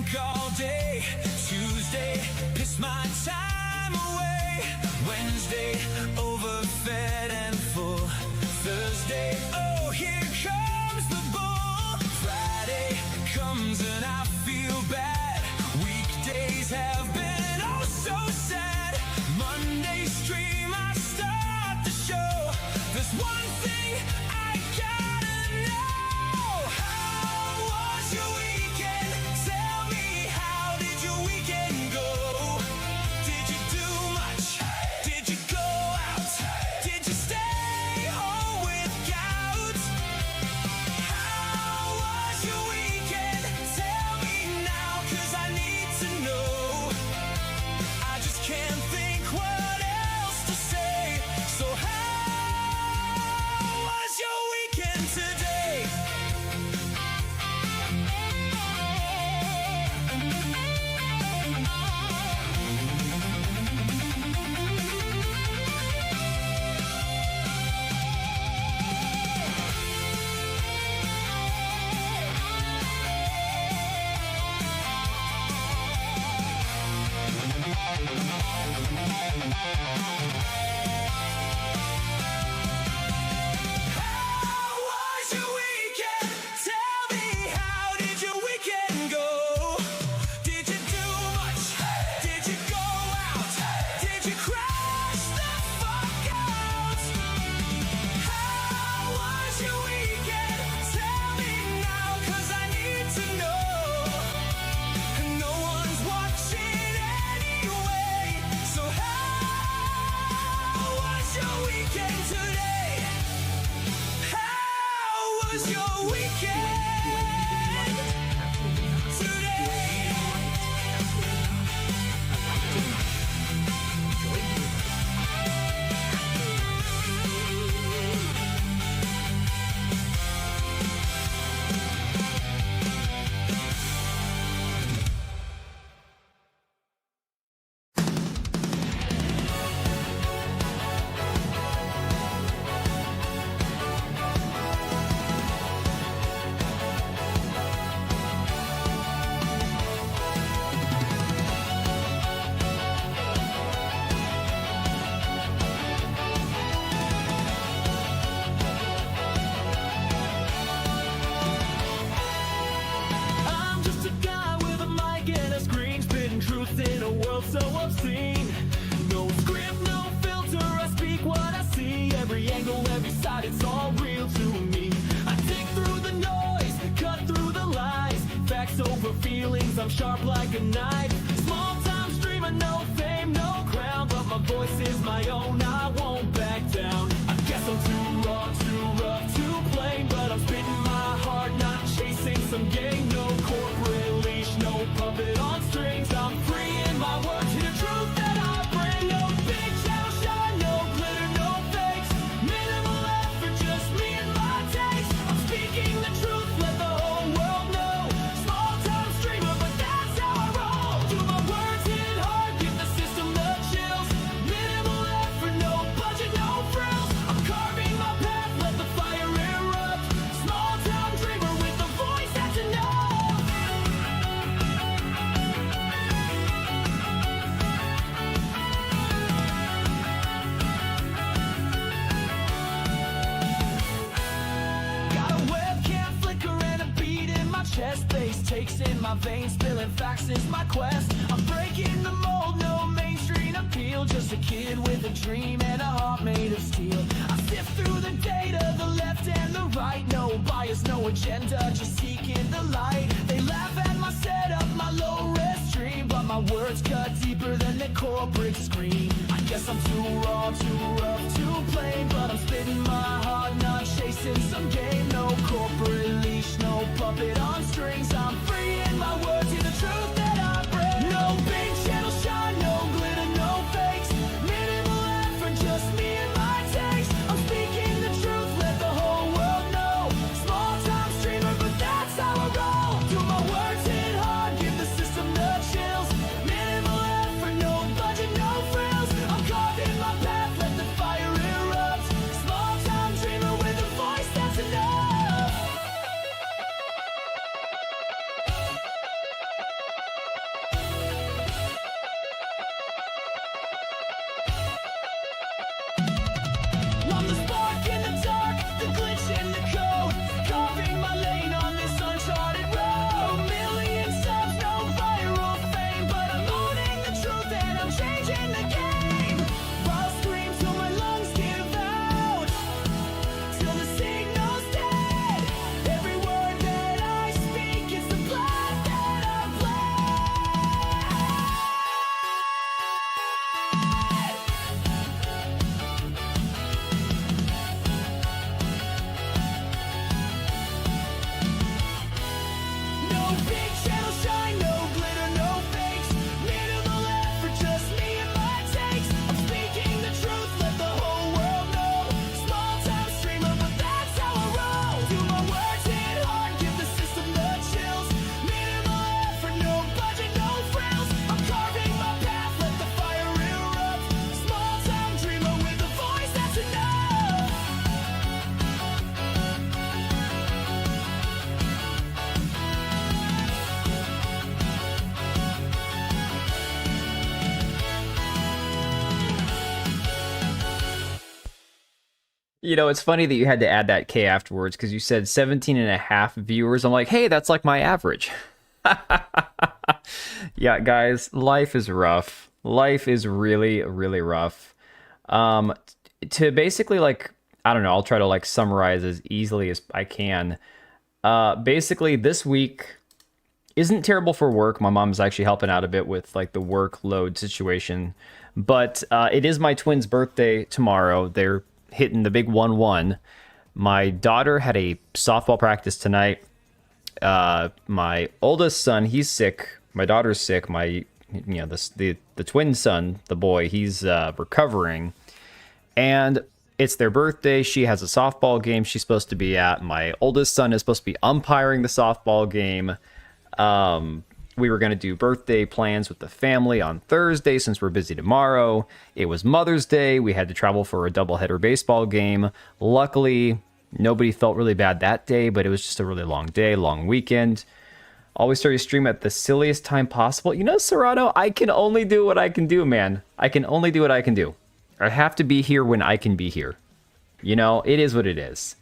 drink all day. Tuesday, piss my time away. Wednesday, overfed and full. Thursday, oh, here comes the bull. Friday comes and I feel bad. Weekdays have been oh so sad. Monday stream, I start the show. There's one thing I gotta know. How was your weekend? Tell me, how did your weekend go? Did you do much? Did you go out? Did you stay home with gout? How was your weekend? Tell me now, 'cause I need to know. I just can't think what else to say. So how was your weekend today? How was your weekend? Tell me, how did your weekend go? Did you do much? Did you go out? Did you crash the fuck out? How was your weekend? Tell me now, 'cause I need to know. No one's watching anyway. So how was your weekend today? How was your weekend today? I'm just a guy with a mic and a screen, spitting truth in a world so obscene. No script, no filter, I speak what I see. Every angle, every side, it's all real to me. I dig through the noise, cut through the lies. Facts over feelings, I'm sharp like a knife. Small time streamer, no fame, no crown, but my voice is my own, I won't back down. I guess I'm too raw, too rough, too plain, but I'm spitting my heart, not chasing some game. No corporate leash, no puppet on strings. I'm free in my words, hear the truth that I bring. No big channel shine, no glitter, no fakes. Minimal effort, just me and my takes. I'm speaking the truth, let the whole world know. Small time streamer, but that's how I roll. Do my words hit hard, give the system the chills. Minimal effort, no budget, no frills. I'm carving my path, let the fire erupt. Small town dreamer with a voice that's enough. Got a webcam flicker and a beat in my chest. Bass takes in my veins, spilling facts is my quest. I'm breaking the mold, no mainstream appeal. Just a kid with a dream and a heart made of steel. I sift through the data, the left and the right. No bias, no agenda, just seeking the light. They laugh at my setup, my low-res stream, but my words cut deeper than the corporate screen. I guess I'm too raw, too rough, too plain, but I'm spitting my heart, not chasing some game. No corporate leash, no puppet on strings. I'm free in my words, hear the truth that I bring. No big channel shine, no glitter, no fakes. Minimal effort, just me and my takes. I'm speaking the truth, let the whole world know. Small time streamer, but that's how I roll. Do my words hit hard, give the system the chills. Minimal effort, no budget, no frills. I'm carving my path, let the fire erupt. Small time dreamer with a voice that's enough. You know, it's funny that you had to add that K afterwards because you said 17 and a half viewers. I'm like, hey, that's like my average. Yeah, guys, life is rough. Life is really, really rough. Um, to basically like, I don't know, I'll try to like summarize as easily as I can. Basically, this week isn't terrible for work. My mom's actually helping out a bit with like the workload situation, but it is my twins' birthday tomorrow. They're hitting the big 1-1. My daughter had a softball practice tonight. My oldest son, he's sick. My daughter's sick. The twin son, the boy, he's recovering, and it's their birthday. She has a softball game she's supposed to be at. My oldest son is supposed to be umpiring the softball game. We were going to do birthday plans with the family on Thursday since we're busy tomorrow. It was Mother's Day. We had to travel for a doubleheader baseball game. Luckily, nobody felt really bad that day, but it was just a really long day, long weekend. Always started to stream at the silliest time possible. You know, Serrano, I can only do what I can do, man. I can only do what I can do. I have to be here when I can be here. You know, it is what it is.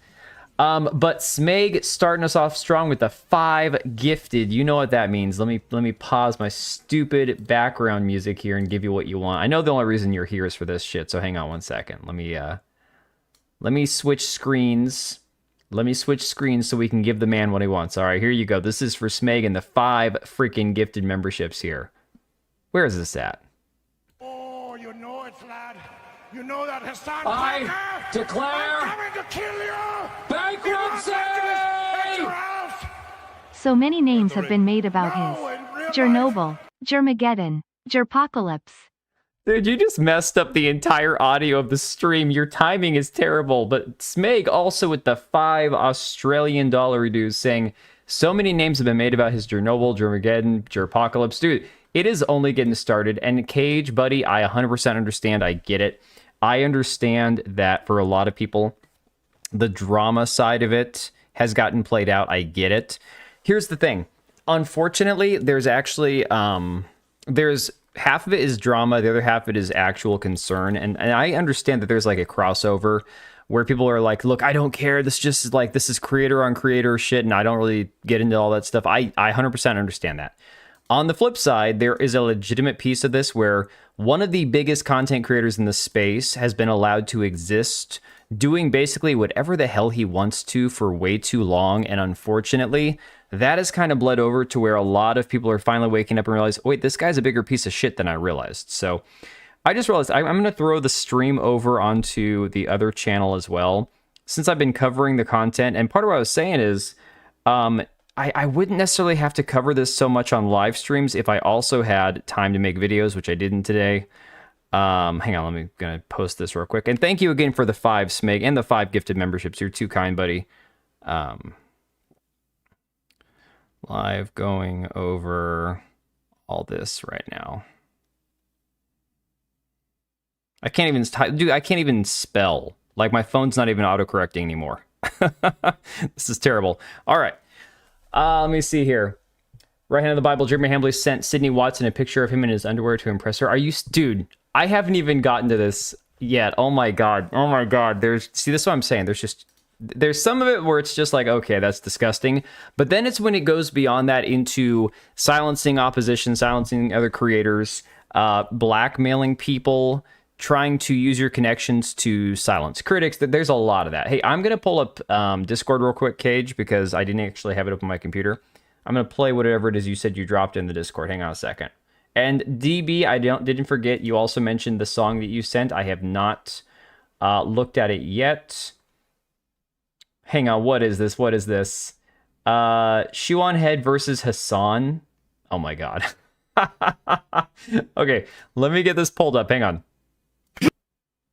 But Smeg starting us off strong with the 5 gifted. You know what that means. Let me pause my stupid background music here and give you what you want. I know the only reason you're here is for this shit, so hang on one second. Let me switch screens. Let me switch screens so we can give the man what he wants. All right, here you go. This is for Smeg and the 5 freaking gifted memberships here. Where is this at? Oh, you know it, lad. You know that Hassan I Tucker declare is coming to kill you. bankruptcy! At your house. So many names have been made about his Chernobyl, Jermageddon, Jerpocalypse. Dude, you just messed up the entire audio of the stream. Your timing is terrible. But Smeg also with the 5 Australian dollar dues saying so many names have been made about his Chernobyl, Jermageddon, Jerpocalypse. Dude, it is only getting started. And Cage, buddy, I 100% understand. I get it. I understand that for a lot of people, the drama side of it has gotten played out. I get it. Here's the thing. Unfortunately, there's actually there's half of it is drama, the other half of it is actual concern. And I understand that there's like a crossover where people are like, look, I don't care. This just like this is creator on creator shit, and I don't really get into all that stuff. I 100% understand that. On the flip side, there is a legitimate piece of this where one of the biggest content creators in the space has been allowed to exist doing basically whatever the hell he wants to for way too long. And unfortunately, that has kind of bled over to where a lot of people are finally waking up and realize, wait, this guy's a bigger piece of shit than I realized. So I just realized I'm going to throw the stream over onto the other channel as well, since I've been covering the content. And part of what I was saying is, I wouldn't necessarily have to cover this so much on live streams if I also had time to make videos, which I didn't today. Hang on, gonna post this real quick. And thank you again for the 5 Smeg and the 5 gifted memberships. You're too kind, buddy. Live going over all this right now. I can't even dude, I can't even spell. Like my phone's not even autocorrecting anymore. This is terrible. All right. Let me see here. Right hand of the Bible, Jeremy Hambley sent Sydney Watson a picture of him in his underwear to impress her. Are you, dude? I haven't even gotten to this yet. Oh my god. Oh my god. See, this is what I'm saying. There's some of it where it's just like, okay, that's disgusting. But then it's when it goes beyond that into silencing opposition, silencing other creators, blackmailing people, trying to use your connections to silence critics. There's a lot of that. Hey, I'm going to pull up Discord real quick, Cage, because I didn't actually have it up on my computer. I'm going to play whatever it is you said you dropped in the Discord. Hang on a second. And DB, I didn't forget, you also mentioned the song that you sent. I have not looked at it yet. Hang on, what is this? What is this? Shuan Head versus Hassan. Oh my god. Okay, let me get this pulled up. Hang on.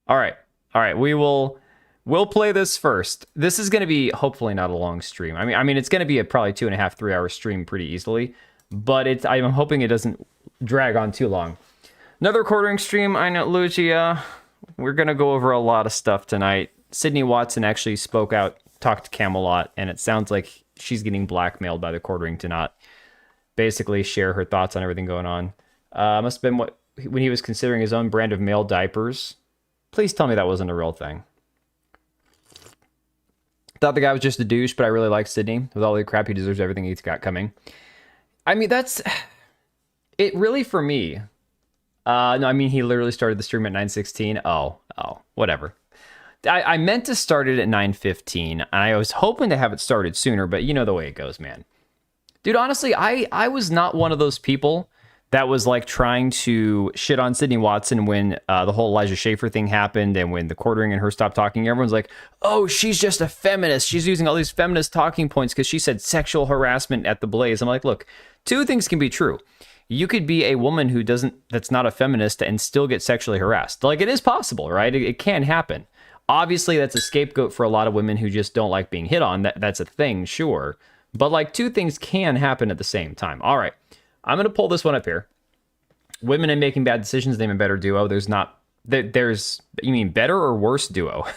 All right. We'll play this first. This is going to be hopefully not a long stream. I mean, it's going to be a probably 2.5, 3-hour stream pretty easily, but I'm hoping it doesn't drag on too long. Another quartering stream. I know, Lucia. We're going to go over a lot of stuff tonight. Sydney Watson actually spoke out, talked to Camelot, and it sounds like she's getting blackmailed by the quartering to not basically share her thoughts on everything going on. Must have been when he was considering his own brand of male diapers. Please tell me that wasn't a real thing. Thought the guy was just a douche, but I really like Sydney. With all the crap, he deserves everything he's got coming. I mean, that's it really for me. No, I mean, he literally started the stream at 9:16. Oh, whatever. I meant to start it at 9:15, and I was hoping to have it started sooner, but you know the way it goes, man. Dude, honestly, I was not one of those people that was like trying to shit on Sydney Watson when the whole Elijah Schaefer thing happened, and when the quartering and her stopped talking. Everyone's like, oh, she's just a feminist. She's using all these feminist talking points because she said sexual harassment at the Blaze. I'm like, look, two things can be true. You could be a woman that's not a feminist and still get sexually harassed. Like, it is possible, right? It can happen. Obviously, that's a scapegoat for a lot of women who just don't like being hit on. That's a thing, sure. But like, two things can happen at the same time. All right, I'm going to pull this one up here. Women in making bad decisions, name a better duo. You mean better or worse duo?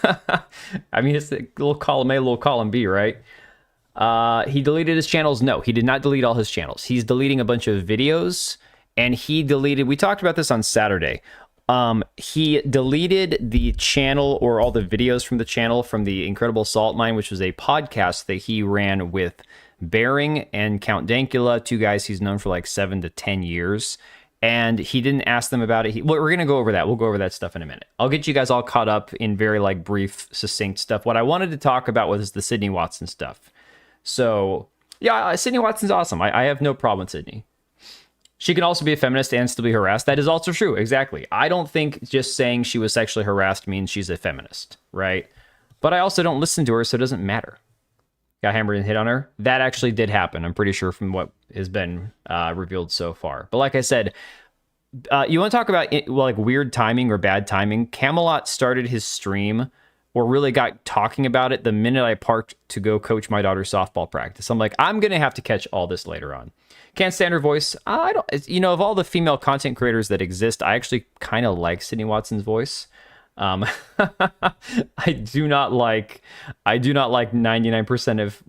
I mean, it's a little column A, little column B, right? He deleted his channels. No, he did not delete all his channels. He's deleting a bunch of videos, and we talked about this on Saturday. He deleted the channel, or all the videos from the channel, from the Incredible Salt Mine, which was a podcast that he ran with Bering and Count Dankula, two guys he's known for like 7 to 10 years. And he didn't ask them about it. We're going to go over that. We'll go over that stuff in a minute. I'll get you guys all caught up in very like brief, succinct stuff. What I wanted to talk about was the Sydney Watson stuff. So yeah, Sydney Watson's awesome. I have no problem with Sydney. She can also be a feminist and still be harassed. That is also true. Exactly. I don't think just saying she was sexually harassed means she's a feminist, right? But I also don't listen to her, so it doesn't matter. Got hammered and hit on her. That actually did happen. I'm pretty sure from what has been revealed so far. But like I said, you want to talk about like weird timing or bad timing? Camelot started his stream, or really got talking about it, the minute I parked to go coach my daughter's softball practice. I'm like, I'm going to have to catch all this later on. Can't stand her voice. I don't, of all the female content creators that exist, I actually kind of like Sydney Watson's voice. I do not like 99% of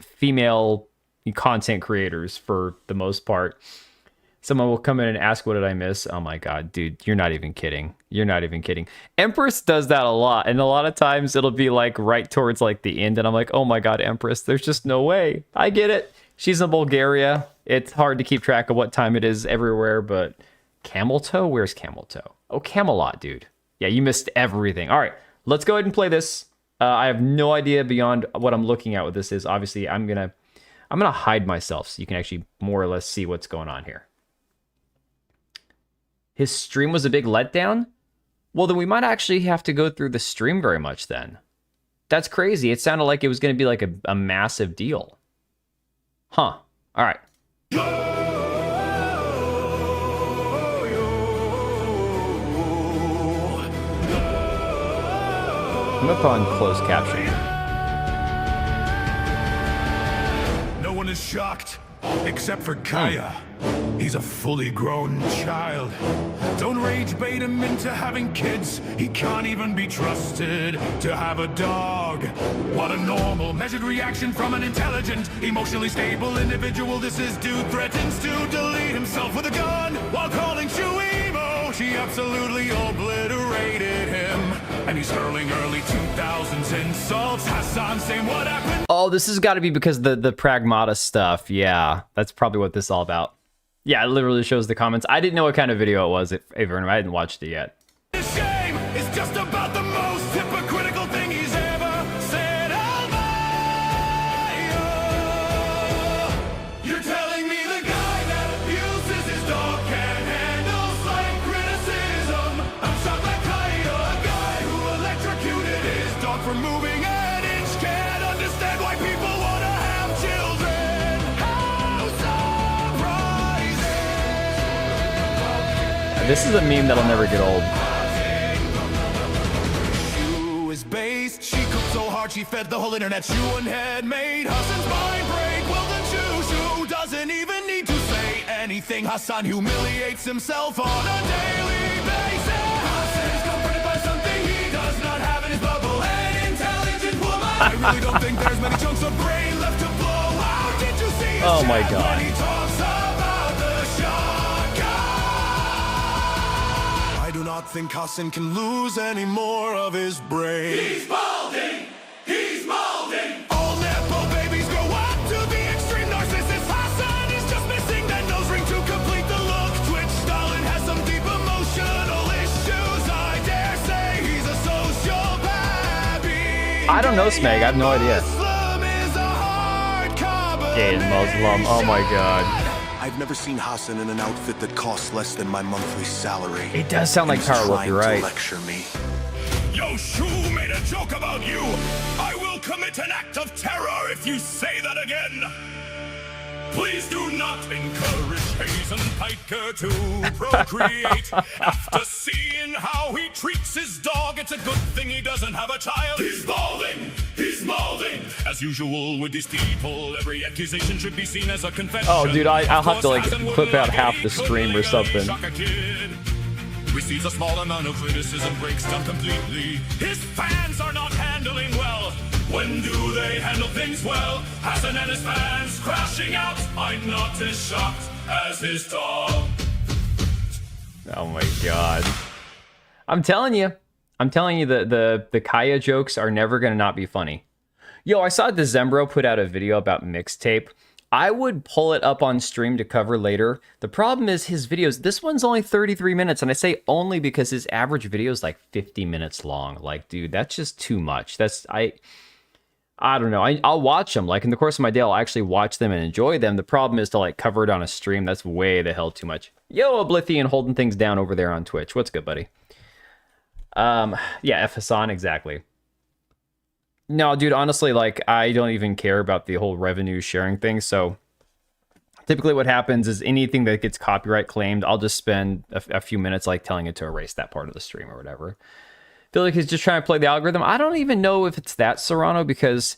female content creators for the most part. Someone will come in and ask, what did I miss? Oh my God, dude, you're not even kidding. You're not even kidding. Empress does that a lot. And a lot of times it'll be like right towards like the end. And I'm like, oh my God, Empress, there's just no way. I get it. She's in Bulgaria. It's hard to keep track of what time it is everywhere, but Camel Toe? Where's Camel Toe? Oh, Camelot, dude. Yeah, you missed everything. All right, let's go ahead and play this. I have no idea beyond what I'm looking at what this is. Obviously, I'm gonna hide myself so you can actually more or less see what's going on here. His stream was a big letdown? Well, then we might actually have to go through the stream very much then. That's crazy. It sounded like it was going to be like a massive deal. Huh. All right. I'm going to put on closed caption. No one is shocked, except for Kaya. He's a fully grown child. Don't rage bait him into having kids. He can't even be trusted to have a dog. What a normal, measured reaction from an intelligent, emotionally stable individual. This is dude threatens to delete himself with a gun while calling Shuimo. She absolutely obliterated him. And he's hurling early 2000s insults. Hassan saying what happened. Oh, this has got to be because the Pragmata stuff. Yeah, that's probably what this is all about. Yeah, it literally shows the comments. I didn't know what kind of video it was, Avern. I hadn't watched it yet. This shame is just about the most hypocritical thing he's ever said. You're telling me the guy that abuses his dog can't handle slight criticism. I'm shocked like Kaya, a guy who electrocuted his dog for moving an inch. Can't understand why people want to have children. How surprising. This is a meme that'll never get old. Shu is based. She cooked so hard she fed the whole internet. Shu and head made Hassan's mind break. Well then Shu doesn't even need to say anything. Hassan humiliates himself on a daily basis. Hassan's comforted by something he does not have in his bubble. An intelligent woman. I really don't think there's many chunks of brain left to blow out. Did you see his Oh my chat God. when he talks about the shotgun? I do not think Hassan can lose any more of his brain. He's balding! He's molding! don't know Smeg. I have no idea. Islam is a hard Gay and Muslim. Oh my god. I've never seen Hassan in an outfit that costs less than my monthly salary. It does sound like He's Power Whip, trying you're right. to lecture me. Yo, Shu made a joke about you. I will commit an act of terror if you say that again. Please do not encourage Hazen Piker to procreate. After seeing how he treats his dog, it's a good thing he doesn't have a child. He's balding. He's molding. As usual with these people, every accusation should be seen as a confession. Oh, dude, I'll have to, like, Of course, clip out Hassan half the wouldn't stream or like something. shock a kid. Receives a small amount of criticism, breaks down completely. His fans are not handling well. When do they handle things well? Hassan and his fans crashing out. I'm not as shocked as his dog. Oh my god. I'm telling you the Kaya jokes are never gonna not be funny. Yo, I saw Decembro put out a video about Mixtape. I would pull it up on stream to cover later. The problem is his videos, this one's only 33 minutes, and I say only because his average video is like 50 minutes long. Like, dude, that's just too much. I don't know. I'll watch them. Like, in the course of my day, I'll actually watch them and enjoy them. The problem is to, like, cover it on a stream. That's way the hell too much. Yo, Oblithian holding things down over there on Twitch. What's good, buddy? Yeah, F. Hassan, exactly. No, dude, honestly, like, I don't even care about the whole revenue sharing thing. So typically what happens is anything that gets copyright claimed, I'll just spend a few minutes, like, telling it to erase that part of the stream or whatever. Feel like he's just trying to play the algorithm. I don't even know if it's that, Serrano, because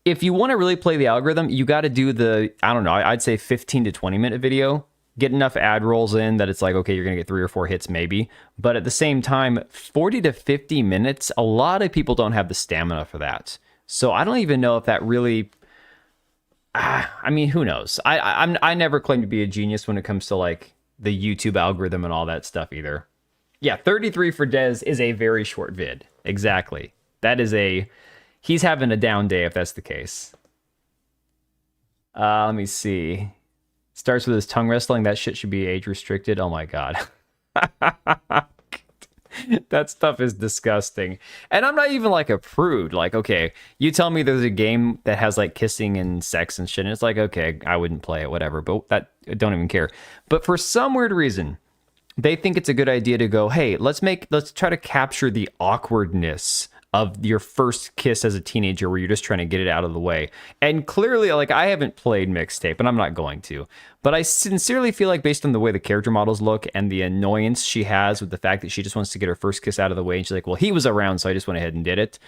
if you want to really play the algorithm, you got to do the, I don't know, I'd say 15 to 20 minute video. Get enough ad rolls in that it's like, okay, you're going to get 3 or 4 hits maybe. But at the same time, 40 to 50 minutes, a lot of people don't have the stamina for that. So I don't even know if that really, I mean, who knows? I never claim to be a genius when it comes to like the YouTube algorithm and all that stuff either. Yeah, 33 for Dez is a very short vid. Exactly. That is he's having a down day if that's the case. Let me see. Starts with his tongue wrestling. That shit should be age restricted. Oh my god. That stuff is disgusting. And I'm not even like a prude. Like, okay, you tell me there's a game that has like kissing and sex and shit, and it's like, okay, I wouldn't play it, whatever. But that, I don't even care. But for some weird reason, they think it's a good idea to go, hey, let's try to capture the awkwardness of your first kiss as a teenager where you're just trying to get it out of the way. And clearly, like, I haven't played Mixtape, and I'm not going to. But I sincerely feel like based on the way the character models look and the annoyance she has with the fact that she just wants to get her first kiss out of the way, and she's like, well, he was around, so I just went ahead and did it.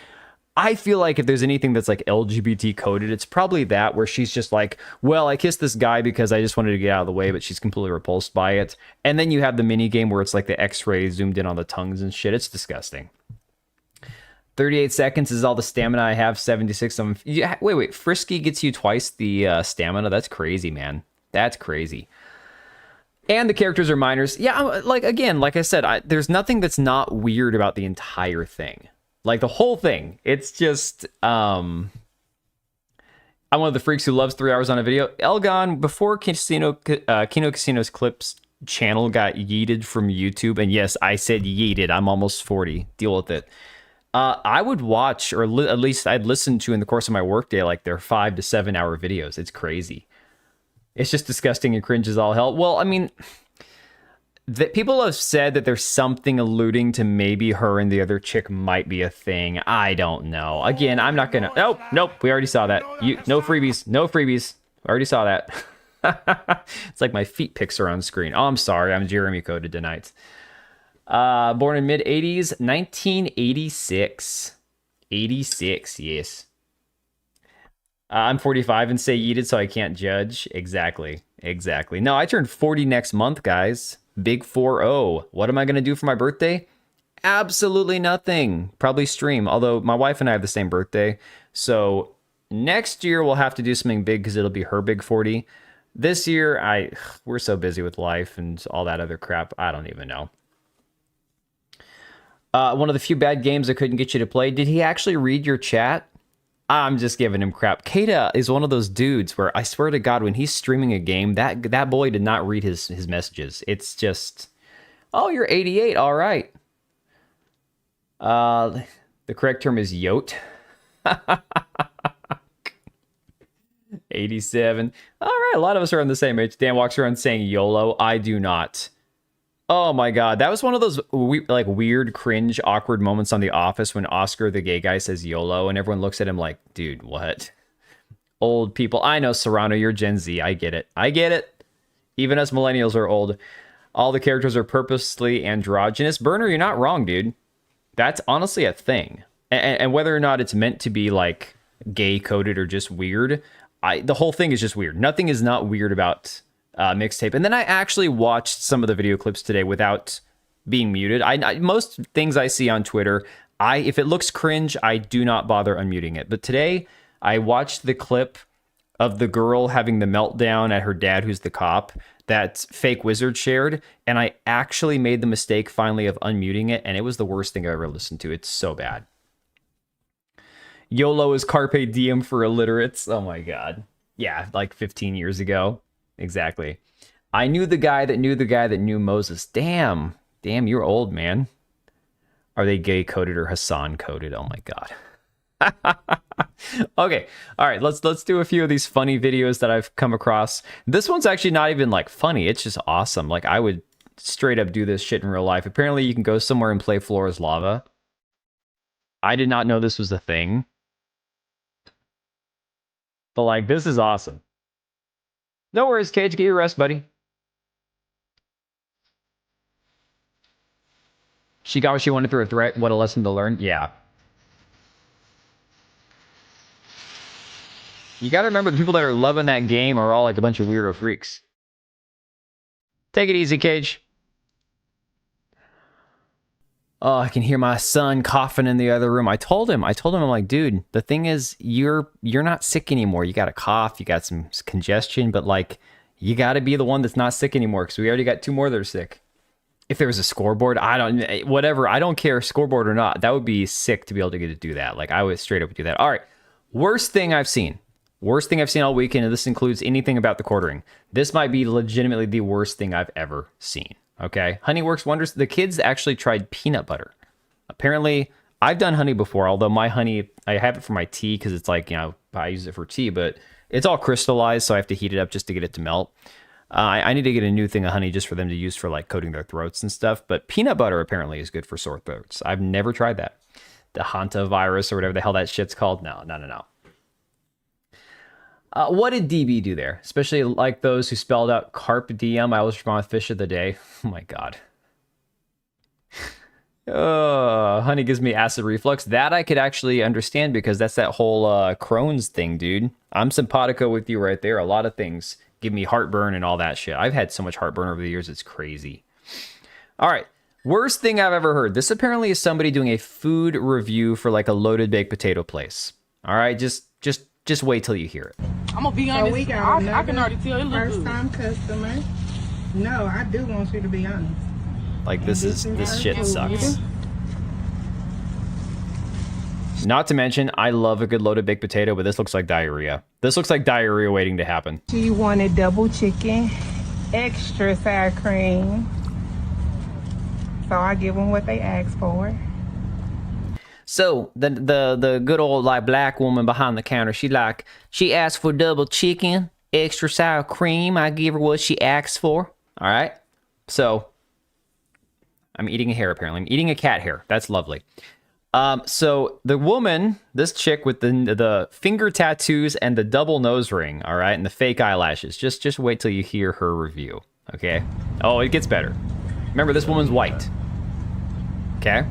I feel like if there's anything that's like LGBT coded, it's probably that, where she's just like, well, I kissed this guy because I just wanted to get out of the way, but she's completely repulsed by it. And then you have the mini game where it's like the X-ray zoomed in on the tongues and shit. It's disgusting. 38 seconds is all the stamina I have. 76 of them. Yeah, wait. Frisky gets you twice the stamina. That's crazy, man. That's crazy. And the characters are minors. Yeah, like, again, like I said, there's nothing that's not weird about the entire thing. Like, the whole thing. It's just, I'm one of the freaks who loves 3 hours on a video. Elgon, before Kino Casino's Clips channel got yeeted from YouTube, and yes, I said yeeted. I'm almost 40. Deal with it. I would watch, or at least I'd listen to in the course of my workday, like their 5 to 7 hour videos. It's crazy. It's just disgusting and cringe as all hell. Well, I mean, people have said that there's something alluding to maybe her and the other chick might be a thing. I don't know. Again, I'm not gonna. Nope. We already saw that. No freebies. No freebies. Already saw that. It's like my feet pics are on screen. Oh, I'm sorry. I'm Jeremy coded tonight. Born in mid-80s, 1986. 86, yes. I'm 45 and say yeeted, so I can't judge. Exactly. No, I turned 40 next month, guys. Big 4-0. What am I going to do for my birthday? Absolutely nothing. Probably stream, although my wife and I have the same birthday. So next year we'll have to do something big because it'll be her big 40. This year, we're so busy with life and all that other crap. I don't even know. One of the few bad games I couldn't get you to play. Did he actually read your chat? I'm just giving him crap. Kata is one of those dudes where I swear to God, when he's streaming a game, that boy did not read his messages. It's just, oh, you're 88. All right. The correct term is yote. '87. All right, a lot of us are on the same age. Dan walks around saying YOLO. I do not. Oh my god, that was one of those weird, cringe, awkward moments on The Office when Oscar, the gay guy, says YOLO, and everyone looks at him like, dude, what? Old people. I know, Serrano, you're Gen Z. I get it. I get it. Even us millennials are old. All the characters are purposely androgynous. Burner, you're not wrong, dude. That's honestly a thing. And whether or not it's meant to be like gay coded or just weird, the whole thing is just weird. Nothing is not weird about Mixtape. And then I actually watched some of the video clips today without being muted. Most things I see on Twitter, if it looks cringe, I do not bother unmuting it. But today I watched the clip of the girl having the meltdown at her dad, who's the cop, that Fake Wizard shared, and I actually made the mistake finally of unmuting it, and it was the worst thing I've ever listened to. It's so bad. YOLO is Carpe Diem for illiterates. Oh my god. Yeah, like 15 years ago. Exactly. I knew the guy that knew the guy that knew Moses. Damn, you're old, man. Are they gay coded or Hassan coded? Oh my god. Okay, all right, let's do a few of these funny videos that I've come across. This one's actually not even like funny, it's just awesome. Like I would straight up do this shit in real life. Apparently you can go somewhere and play Floor is Lava. I did not know this was a thing. But like, this is awesome. No worries, Cage, get your rest, buddy. She got what she wanted through a threat. What a lesson to learn. Yeah. You gotta remember the people that are loving that game are all like a bunch of weirdo freaks. Take it easy, Cage. Oh, I can hear my son coughing in the other room. I told him, I'm like, dude, the thing is, you're not sick anymore. You got a cough, you got some congestion, but like, you gotta be the one that's not sick anymore because we already got 2 more that are sick. If there was a scoreboard, I don't care, scoreboard or not. That would be sick to be able to get to do that. Like, I would straight up do that. All right, worst thing I've seen. Worst thing I've seen all weekend, and this includes anything about the quartering. This might be legitimately the worst thing I've ever seen. Okay, honey works wonders. The kids actually tried peanut butter. Apparently, I've done honey before, although my honey, I have it for my tea because it's like, you know, I use it for tea, but it's all crystallized, so I have to heat it up just to get it to melt. I need to get a new thing of honey just for them to use for like coating their throats and stuff, but peanut butter apparently is good for sore throats. I've never tried that. The hantavirus or whatever the hell that shit's called. No. What did DB do there? Especially like those who spelled out carpe diem. I was from a fish of the day. Oh my god. Honey gives me acid reflux. That I could actually understand because that's that whole Crohn's thing, dude. I'm simpatico with you right there. A lot of things give me heartburn and all that shit. I've had so much heartburn over the years. It's crazy. All right. Worst thing I've ever heard. This apparently is somebody doing a food review for like a loaded baked potato place. All right. Just wait till you hear it. I'm gonna be honest. So we got I can already tell it looks first good. time customer. No, I do want you to be honest. Like this shit sucks. Not to mention, I love a good loaded baked potato, but this looks like diarrhea. This looks like diarrhea waiting to happen. She wanted double chicken, extra sour cream. So I give them what they asked for. So the good old like black woman behind the counter, she asked for double chicken, extra sour cream. I give her what she asked for. All right. So I'm eating a hair apparently. I'm eating a cat hair. That's lovely. So the woman, this chick with the finger tattoos and the double nose ring, all right, and the fake eyelashes. Just wait till you hear her review. Okay. Oh, it gets better. Remember, this woman's white. Okay.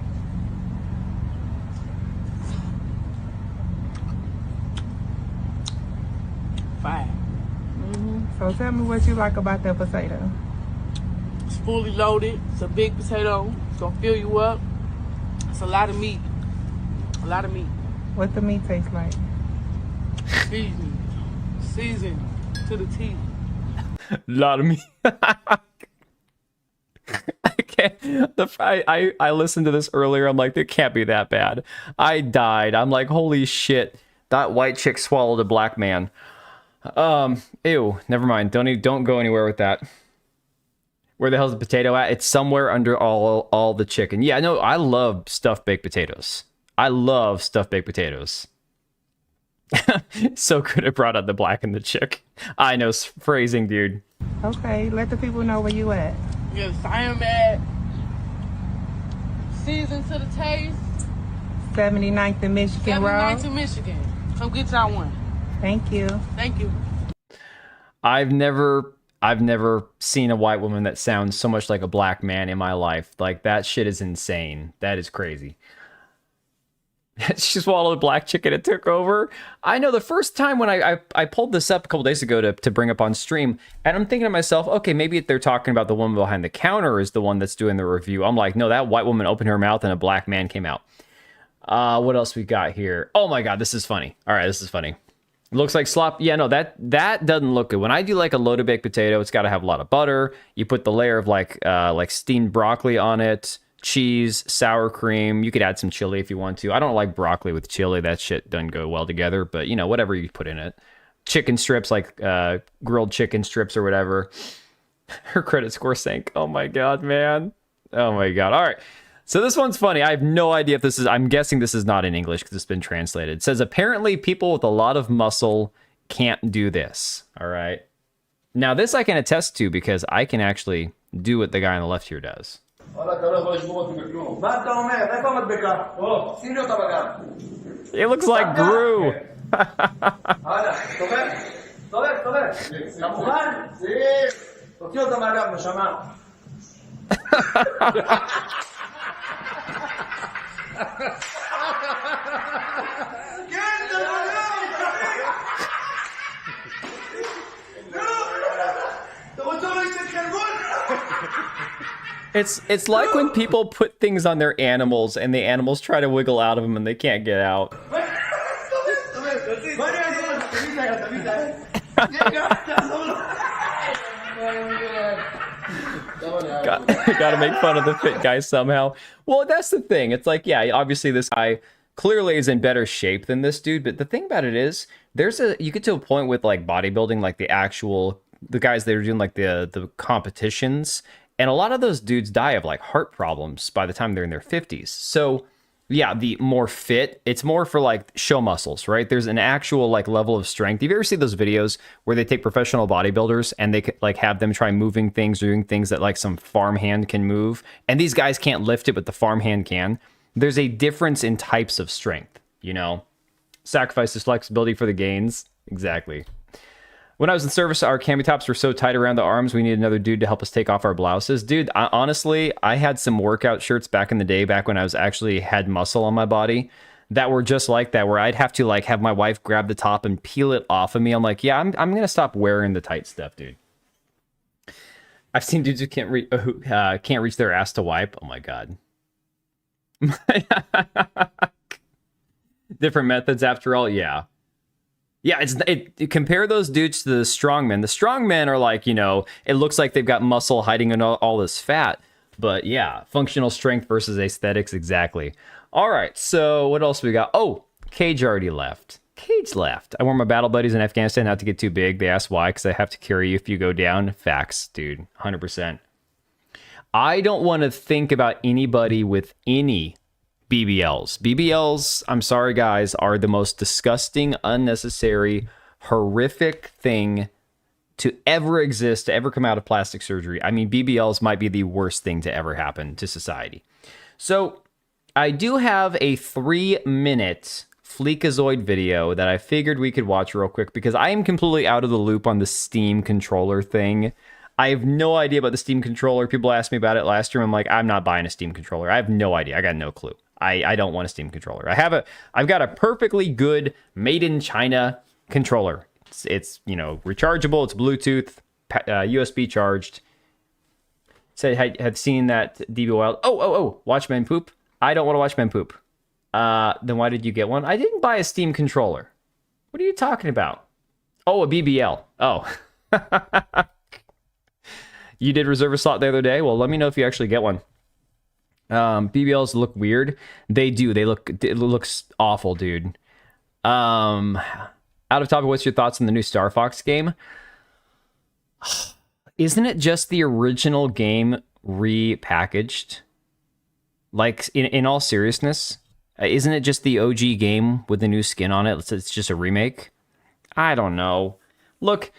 Fine. So tell me what you like about that potato. It's fully loaded. It's a big potato. It's gonna fill you up. It's a lot of meat. A lot of meat. What the meat tastes like? Seasoned to the teeth. Lot of meat. I listened to this earlier. I'm like, it can't be that bad. I died. I'm like, holy shit. That white chick swallowed a black man. Ew. Never mind. Don't go anywhere with that. Where the hell's the potato at? It's somewhere under all the chicken. Yeah, no, I love stuffed baked potatoes. I love stuffed baked potatoes. So could have brought out the black and the chick. I know, phrasing, dude. Okay, let the people know where you at. Yes, I am at Season to the Taste, 79th and Michigan Road. 79th in Michigan. Come get y'all one. Thank you. Thank you. I've never seen a white woman that sounds so much like a black man in my life. Like, that shit is insane. That is crazy. She swallowed a black chicken and took over. I know the first time when I pulled this up a couple days ago to bring up on stream, and I'm thinking to myself, okay, maybe they're talking about the woman behind the counter is the one that's doing the review. I'm like, no, that white woman opened her mouth and a black man came out. What else we got here? Oh my God, this is funny. All right, this is funny. Looks like slop. Yeah, no, that doesn't look good. When I do like a loaded baked potato, it's got to have a lot of butter. You put the layer of like steamed broccoli on it, cheese, sour cream. You could add some chili if you want to. I don't like broccoli with chili. That shit doesn't go well together, but you know, whatever you put in it. Chicken strips, like grilled chicken strips or whatever. Her credit score sank. Oh my God, man. Oh my God. All right. So this one's funny. I have no idea if this is, I'm guessing this is not in English because it's been translated. It says, apparently people with a lot of muscle can't do this. All right. Now this I can attest to because I can actually do what the guy on the left here does. It looks like Gru. It's like when people put things on their animals and the animals try to wiggle out of them and they can't get out. Gotta make fun of the fit guy somehow. Well, that's the thing. It's like, yeah, obviously this guy clearly is in better shape than this dude, but the thing about it is you get to a point with like bodybuilding, like the guys that are doing like the competitions, and a lot of those dudes die of like heart problems by the time they're in their 50s. So yeah, the more fit, it's more for like show muscles, right? There's an actual like level of strength. Have you ever seen those videos where they take professional bodybuilders and they like have them try moving things, doing things that like some farmhand can move, and these guys can't lift it, but the farmhand can? There's a difference in types of strength, you know? Sacrifice this flexibility for the gains. Exactly. When I was in service, our cami tops were so tight around the arms, we needed another dude to help us take off our blouses. Dude, honestly, I had some workout shirts back in the day, back when I was actually had muscle on my body, that were just like that, where I'd have to like have my wife grab the top and peel it off of me. I'm like, yeah, I'm gonna stop wearing the tight stuff, dude. I've seen dudes who can't reach their ass to wipe. Oh my God. Different methods after all, yeah. Yeah, compare those dudes to the strongmen. The strongmen are like, you know, it looks like they've got muscle hiding in all this fat. But yeah, functional strength versus aesthetics, exactly. All right, so what else we got? Oh, Cage already left. Cage left. I warned my battle buddies in Afghanistan not to get too big. They asked why, because I have to carry you if you go down. Facts, dude, 100%. I don't want to think about anybody with any BBLs. BBLs, I'm sorry guys, are the most disgusting, unnecessary, horrific thing to ever exist, to ever come out of plastic surgery. I mean, BBLs might be the worst thing to ever happen to society. So I do have a 3-minute Fleekazoid video that I figured we could watch real quick because I am completely out of the loop on the Steam controller thing. I have no idea about the Steam controller. People asked me about it last year. I'm like, I'm not buying a Steam controller. I have no idea. I got no clue. I don't want a Steam controller. I've got a perfectly good made in China controller. It's you know, rechargeable. It's Bluetooth, USB charged. Said I have seen that DB Wild. Oh, watch men poop. I don't want to watch men poop. Then why did you get one? I didn't buy a Steam controller. What are you talking about? Oh, a BBL. Oh. You did reserve a slot the other day? Well, let me know if you actually get one. BBLs look weird. They do. It looks awful, dude. Out of topic, what's your thoughts on the new Star Fox game? Isn't it just the original game repackaged? Like, in all seriousness, Isn't it just the OG game with the new skin on it? It's just a remake? I don't know. Look,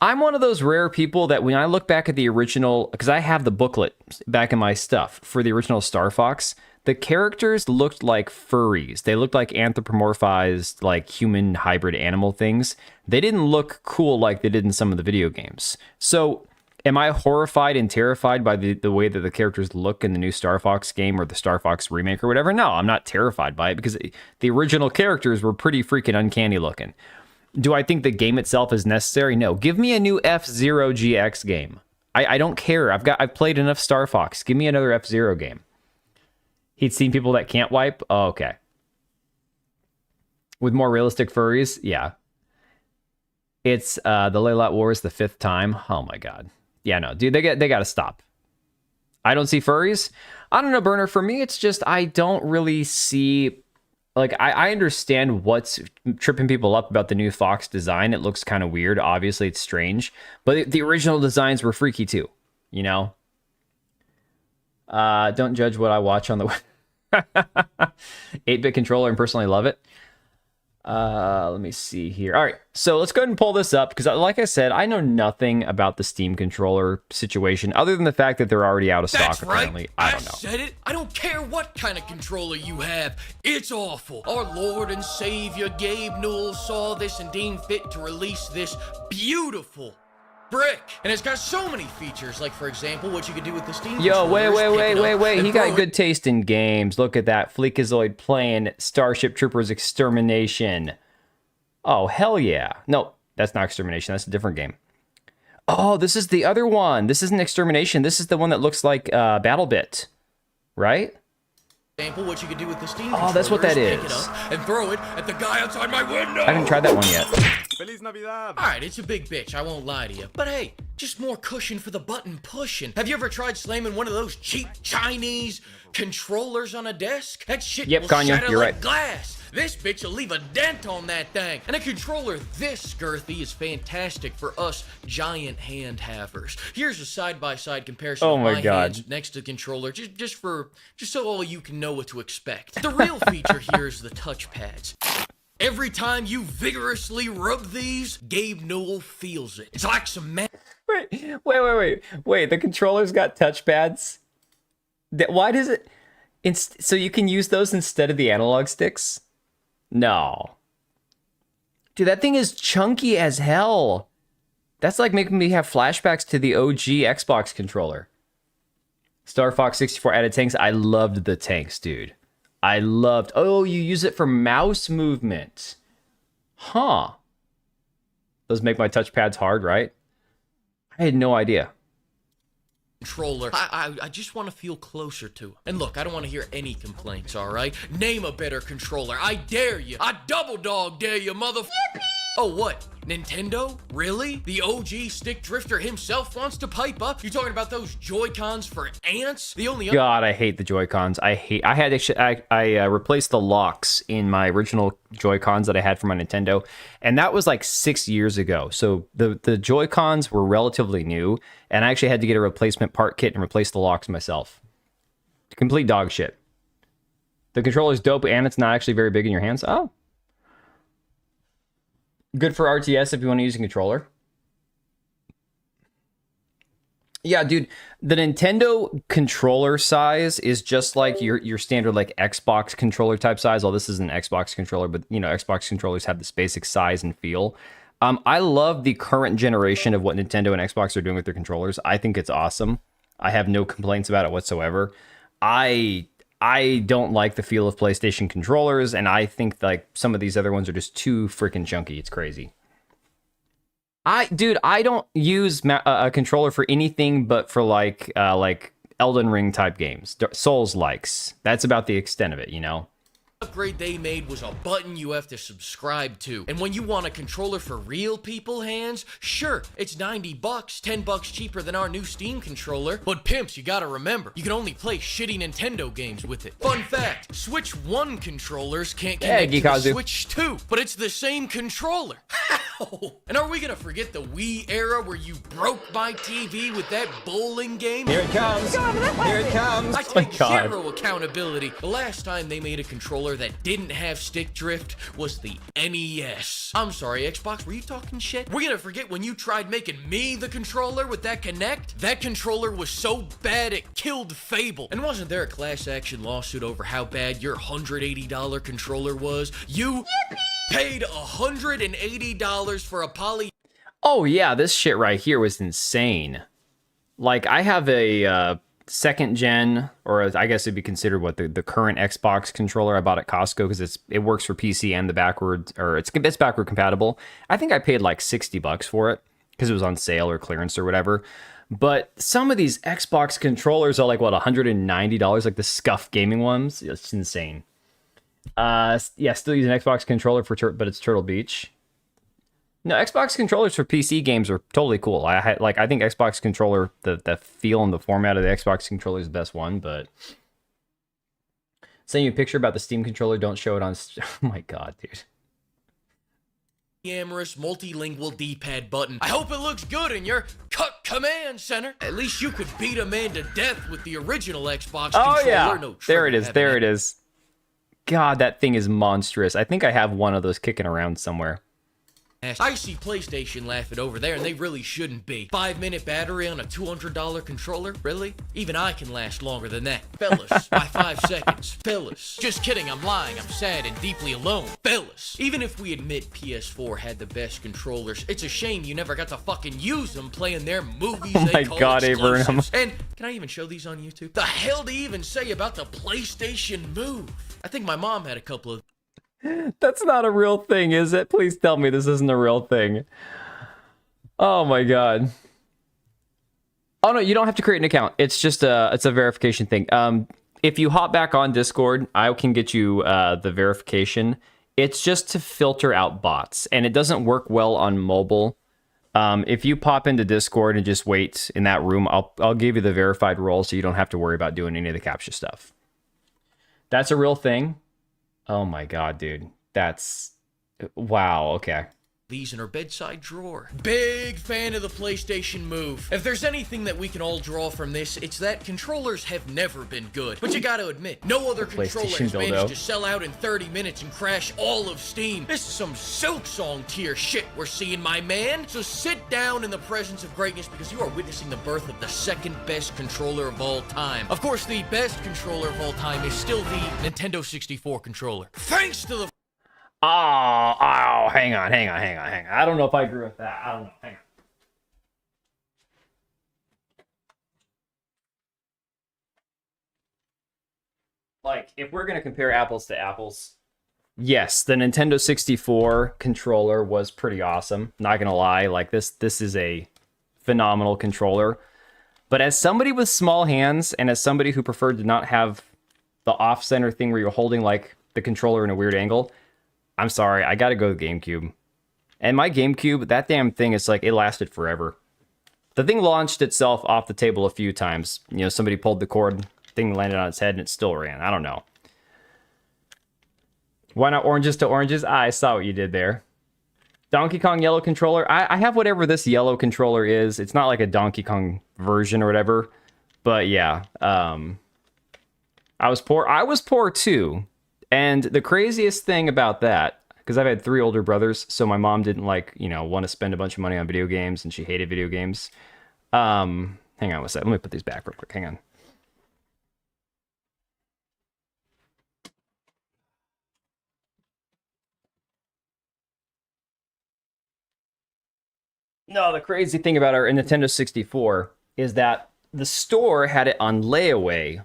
I'm one of those rare people that when I look back at the original, because I have the booklet back in my stuff for the original Star Fox, the characters looked like furries. They looked like anthropomorphized, like human hybrid animal things. They didn't look cool like they did in some of the video games. So am I horrified and terrified by the way that the characters look in the new Star Fox game or the Star Fox remake or whatever? No, I'm not terrified by it because the original characters were pretty freaking uncanny looking. Do I think the game itself is necessary? No. Give me a new F-Zero GX game. I don't care. I've played enough Star Fox. Give me another F-Zero game. He'd seen people that can't wipe? Oh, okay. With more realistic furries? Yeah. It's the Laylat Wars the 5th time. Oh my god. Yeah, no, dude, they got to stop. I don't see furries. I don't know, Burner. For me, it's just I don't really see. Like, I understand what's tripping people up about the new Fox design. It looks kind of weird. Obviously, it's strange. But the original designs were freaky, too. You know? Don't judge what I watch on the 8-bit controller and personally love it. Let me see here. All right, so let's go ahead and pull this up because, like I said, I know nothing about the Steam controller situation other than the fact that they're already out of stock. That's apparently. Right. I don't know. Said it. I don't care what kind of controller you have. It's awful. Our Lord and Savior Gabe Newell saw this and deemed fit to release this beautiful brick, and it's got so many features, like for example what you can do with the Steam Yo, controllers, wait. He got good taste in games. Look at that. Fleekazoid playing Starship Troopers Extermination. Oh, hell yeah. No, that's not Extermination. That's a different game. Oh, this is the other one. This isn't Extermination. This is the one that looks like BattleBit, right? Example, what you can do with the Steam Oh, that's what that pick it is. up and throw it at the guy outside my window. I haven't tried that one yet. Feliz Navidad. Alright, it's a big bitch, I won't lie to you. But hey, just more cushion for the button pushing. Have you ever tried slamming one of those cheap Chinese controllers on a desk? That shit Yep, will Kanye, shatter you're like right. glass. This bitch will leave a dent on that thing. And a controller this girthy is fantastic for us giant hand havers. Here's a side-by-side comparison Oh of my my God. hands next to the controller, just so all you can know what to expect. The real feature here is the touchpads. Every time you vigorously rub these, Gabe Newell feels it. It's like some Wait. The controller's got touchpads. Why does it? So you can use those instead of the analog sticks? No. Dude, that thing is chunky as hell. That's like making me have flashbacks to the OG Xbox controller. Star Fox 64 added tanks. I loved the tanks, dude. Oh, you use it for mouse movement. Huh. Those make my touchpads hard, right? I had no idea. controller. I just want to feel closer to it. And look, I don't want to hear any complaints, all right? Name a better controller. I dare you. I double dog dare you, mother. Oh, what? Nintendo? Really? The OG stick drifter himself wants to pipe up? You talking about those Joy-Cons for ants? The only God, I hate the Joy-Cons. I replaced the locks in my original Joy-Cons that I had for my Nintendo, and that was like 6 years ago. So the Joy-Cons were relatively new, and I actually had to get a replacement part kit and replace the locks myself. Complete dog shit. The controller's dope, and it's not actually very big in your hands. Oh. Good for RTS if you want to use a controller. Yeah, dude, the Nintendo controller size is just like your standard like Xbox controller type size. Well, this is an Xbox controller, but you know, Xbox controllers have this basic size and feel. I love the current generation of what Nintendo and Xbox are doing with their controllers. I think it's awesome. I have no complaints about it whatsoever. I don't like the feel of PlayStation controllers, and I think like some of these other ones are just too freaking chunky. It's crazy. I don't use a controller for anything but for like Elden Ring type games, Souls likes. That's about the extent of it, you know. upgrade they made was a button you have to subscribe to. And when you want a controller for real people hands, sure, it's $90, $10 cheaper than our new Steam controller. But pimps, you gotta remember, you can only play shitty Nintendo games with it. Fun fact, Switch 1 controllers can't connect to the Switch 2, but it's the same controller. Oh, and are we gonna forget the Wii era where you broke my TV with that bowling game? Here it comes. Here it comes. I take God. zero accountability. The last time they made a controller that didn't have stick drift was the NES. I'm sorry, Xbox, were you talking shit? We're gonna forget when you tried making me the controller with that Kinect? That controller was so bad it killed Fable. And wasn't there a class action lawsuit over how bad your $180 controller was? You paid $180 for a poly. Oh yeah, this shit right here was insane. Like, I have a second gen, or I guess it'd be considered what the current Xbox controller I bought at Costco because it works for PC and the backwards, or it's backward compatible. I think I paid like $60 for it because it was on sale or clearance or whatever. But some of these Xbox controllers are like, what, $190, like the scuff gaming ones. It's insane. Yeah, still using Xbox controller but it's Turtle Beach. No, Xbox controllers for PC games are totally cool. I think Xbox controller, the feel and the format of the Xbox controller is the best one, but sending you a picture about the Steam controller, don't show it on... Oh my god, dude. Amorous multilingual D-pad button. I hope it looks good in your command center. At least you could beat a man to death with the original Xbox controller. Oh yeah, No there it is, there it is. God, that thing is monstrous. I think I have one of those kicking around somewhere. I see PlayStation laughing over there, and they really shouldn't be. 5-minute battery on a $200 controller? Really? Even I can last longer than that. Fellas, by 5 seconds. Fellas. Just kidding, I'm lying. I'm sad and deeply alone. Fellas. Even if we admit PS4 had the best controllers, it's a shame you never got to fucking use them playing their movies they call exclusives. And can I even show these on YouTube? The hell do you even say about the PlayStation Move? I think my mom had a couple of... That's not a real thing, is it? Please tell me this isn't a real thing. Oh my god. Oh no, you don't have to create an account. It's just it's a verification thing. If you hop back on Discord, I can get you the verification. It's just to filter out bots, and it doesn't work well on mobile. If you pop into Discord and just wait in that room, I'll give you the verified role, so you don't have to worry about doing any of the captcha stuff. That's a real thing. Oh my god, dude. That's... Wow, okay. These in her bedside drawer. Big fan of the PlayStation Move. If there's anything that we can all draw from this, it's that controllers have never been good. But you gotta admit, no other controller has managed to sell out in 30 minutes and crash all of Steam. This is some Silk Song tier shit we're seeing, my man. So sit down in the presence of greatness because you are witnessing the birth of the second best controller of all time. Of course, the best controller of all time is still the Nintendo 64 controller. Thanks to the... Oh, hang on. I don't know if I agree with that. I don't know. Hang on. Like, if we're going to compare apples to apples, yes, the Nintendo 64 controller was pretty awesome. Not going to lie. Like, this is a phenomenal controller. But as somebody with small hands, and as somebody who preferred to not have the off-center thing where you're holding, like, the controller in a weird angle... I'm sorry, I gotta go with GameCube. And my GameCube, that damn thing, is like, it lasted forever. The thing launched itself off the table a few times. You know, somebody pulled the cord, thing landed on its head, and it still ran. I don't know. Why not oranges to oranges? I saw what you did there. Donkey Kong yellow controller. I have whatever this yellow controller is. It's not like a Donkey Kong version or whatever. But yeah, I was poor. I was poor too. And the craziest thing about that, because I've had 3 older brothers, so my mom didn't want to spend a bunch of money on video games, and she hated video games. Hang on one second. Let me put these back real quick. Hang on. No, the crazy thing about our Nintendo 64 is that the store had it on layaway.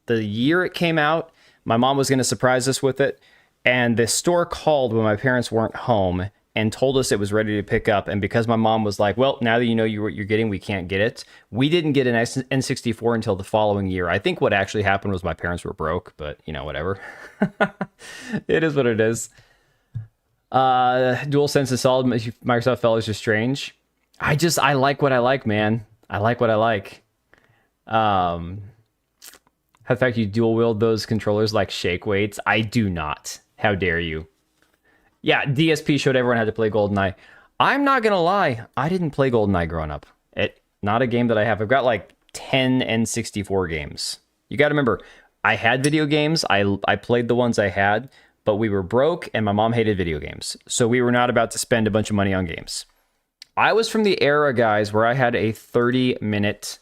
The year it came out, my mom was going to surprise us with it, and the store called when my parents weren't home and told us it was ready to pick up. And because my mom was like, well, now that you know what you're getting, we can't get it. We didn't get an N64 until the following year. I think what actually happened was my parents were broke, but, you know, whatever. It is what it is. DualSense is solid. Microsoft fellas are strange. I like what I like, man. I like what I like. The fact you dual wield those controllers like shake weights, I do not. How dare you? Yeah, DSP showed everyone how to play GoldenEye. I'm not gonna lie, I didn't play GoldenEye growing up. Not a game that I have. I've got like 10 N64 games. You got to remember, I had video games. I played the ones I had, but we were broke and my mom hated video games. So we were not about to spend a bunch of money on games. I was from the era, guys, where I had a 30-minute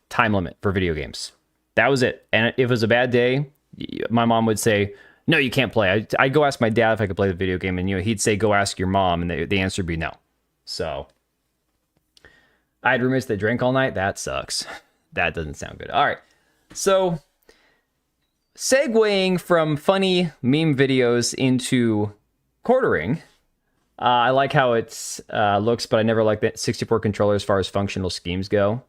time limit for video games. That was it. And if it was a bad day, my mom would say, no, you can't play. I'd go ask my dad if I could play the video game, and he'd say, go ask your mom, and the answer would be no. So I had roommates that drank all night. That sucks. That doesn't sound good. All right. So segueing from funny meme videos into quartering, I like how it looks, but I never liked the 64 controller as far as functional schemes go.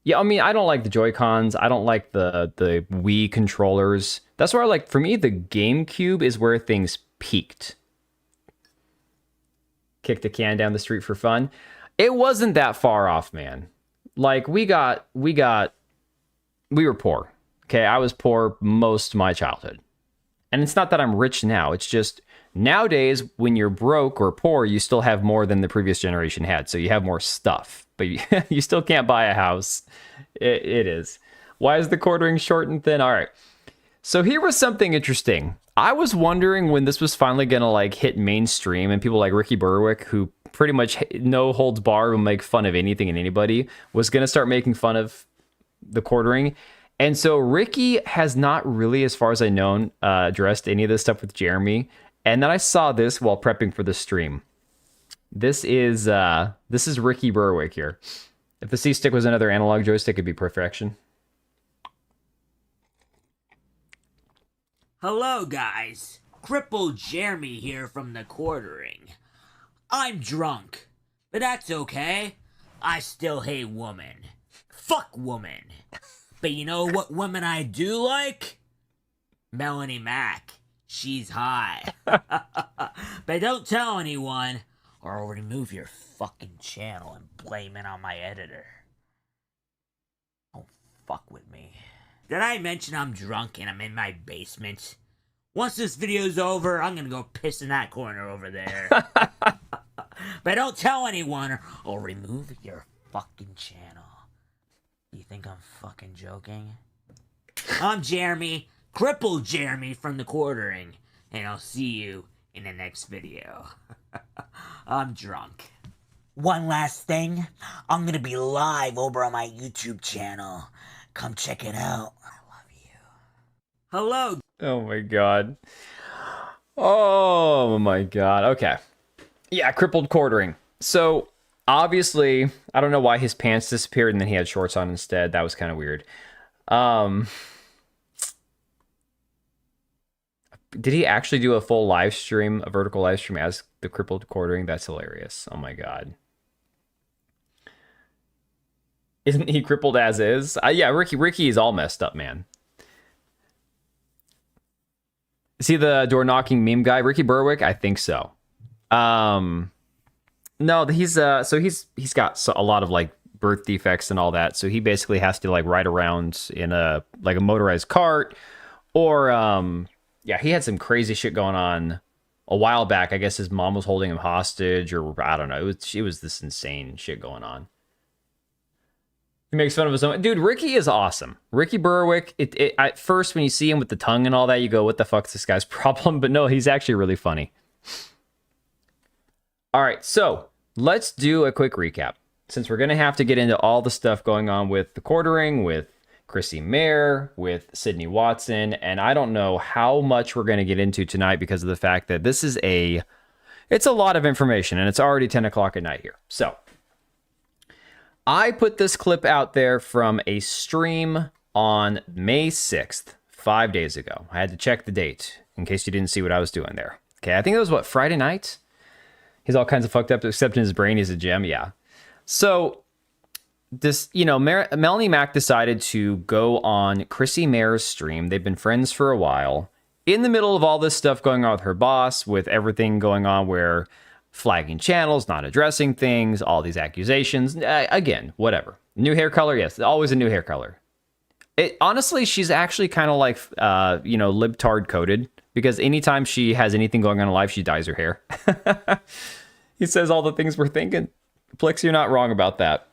Yeah, I mean, I don't like the Joy-Cons. I don't like the Wii controllers. That's where I like, for me, the GameCube is where things peaked. Kicked a can down the street for fun. It wasn't that far off, man. Like, we were poor. Okay, I was poor most of my childhood. And it's not that I'm rich now. It's just nowadays, when you're broke or poor, you still have more than the previous generation had. So you have more stuff, but you still can't buy a house. It is. Why is the quartering short and thin? All right. So here was something interesting. I was wondering when this was finally going to like hit mainstream and people like Ricky Berwick, who pretty much no holds bar will make fun of anything and anybody, was going to start making fun of the quartering. And so Ricky has not really, as far as I know, addressed any of this stuff with Jeremy. And then I saw this while prepping for the stream. This is Ricky Berwick here. If the C-stick was another analog joystick, it'd be perfection. Hello, guys. Crippled Jeremy here from the quartering. I'm drunk, but that's okay. I still hate women. Fuck women. But you know what women I do like? Melanie Mac. She's high. But don't tell anyone, or I'll remove your fucking channel and blame it on my editor. Don't fuck with me. Did I mention I'm drunk and I'm in my basement? Once this video's over, I'm gonna go piss in that corner over there. But don't tell anyone, or I'll remove your fucking channel. You think I'm fucking joking? I'm Jeremy, Crippled Jeremy from the quartering, and I'll see you in the next video. I'm drunk. One last thing, I'm gonna be live over on my YouTube channel. Come check it out. I love you. Hello. Oh my god. Oh my god. Okay. Yeah, crippled quartering. So obviously, I don't know why his pants disappeared and then he had shorts on instead. That was kind of weird. Did he actually do a full live stream, a vertical live stream as the crippled quartering? That's hilarious. Oh my god. Isn't he crippled as is? Yeah, Ricky is all messed up, man. See the door knocking meme guy, Ricky Berwick? I think so. No, he's got a lot of like birth defects and all that. So he basically has to like ride around in a motorized cart, or yeah, he had some crazy shit going on a while back. I guess his mom was holding him hostage, or I don't know. It was this insane shit going on. He makes fun of his own. Dude, Ricky is awesome. Ricky Berwick, at first when you see him with the tongue and all that, you go, what the fuck's this guy's problem? But no, he's actually really funny. All right, so let's do a quick recap. Since we're going to have to get into all the stuff going on with the quartering, with Chrissy Mayer, with Sydney Watson, and I don't know how much we're going to get into tonight because of the fact that this is it's a lot of information, and it's already 10 o'clock at night here. So I put this clip out there from a stream on May 6th, 5 days ago. I had to check the date in case you didn't see what I was doing there. Okay, I think it was, Friday night? He's all kinds of fucked up, except in his brain he's a gem, yeah. So, this, Melanie Mac decided to go on Chrissy Mayer's stream. They've been friends for a while. In the middle of all this stuff going on with her boss, with everything going on where flagging channels, not addressing things, all these accusations. Again, whatever. New hair color, yes, always a new hair color. Honestly, she's actually kind of like, libtard coded, because anytime she has anything going on in life, she dyes her hair. He says all the things we're thinking. Plix, you're not wrong about that.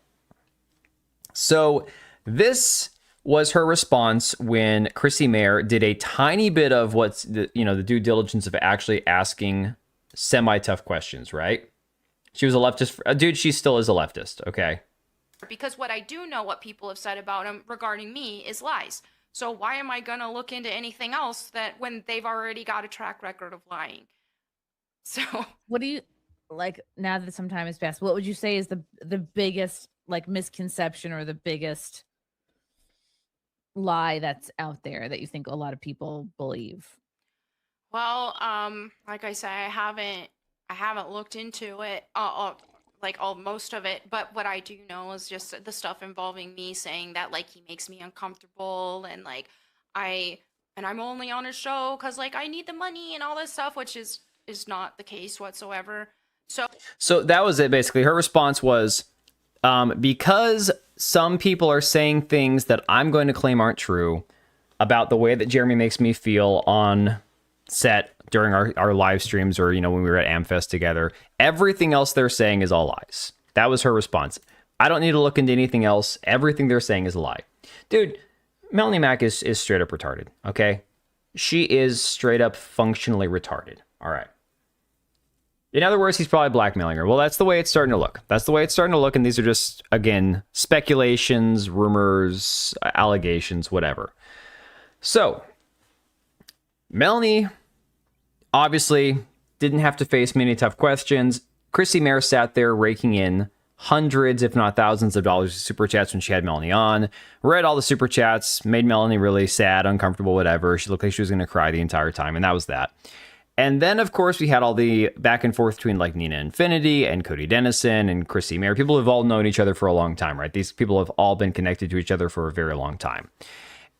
So this was her response when Chrissy Mayer did a tiny bit of what's the due diligence of actually asking semi-tough questions, right? She was a leftist. Dude, she still is a leftist, okay? Because what I do know, what people have said about him regarding me is lies. So why am I going to look into anything else that when they've already got a track record of lying? So what do you like now that some time has passed? What would you say is the biggest like misconception or the biggest lie that's out there that you think a lot of people believe? Well, like I say, I haven't looked into it, most of it, but what I do know is just the stuff involving me saying that like he makes me uncomfortable and like I'm only on his show because like I need the money and all this stuff, which is not the case whatsoever. So that was it basically. Her response was, because some people are saying things that I'm going to claim aren't true about the way that Jeremy makes me feel on set during our live streams or, when we were at AmFest together, everything else they're saying is all lies. That was her response. I don't need to look into anything else. Everything they're saying is a lie. Dude, Melanie Mack is straight up retarded, okay? She is straight up functionally retarded, all right? In other words, he's probably blackmailing her. Well, that's the way it's starting to look. That's the way it's starting to look, and these are just, again, speculations, rumors, allegations, whatever. So, Melanie obviously didn't have to face many tough questions. Chrissy Mayer sat there raking in hundreds, if not thousands of dollars of super chats when she had Melanie on, read all the super chats, made Melanie really sad, uncomfortable, whatever. She looked like she was going to cry the entire time, and that was that. And then, of course, we had all the back and forth between like Nina Infinity and Cody Dennison and Chrissy Mayer. People have all known each other for a long time, right? These people have all been connected to each other for a very long time.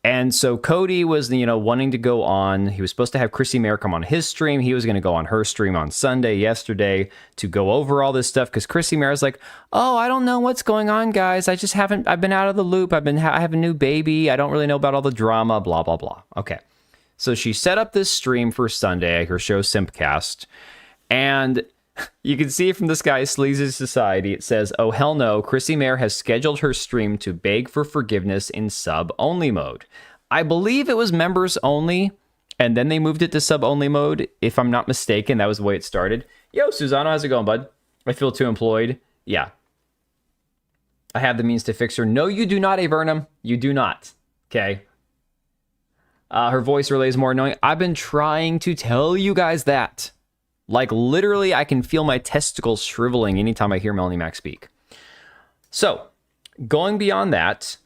And so Cody was, wanting to go on. He was supposed to have Chrissy Mayer come on his stream. He was going to go on her stream on Sunday, yesterday, to go over all this stuff. Because Chrissy Mayer's like, oh, I don't know what's going on, guys. I've been out of the loop. I have a new baby. I don't really know about all the drama, blah, blah, blah. Okay. So she set up this stream for Sunday, her show Simpcast. And you can see from this guy's Sleazy Society, it says, oh, hell no, Chrissy Mayer has scheduled her stream to beg for forgiveness in sub-only mode. I believe it was members only, and then they moved it to sub-only mode. If I'm not mistaken, that was the way it started. Yo, Susano, how's it going, bud? I feel too employed. Yeah. I have the means to fix her. No, you do not, Avernum. You do not. Okay. Her voice relay is more annoying. I've been trying to tell you guys that. Like, literally, I can feel my testicles shriveling anytime I hear Melanie Mack speak. So, going beyond that,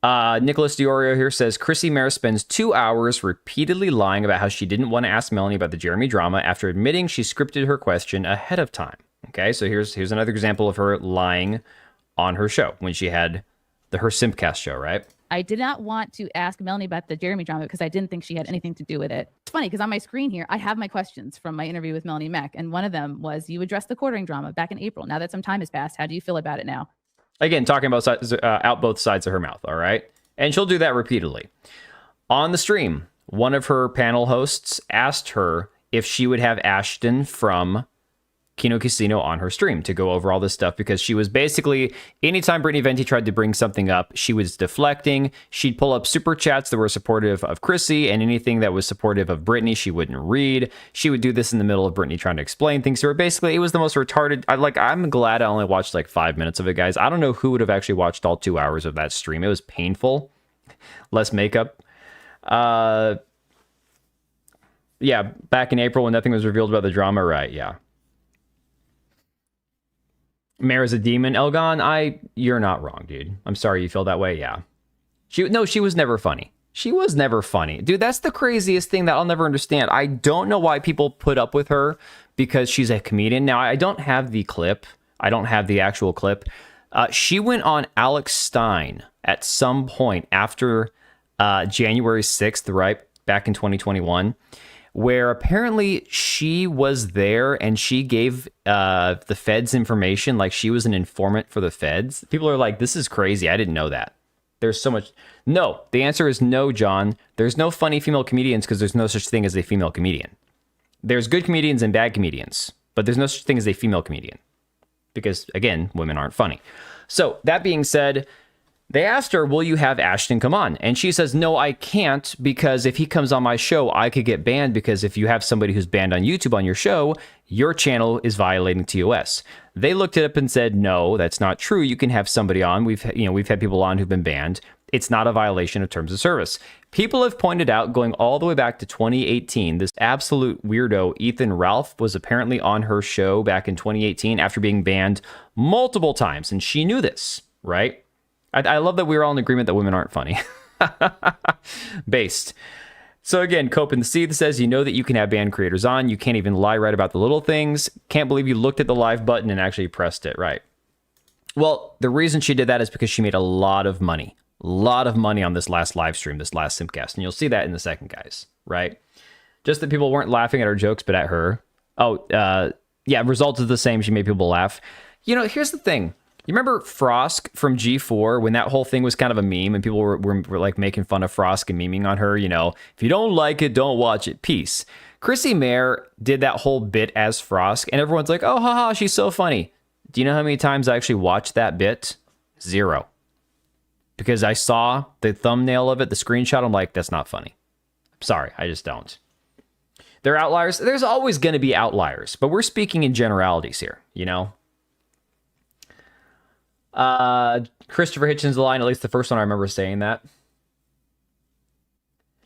Nicholas Diorio here says, Chrissy Mayer spends 2 hours repeatedly lying about how she didn't want to ask Melanie about the Jeremy drama after admitting she scripted her question ahead of time. Okay, so here's another example of her lying on her show when she had her Simpcast show, right? I did not want to ask Melanie about the Jeremy drama because I didn't think she had anything to do with it. It's funny because on my screen here, I have my questions from my interview with Melanie Mack. And one of them was, you addressed the quartering drama back in April. Now that some time has passed, how do you feel about it now? Again, talking about out both sides of her mouth, all right? And she'll do that repeatedly. On the stream, one of her panel hosts asked her if she would have Ashton from Kino Casino on her stream to go over all this stuff, because she was basically, anytime Brittany Venti tried to bring something up, she was deflecting. She'd pull up super chats that were supportive of Chrissy, and anything that was supportive of Brittany, she wouldn't read. She would do this in the middle of Brittany trying to explain things to her. Basically, it was the most retarded. I'm glad I only watched like 5 minutes of it, guys. I don't know who would have actually watched all 2 hours of that stream. It was painful. Less makeup. Yeah, back in April when nothing was revealed about the drama, right? Yeah. Mayer's a demon. Elgon, you're not wrong, dude. I'm sorry you feel that way. Yeah. She was never funny. She was never funny. Dude, that's the craziest thing that I'll never understand. I don't know why people put up with her because she's a comedian. Now, I don't have the clip. I don't have the actual clip. She went on Alex Stein at some point after January 6th, right? Back in 2021. Where apparently she was there and she gave the feds information, like she was an informant for the feds. People are like, this is crazy. I didn't know that. There's so much. No, the answer is no, John. There's no funny female comedians because there's no such thing as a female comedian. There's good comedians and bad comedians, but there's no such thing as a female comedian because, again, women aren't funny. So that being said, they asked her, will you have Ashton come on? And she says, no, I can't, because if he comes on my show, I could get banned, because if you have somebody who's banned on YouTube on your show, your channel is violating TOS. They looked it up and said, no, that's not true. You can have somebody on. We've had people on who've been banned. It's not a violation of terms of service. People have pointed out, going all the way back to 2018, this absolute weirdo, Ethan Ralph, was apparently on her show back in 2018 after being banned multiple times. And she knew this, right? I love that we're all in agreement that women aren't funny. Based. So again, Cope and the Seed says, you know that you can have banned creators on. You can't even lie right about the little things. Can't believe you looked at the live button and actually pressed it, right? Well, the reason she did that is because she made a lot of money. A lot of money on this last live stream, this last Simcast. And you'll see that in a second, guys, right? Just that people weren't laughing at her jokes, but at her. Yeah, result is the same. She made people laugh. You know, here's the thing. You remember Frosk from G4 when that whole thing was kind of a meme and people were like making fun of Frosk and memeing on her, you know, if you don't like it, don't watch it. Peace. Chrissy Mayer did that whole bit as Frosk and everyone's like, oh, haha, she's so funny. Do you know how many times I actually watched that bit? 0. Because I saw the thumbnail of it, the screenshot. I'm like, that's not funny. Sorry, I just don't. They're outliers. There's always going to be outliers, but we're speaking in generalities here, you know? Christopher Hitchens the line, at least the first one I remember saying that.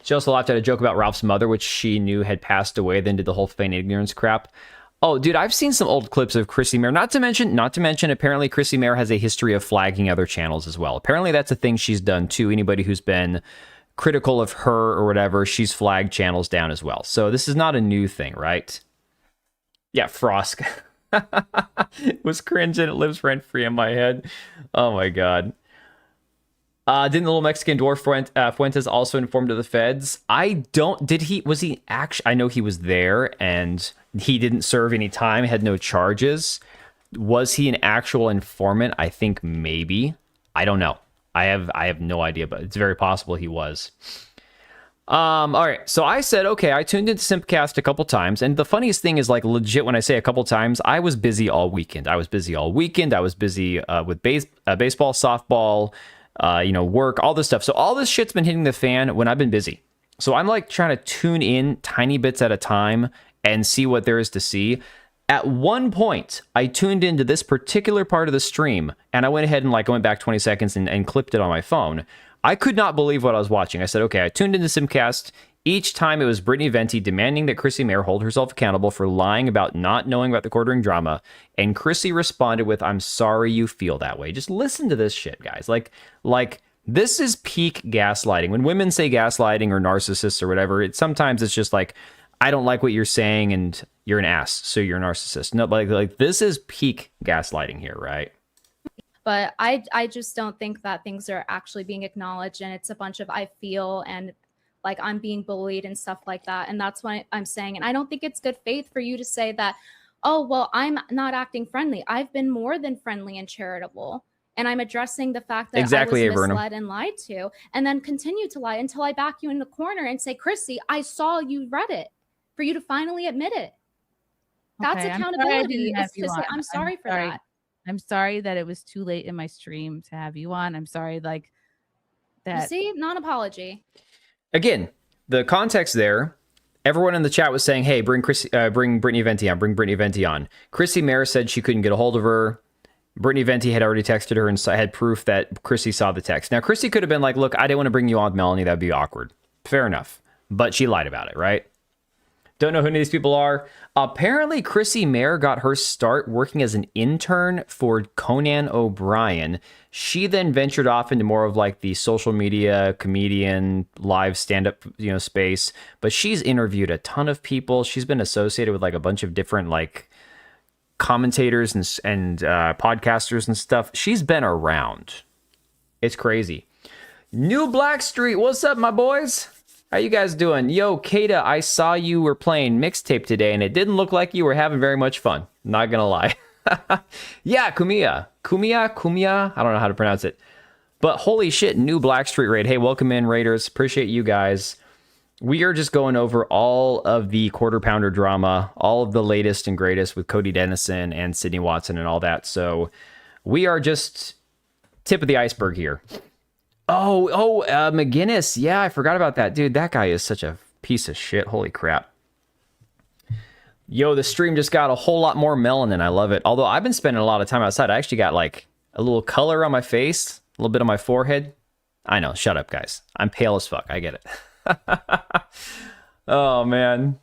She also laughed at a joke about Ralph's mother, which she knew had passed away, then did the whole feign ignorance crap. Oh, dude, I've seen some old clips of Chrissy Mayer. Not to mention, apparently Chrissy Mayer has a history of flagging other channels as well. Apparently that's a thing she's done too. Anybody who's been critical of her or whatever, she's flagged channels down as well. So this is not a new thing, right? Yeah, Frosk. It was cringe and it lives rent free in my head. Oh my god. Didn't the little Mexican dwarf Fuentes also inform to the feds? I know he was there and he didn't serve any time, had no charges. Was he an actual informant? I think maybe. I don't know. I have no idea, but it's very possible he was. All right, so I said, okay, I tuned into Simpcast a couple times, and the funniest thing is, like, legit, when I say a couple times, I was busy all weekend. I was busy with baseball, softball, work, all this stuff. So all this shit's been hitting the fan when I've been busy. So I'm, like, trying to tune in tiny bits at a time and see what there is to see. At one point, I tuned into this particular part of the stream, and I went ahead and, like, I went back 20 seconds and clipped it on my phone. I could not believe what I was watching. I said, okay, I tuned into Simcast. Each time it was Brittany Venti demanding that Chrissy Mayer hold herself accountable for lying about not knowing about the quartering drama. And Chrissy responded with, I'm sorry you feel that way. Just listen to this shit, guys. Like this is peak gaslighting. When women say gaslighting or narcissists or whatever, sometimes it's just like, I don't like what you're saying and you're an ass, so you're a narcissist. No, like this is peak gaslighting here, right? But I just don't think that things are actually being acknowledged, and it's a bunch of I feel and like I'm being bullied and stuff like that. And that's what I'm saying. And I don't think it's good faith for you to say that, oh, well, I'm not acting friendly. I've been more than friendly and charitable. And I'm addressing the fact that I was misled and lied to, and then continue to lie until I back you in the corner and say, Chrissy, I saw you read it, for you to finally admit it. That's accountability. I'm sorry for that. I'm sorry that it was too late in my stream to have you on. I'm sorry, like that. You see, non-apology. Again, the context there. Everyone in the chat was saying, "Hey, bring Brittany Venti on. Bring Brittany Venti on." Chrissy Mayer said she couldn't get a hold of her. Brittany Venti had already texted her and had proof that Chrissy saw the text. Now, Chrissy could have been like, "Look, I didn't want to bring you on, Melanie. That'd be awkward." Fair enough, but she lied about it, right? Don't know who any of these people are. Apparently, Chrissy Mayer got her start working as an intern for Conan O'Brien. She then ventured off into more of like the social media, comedian, live stand-up, space. But she's interviewed a ton of people. She's been associated with like a bunch of different like commentators and podcasters and stuff. She's been around. It's crazy. New Blackstreet, what's up, my boys? How you guys doing? Yo, Kata, I saw you were playing Mixtape today, and it didn't look like you were having very much fun. Not gonna lie. Yeah, Kumia. I don't know how to pronounce it. But holy shit, new Blackstreet raid. Hey, welcome in, Raiders. Appreciate you guys. We are just going over all of the Quarter Pounder drama, all of the latest and greatest with Cody Dennison and Sydney Watson and all that. So we are just tip of the iceberg here. McGinnis. Yeah, I forgot about that. Dude, that guy is such a piece of shit. Holy crap. Yo, the stream just got a whole lot more melanin. I love it. Although I've been spending a lot of time outside. I actually got like a little color on my face, a little bit on my forehead. I know. Shut up, guys. I'm pale as fuck. I get it. Oh man,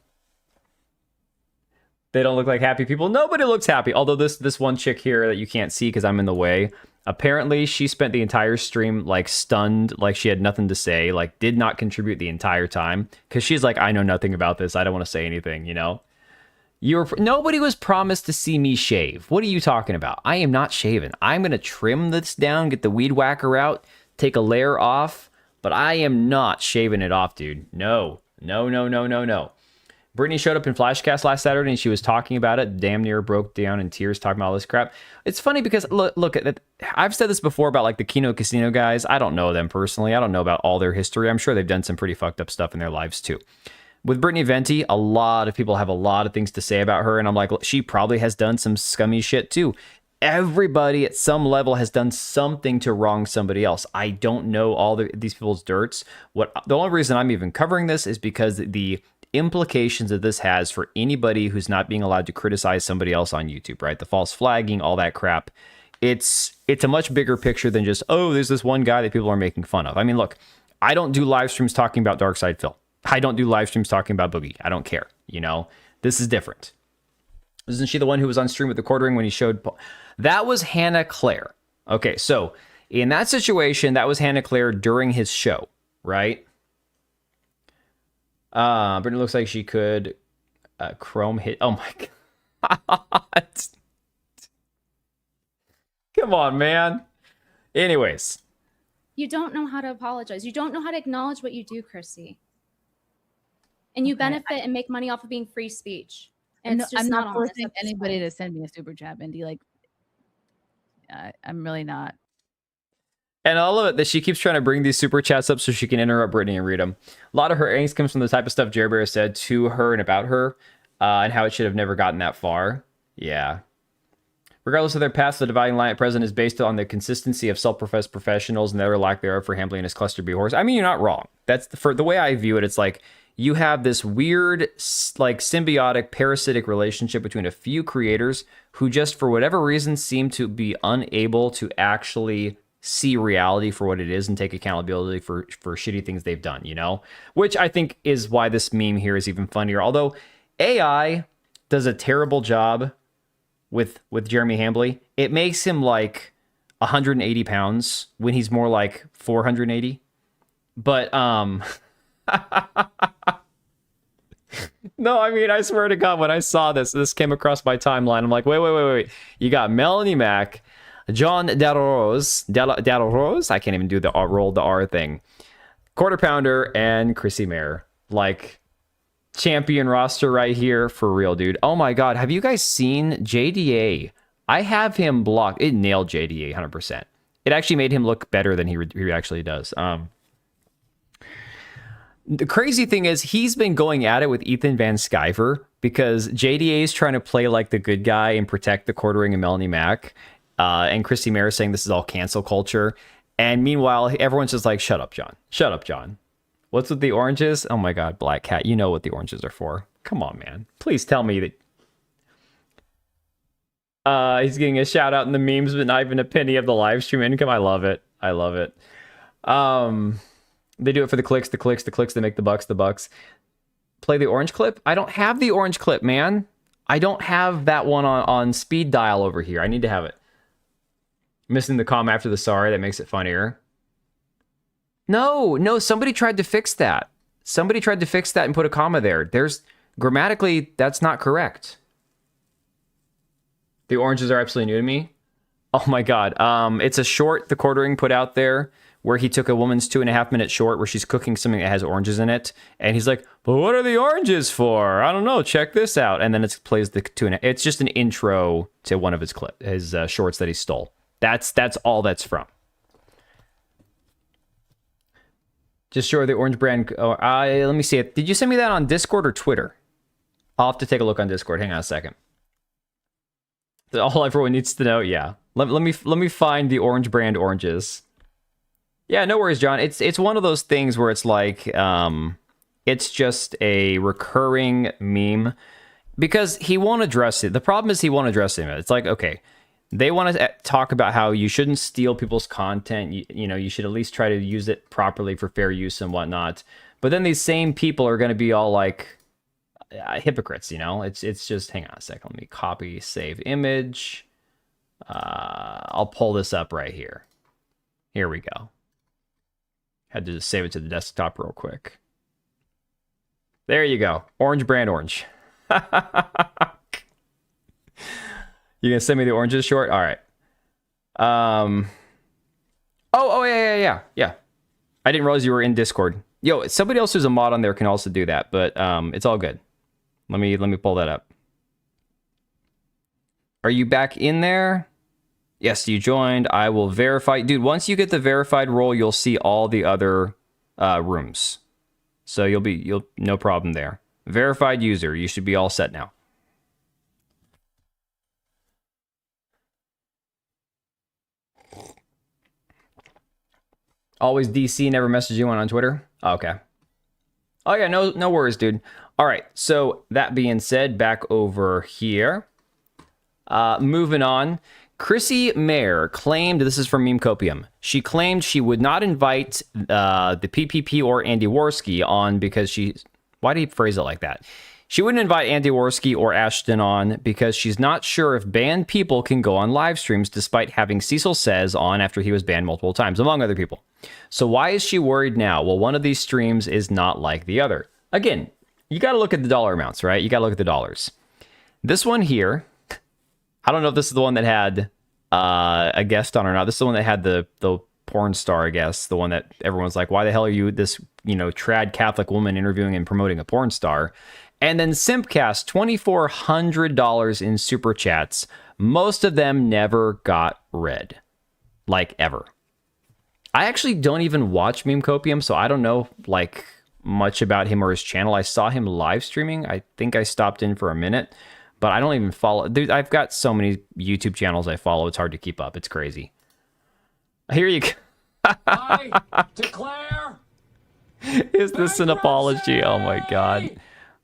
they don't look like happy people. Nobody looks happy. Although this one chick here that you can't see because I'm in the way, apparently she spent the entire stream like stunned, like she had nothing to say, like did not contribute the entire time because she's like, I know nothing about this. I don't want to say anything. You know, nobody was promised to see me shave. What are you talking about? I am not shaving. I'm gonna trim this down, get the weed whacker out, take a layer off. But I am not shaving it off, dude. No. Brittany showed up in Flashcast last Saturday and she was talking about it. Damn near broke down in tears talking about all this crap. It's funny because, look, I've said this before about like the Kino Casino guys. I don't know them personally. I don't know about all their history. I'm sure they've done some pretty fucked up stuff in their lives too. With Brittany Venti, a lot of people have a lot of things to say about her. And I'm like, she probably has done some scummy shit too. Everybody at some level has done something to wrong somebody else. I don't know all these people's dirts. The only reason I'm even covering this is because the implications that this has for anybody who's not being allowed to criticize somebody else on YouTube, right? The false flagging, all that crap. It's a much bigger picture than just, oh, there's this one guy that people are making fun of. I mean, look, I don't do live streams talking about Dark Side Phil. I don't do live streams talking about Boogie. I don't care. You know, this is different. Isn't she the one who was on stream with the quartering when he showed? That was Hannah Claire. Okay, so in that situation, that was Hannah Claire during his show, right? Brittany looks like she could Chrome hit. Oh my god. Come on, man. Anyways. You don't know how to apologize. You don't know how to acknowledge what you do, Chrissy. And you benefit and make money off of being free speech. And it's just I'm not not honest forcing at this anybody point. to send me a super chat, Mindy. Like, I'm really not. And I love it that she keeps trying to bring these super chats up so she can interrupt Brittany and read them. A lot of her angst comes from the type of stuff Jerry Bear said to her and about her, and how it should have never gotten that far. Yeah. Regardless of their past, the dividing line at present is based on the consistency of self-professed professionals and their lack thereof for handling his cluster B horse. I mean, you're not wrong. That's for the way I view it. It's like you have this weird, like symbiotic, parasitic relationship between a few creators who just, for whatever reason, seem to be unable to actually see reality for what it is and take accountability for shitty things they've done, you know? Which I think is why this meme here is even funnier. Although AI does a terrible job with Jeremy Hambley, it makes him like 180 pounds when he's more like 480. But, no, I mean, I swear to God, when I saw this came across my timeline. I'm like, wait. You got Melanie Mac, John Dalrose. I can't even do the roll the R thing. Quarter Pounder and Chrissy Mayer. Like, champion roster right here for real, dude. Oh my God, have you guys seen JDA? I have him blocked. It nailed JDA 100%. It actually made him look better than he actually does. The crazy thing is he's been going at it with Ethan Van Sciver because JDA is trying to play like the good guy and protect the quartering and Melanie Mac. And Christy Mayer saying this is all cancel culture. And meanwhile, everyone's just like, shut up, John. Shut up, John. What's with the oranges? Oh my God, Black Cat. You know what the oranges are for. Come on, man. Please tell me that. He's getting a shout out in the memes, but not even a penny of the live stream income. I love it. I love it. They do it for the clicks. They make the bucks. Play the orange clip? I don't have the orange clip, man. I don't have that one on speed dial over here. I need to have it. Missing the comma after the sorry. That makes it funnier. No, somebody tried to fix that. Somebody tried to fix that and put a comma there. Grammatically, that's not correct. The oranges are absolutely new to me. Oh my God. It's a short the quartering put out there where he took a woman's 2.5 minute short where she's cooking something that has oranges in it. And he's like, but what are the oranges for? I don't know. Check this out. And then it plays the 2.5. It's just an intro to one of his shorts that he stole. That's all that's from. Just show the orange brand. Oh, let me see it. Did you send me that on Discord or Twitter? I'll have to take a look on Discord. Hang on a second. All everyone needs to know. Yeah. Let me find the orange brand oranges. Yeah, no worries, John. It's one of those things where it's like it's just a recurring meme because he won't address it. The problem is he won't address it. It's like, okay, they want to talk about how you shouldn't steal people's content. You know, you should at least try to use it properly for fair use and whatnot. But then these same people are going to be all like hypocrites, you know? It's just, hang on a second. Let me copy, save image. I'll pull this up right here. Here we go. Had to just save it to the desktop real quick. There you go. Orange brand orange. You gonna send me the oranges short? All right. Oh yeah. I didn't realize you were in Discord. Yo, somebody else who's a mod on there can also do that, but it's all good. Let me pull that up. Are you back in there? Yes, you joined. I will verify. Dude, once you get the verified role, you'll see all the other rooms. So you'll no problem there. Verified user. You should be all set now. Always DC, never message you on Twitter. Oh, okay. Oh yeah, no worries, dude. All right. So that being said, back over here. Moving on. Chrissy Mayer claimed, this is from Meme Copium, she claimed she would not invite the PPP or Andy Worski on because why do you phrase it like that? She wouldn't invite Andy Worski or Ashton on because she's not sure if banned people can go on live streams despite having Cecil Says on after he was banned multiple times, among other people. So why is she worried now? Well, one of these streams is not like the other. Again, you got to look at the dollar amounts, right? You got to look at the dollars. This one here, I don't know if this is the one that had a guest on or not. This is the one that had the porn star, I guess. The one that everyone's like, why the hell are you this, trad Catholic woman interviewing and promoting a porn star? And then Simpcast, $2,400 in super chats. Most of them never got read. Like, ever. I actually don't even watch Meme Copium, so I don't know, much about him or his channel. I saw him live streaming. I think I stopped in for a minute. But I don't even follow. Dude, I've got so many YouTube channels I follow. It's hard to keep up. It's crazy. Here you go. I declare. Is this an apology? Oh my god.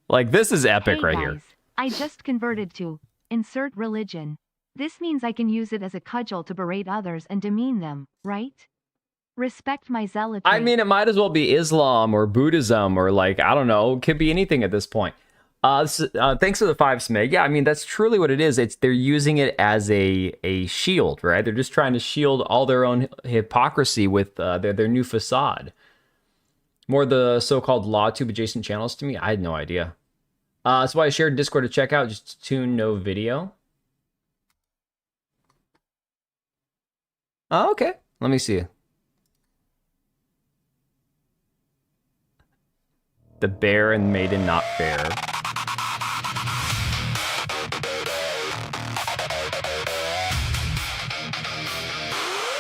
This is epic right here. I just converted to insert religion. This means I can use it as a cudgel to berate others and demean them, right? Respect my zealotry. I mean, it might as well be Islam or Buddhism or I don't know. It could be anything at this point. Thanks for the 5 Smeg. Yeah, I mean, that's truly what it is. They're using it as a shield, right? They're just trying to shield all their own hypocrisy with their new facade. More the so-called LawTube adjacent channels to me. I had no idea. That's why I shared Discord to check out. Just tune, no video. Oh, okay. Let me see. The bear and maiden not fair.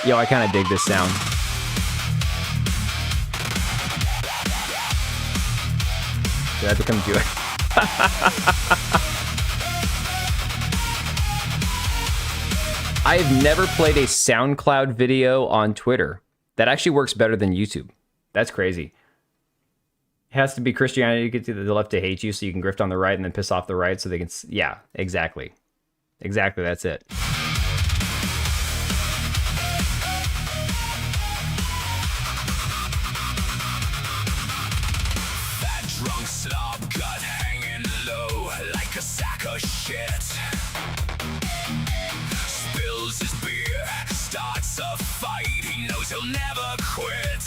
Yo, I kind of dig this sound. Did I have to come do it? I've never played a SoundCloud video on Twitter. That actually works better than YouTube. That's crazy. It has to be Christianity to get to the left to hate you so you can grift on the right and then piss off the right so they can... Yeah, exactly. Exactly, that's it. Drunk slob gut hanging low like a sack of shit. Spills his beer, starts a fight, he knows he'll never quit.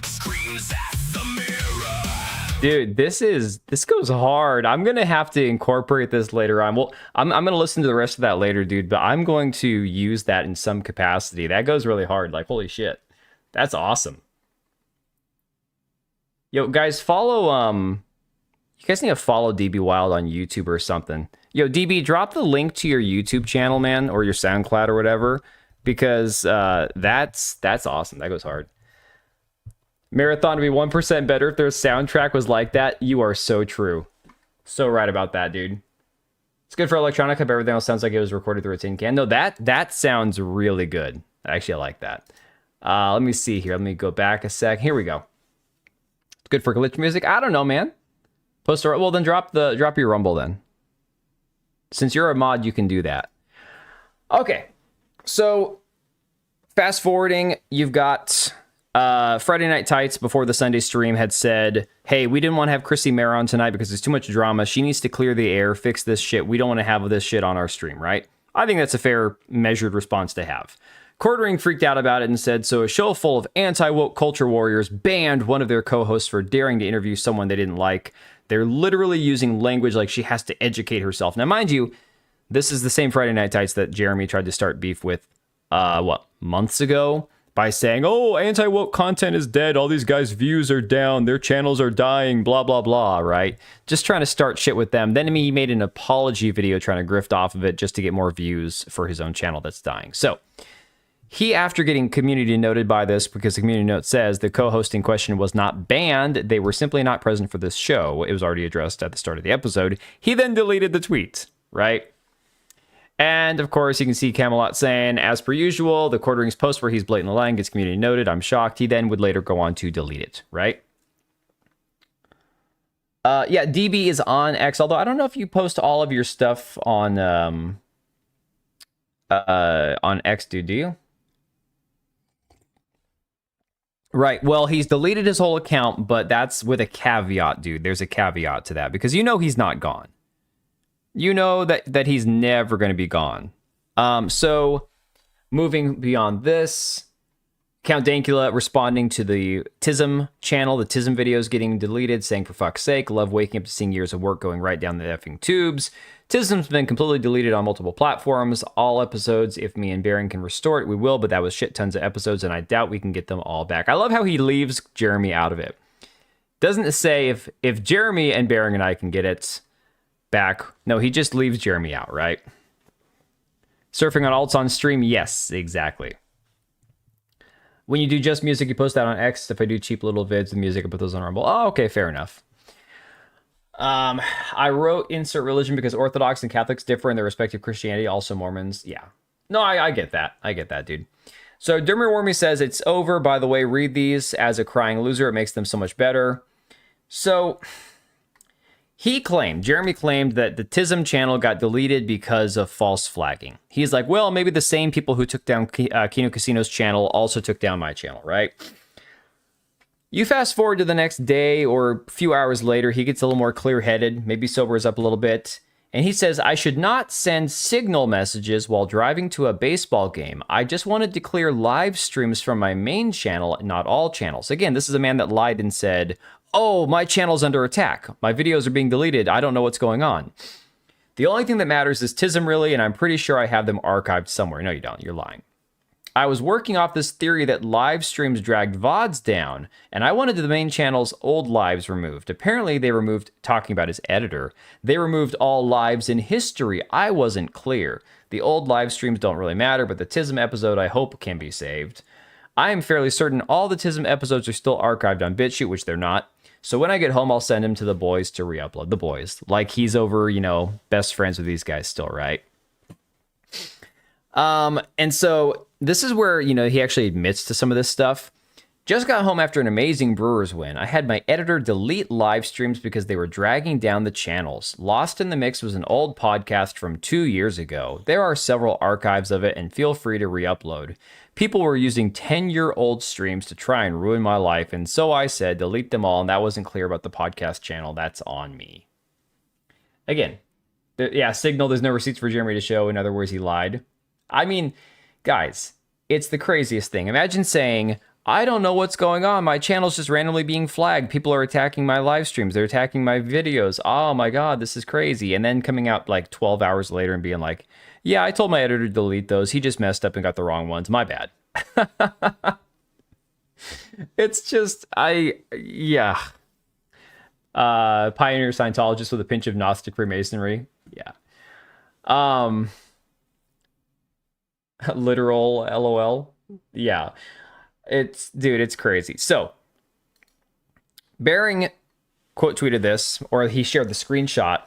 Screams at the mirror. Dude, this goes hard. I'm gonna have to incorporate this later on. Well, I'm gonna listen to the rest of that later, dude, but I'm going to use that in some capacity. That goes really hard. Holy shit. That's awesome. Yo, guys, follow, you guys need to follow DB Wild on YouTube or something. Yo, DB, drop the link to your YouTube channel, man, or your SoundCloud or whatever, because that's awesome. That goes hard. Marathon to be 1% better if their soundtrack was like that. You are so true. So right about that, dude. It's good for electronica, but everything else sounds like it was recorded through a tin can. No, that sounds really good. Actually, I like that. Let me see here. Let me go back a sec. Here we go. It's good for glitch music. I don't know, man. Post a, well, then drop your Rumble then. Since you're a mod, you can do that. Okay, so fast forwarding, you've got Friday Night Tights before the Sunday stream had said, hey, we didn't want to have Chrissy Mare on tonight because there's too much drama. She needs to clear the air, fix this shit. We don't want to have this shit on our stream, right? I think that's a fair, measured response to have. Quartering freaked out about it and said, so a show full of anti-woke culture warriors banned one of their co-hosts for daring to interview someone they didn't like. They're literally using language like she has to educate herself. Now, mind you, this is the same Friday Night Tights that Jeremy tried to start beef with, months ago? By saying, oh, anti-woke content is dead. All these guys' views are down. Their channels are dying, blah, blah, blah, right? Just trying to start shit with them. Then he made an apology video trying to grift off of it just to get more views for his own channel that's dying. So he, after getting community noted by this, because the community note says the co-host in question was not banned, they were simply not present for this show. It was already addressed at the start of the episode. He then deleted the tweet, right? And, of course, you can see Camelot saying, as per usual, the Quartering's post where he's blatantly lying gets community noted. I'm shocked. He then would later go on to delete it, right? Yeah, DB is on X, although I don't know if you post all of your stuff on X, dude, do you? Right, well, he's deleted his whole account, but that's with a caveat, dude. There's a caveat to that, because you know he's not gone. You know that he's never going to be gone. So, moving beyond this, Count Dankula responding to the Tism channel, the Tism videos getting deleted, saying, for fuck's sake, love waking up to seeing years of work going right down the effing tubes. Tism's been completely deleted on multiple platforms. All episodes, if me and Baron can restore it, we will, but that was shit tons of episodes, and I doubt we can get them all back. I love how he leaves Jeremy out of it. Doesn't it say if Jeremy and Baron and I can get it back? No, he just leaves Jeremy out, right? Surfing on alts on stream? Yes, exactly. When you do just music, you post that on X. If I do cheap little vids, the music, I put those on Rumble. Oh, okay, fair enough. I wrote insert religion because Orthodox and Catholics differ in their respective Christianity, also Mormons. Yeah. No, I get that. I get that, dude. So Dermer Wormy says, it's over. By the way, read these as a crying loser. It makes them so much better. So Jeremy claimed that the Tism channel got deleted because of false flagging. He's like, well, maybe the same people who took down Kino Casino's channel also took down my channel, right? You fast forward to the next day or a few hours later, he gets a little more clear-headed, maybe sobers up a little bit, and he says, I should not send signal messages while driving to a baseball game. I just wanted to clear live streams from my main channel, not all channels. Again, this is a man that lied and said, oh, my channel's under attack. My videos are being deleted. I don't know what's going on. The only thing that matters is Tism, really, and I'm pretty sure I have them archived somewhere. No, you don't. You're lying. I was working off this theory that live streams dragged VODs down, and I wanted the main channel's old lives removed. Apparently, they removed, talking about his editor, they removed all lives in history. I wasn't clear. The old live streams don't really matter, but the Tism episode I hope can be saved. I am fairly certain all the Tism episodes are still archived on BitChute, which they're not. So when I get home, I'll send him to the boys to re-upload. The boys. Like he's over, best friends with these guys still, right? And so this is where, he actually admits to some of this stuff. Just got home after an amazing Brewers win. I had my editor delete live streams because they were dragging down the channels. Lost in the Mix was an old podcast from 2 years ago. There are several archives of it, and feel free to re-upload. People were using 10-year-old streams to try and ruin my life, and so I said, delete them all, and that wasn't clear about the podcast channel. That's on me. Again, Signal, there's no receipts for Jeremy to show. In other words, he lied. I mean, guys, it's the craziest thing. Imagine saying, I don't know what's going on. My channel's just randomly being flagged. People are attacking my live streams. They're attacking my videos. Oh my God, this is crazy. And then coming out like 12 hours later and being like, yeah, I told my editor to delete those. He just messed up and got the wrong ones. My bad. It's just, Pioneer Scientologist with a pinch of Gnostic Freemasonry. Yeah. Literal LOL. Yeah. It's crazy. So, Bering quote tweeted this, or he shared the screenshot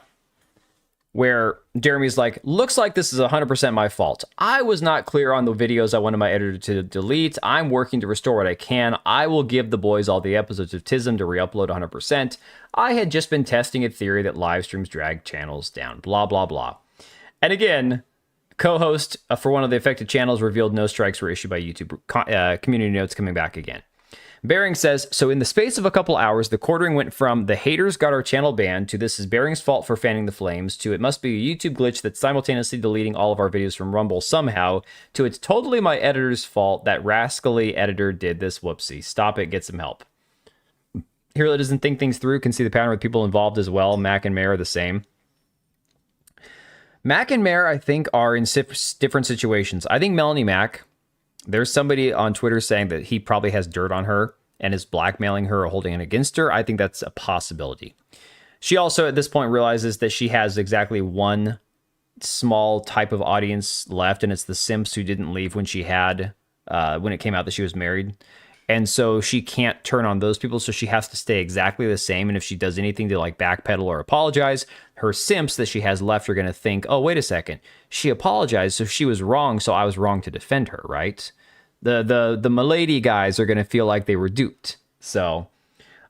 where Jeremy's like, looks like this is 100% my fault. I was not clear on the videos I wanted my editor to delete. I'm working to restore what I can. I will give the boys all the episodes of Tism to re-upload 100%. I had just been testing a theory that live streams drag channels down, blah, blah, blah. And again, co-host for one of the affected channels revealed no strikes were issued by YouTube. Community notes coming back again. Bering says, so in the space of a couple hours, the quartering went from the haters got our channel banned to this is Bering's fault for fanning the flames to it must be a YouTube glitch that's simultaneously deleting all of our videos from Rumble somehow to it's totally my editor's fault that rascally editor did this. Whoopsie. Stop it. Get some help. Hero that doesn't think things through can see the pattern with people involved as well. Mac and Mayor are the same. Mac and Mayor, I think, are in different situations. I think Melanie Mac... There's somebody on Twitter saying that he probably has dirt on her and is blackmailing her or holding it against her. I think that's a possibility. She also, at this point, realizes that she has exactly one small type of audience left, and it's the simps who didn't leave when she had, when it came out that she was married. And so she can't turn on those people, so she has to stay exactly the same. And if she does anything to like backpedal or apologize, her simps that she has left are going to think, oh, wait a second, she apologized, so she was wrong, so I was wrong to defend her, right? The milady guys are going to feel like they were duped. So,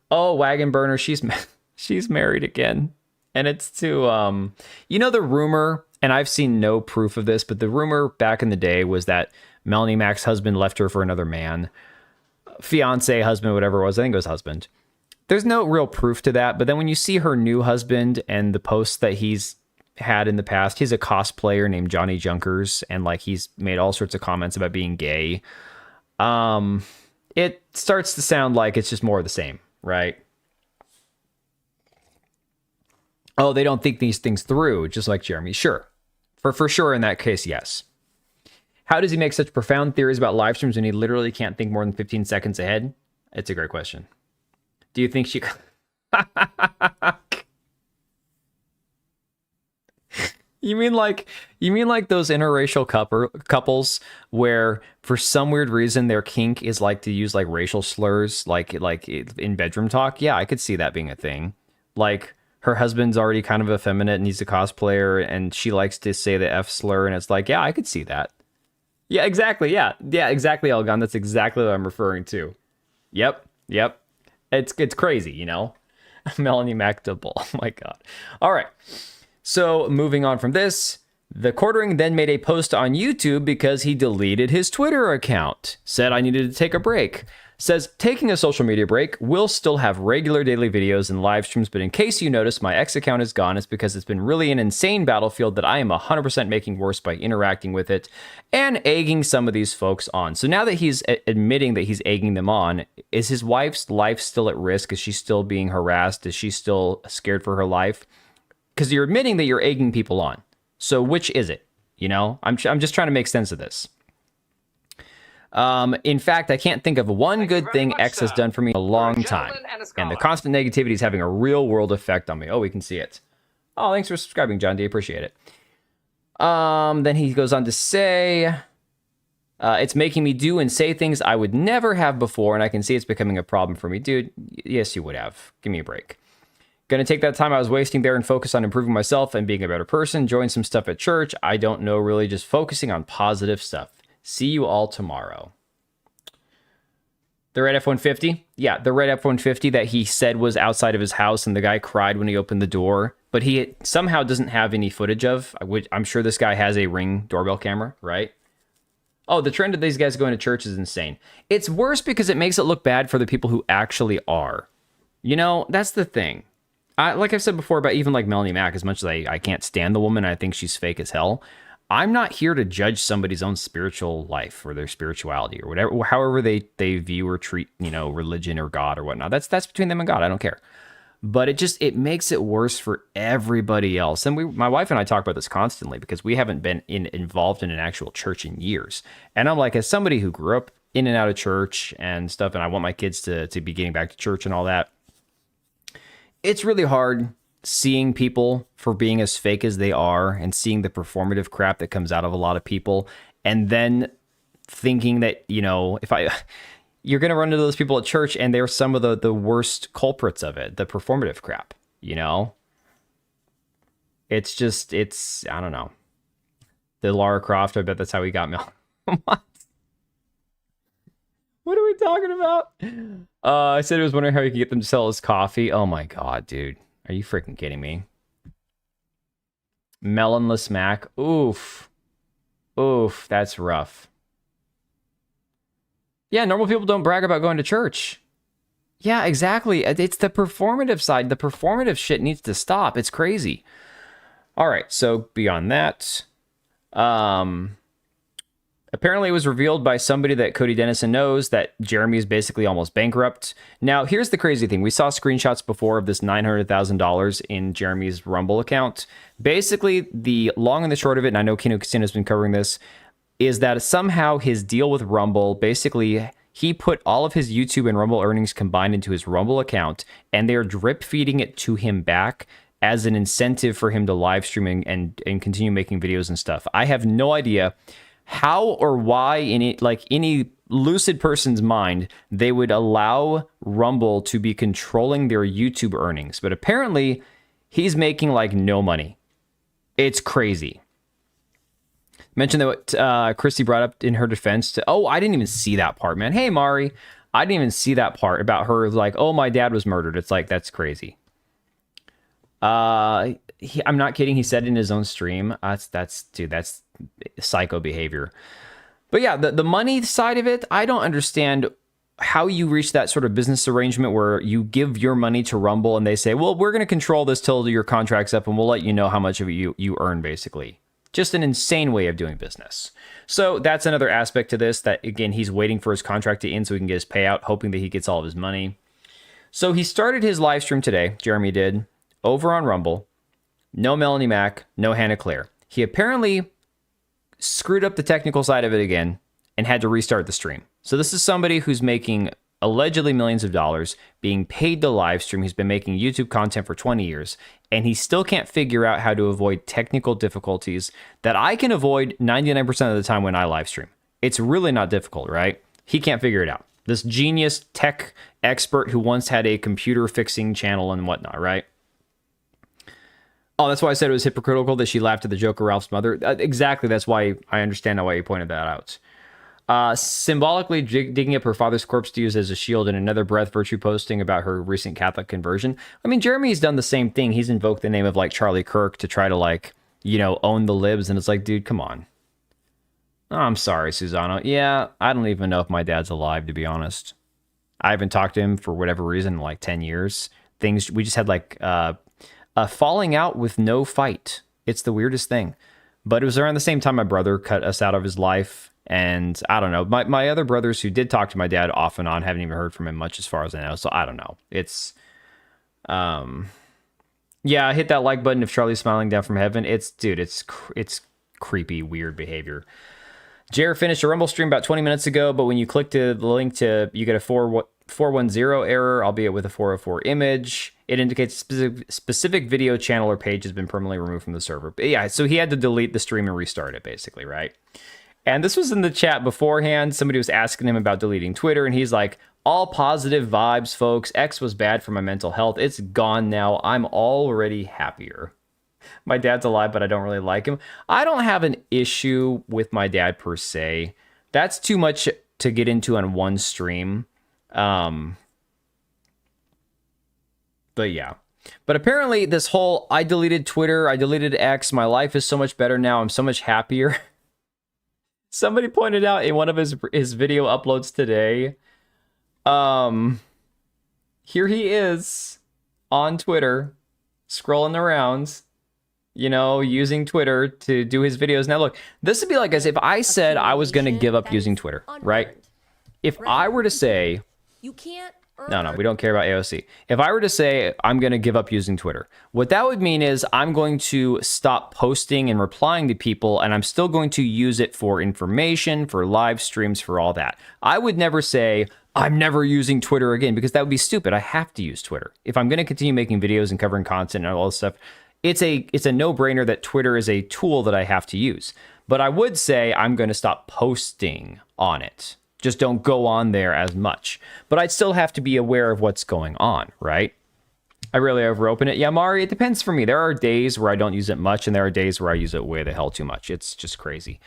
oh, Wagon Burner, she's married again. And it's to, you know, the rumor, and I've seen no proof of this, but the rumor back in the day was that Melanie Mac's husband left her for another man. Fiance, husband, whatever it was. I think it was husband. There's no real proof to that. But then when you see her new husband and the posts that he's had in the past, he's a cosplayer named Johnny Junkers. And like he's made all sorts of comments about being gay. It starts to sound like it's just more of the same, right? Oh, they don't think these things through, just like Jeremy. Sure. For sure in that case, yes. How does he make such profound theories about live streams when he literally can't think more than 15 seconds ahead? It's a great question. Do you think she... You mean like those interracial couples where for some weird reason their kink is like to use like racial slurs like in bedroom talk? Yeah, I could see that being a thing. Like her husband's already kind of effeminate and he's a cosplayer and she likes to say the F slur and it's like, yeah, I could see that. Yeah, exactly. Yeah, exactly, Elgon. That's exactly what I'm referring to. Yep. It's crazy, you know? Melanie Macdouble. Oh my God. All right. So moving on from this, the quartering then made a post on YouTube because he deleted his Twitter account. Said I needed to take a break. Says, taking a social media break, we'll still have regular daily videos and live streams, but in case you notice my X account is gone, it's because it's been really an insane battlefield that I am 100% making worse by interacting with it and egging some of these folks on. So now that he's admitting that he's egging them on, is his wife's life still at risk? Is she still being harassed? Is she still scared for her life? Because you're admitting that you're egging people on. So which is it? You know, I'm just trying to make sense of this. In fact, I can't think of one good thing X has done for me in a long time. And the constant negativity is having a real world effect on me. Oh, we can see it. Oh, thanks for subscribing, John D. Appreciate it. Then he goes on to say, it's making me do and say things I would never have before, and I can see it's becoming a problem for me. Dude, yes, you would have. Give me a break. Gonna take that time I was wasting there and focus on improving myself and being a better person, join some stuff at church. I don't know, really just focusing on positive stuff. See you all tomorrow. The red F-150? Yeah, the red F-150 that he said was outside of his house and the guy cried when he opened the door, but he somehow doesn't have any footage of. I'm sure this guy has a Ring doorbell camera, right? Oh, the trend of these guys going to church is insane. It's worse because it makes it look bad for the people who actually are. You know, that's the thing. Like I've said before about even like Melanie Mac, as much as I can't stand the woman, I think she's fake as hell. I'm not here to judge somebody's own spiritual life or their spirituality or whatever, however they view or treat, you know, religion or God or whatnot. That's between them and God. I don't care. But it makes it worse for everybody else. And my wife and I talk about this constantly because we haven't been involved in an actual church in years. And I'm like, as somebody who grew up in and out of church and stuff, and I want my kids to be getting back to church and all that, it's really hard seeing people for being as fake as they are and seeing the performative crap that comes out of a lot of people and then thinking that, you know, you're going to run into those people at church, and they're some of the worst culprits of it, the performative crap, you know? It's just, I don't know. The Lara Croft, I bet that's how he got Mel. What are we talking about? I said I was wondering how you could get them to sell his coffee. Oh my god, dude. Are you freaking kidding me? Melonless Mac. Oof. Oof, that's rough. Yeah, normal people don't brag about going to church. Yeah, exactly. It's the performative side. The performative shit needs to stop. It's crazy. All right, so beyond that, apparently it was revealed by somebody that Cody Dennison knows that Jeremy is basically almost bankrupt. Now, here's the crazy thing. We saw screenshots before of this $900,000 in Jeremy's Rumble account. Basically, the long and the short of it, and I know Kino Casino has been covering this, is that somehow his deal with Rumble, basically, he put all of his YouTube and Rumble earnings combined into his Rumble account, and they're drip feeding it to him back as an incentive for him to live streaming and continue making videos and stuff. I have no idea how or why in it, like any lucid person's mind, they would allow Rumble to be controlling their YouTube earnings. But apparently he's making like no money. It's crazy. Mentioned that what Christy brought up in her defense. I didn't even see that part, man. Hey, Mari. I didn't even see that part about her like, oh, my dad was murdered. It's like, that's crazy. I'm not kidding. He said in his own stream. That's psycho behavior. But yeah, the money side of it, I don't understand how you reach that sort of business arrangement where you give your money to Rumble and they say, well, we're going to control this till your contract's up and we'll let you know how much of it you earn, basically. Just an insane way of doing business. So that's another aspect to this, that again, he's waiting for his contract to end so he can get his payout, hoping that he gets all of his money. So he started his live stream today, Jeremy did, over on Rumble. No Melanie Mac, no Hannah Claire. He apparently screwed up the technical side of it again and had to restart the stream. So this is somebody who's making allegedly millions of dollars, being paid to live stream. He's been making YouTube content for 20 years, and he still can't figure out how to avoid technical difficulties that I can avoid 99% of the time when I live stream. It's really not difficult, right? He can't figure it out. This genius tech expert who once had a computer fixing channel and whatnot, right? Oh, that's why I said it was hypocritical that she laughed at the joke of Ralph's mother. Exactly. That's why I understand why you pointed that out. Symbolically digging up her father's corpse to use as a shield, and another breath virtue posting about her recent Catholic conversion. I mean, Jeremy's done the same thing. He's invoked the name of like Charlie Kirk to try to like, own the libs. And it's like, dude, come on. Oh, I'm sorry, Susano. Yeah, I don't even know if my dad's alive, to be honest. I haven't talked to him for whatever reason in like 10 years. We just had like, a falling out with no fight. It's the weirdest thing. But it was around the same time my brother cut us out of his life. And I don't know. My other brothers who did talk to my dad off and on haven't even heard from him much as far as I know. So I don't know. It's, yeah, hit that like button if Charlie's smiling down from heaven. It's creepy, weird behavior. Jer finished a Rumble stream about 20 minutes ago, but when you click to the link you get a 410 error, albeit with a 404 image. It indicates specific video channel or page has been permanently removed from the server. But yeah, so he had to delete the stream and restart it, basically, right? And this was in the chat beforehand. Somebody was asking him about deleting Twitter, and he's like, all positive vibes, folks. X was bad for my mental health. It's gone now. I'm already happier. My dad's alive, but I don't really like him. I don't have an issue with my dad per se. That's too much to get into on one stream. But yeah. But apparently this whole, I deleted Twitter, I deleted X, my life is so much better now, I'm so much happier. Somebody pointed out in one of his video uploads today, here he is on Twitter, scrolling around, using Twitter to do his videos. Now look, this would be like as if I said I was going to give up using Twitter, right? If I were to say, you can't. No, we don't care about AOC. If I were to say I'm going to give up using Twitter, what that would mean is I'm going to stop posting and replying to people, and I'm still going to use it for information, for live streams, for all that. I would never say I'm never using Twitter again, because that would be stupid. I have to use Twitter. If I'm going to continue making videos and covering content and all this stuff, it's a no-brainer that Twitter is a tool that I have to use. But I would say I'm going to stop posting on it. Just don't go on there as much. But I'd still have to be aware of what's going on, right? I really overopen it. Yeah, Mari, it depends for me. There are days where I don't use it much, and there are days where I use it way the hell too much. It's just crazy.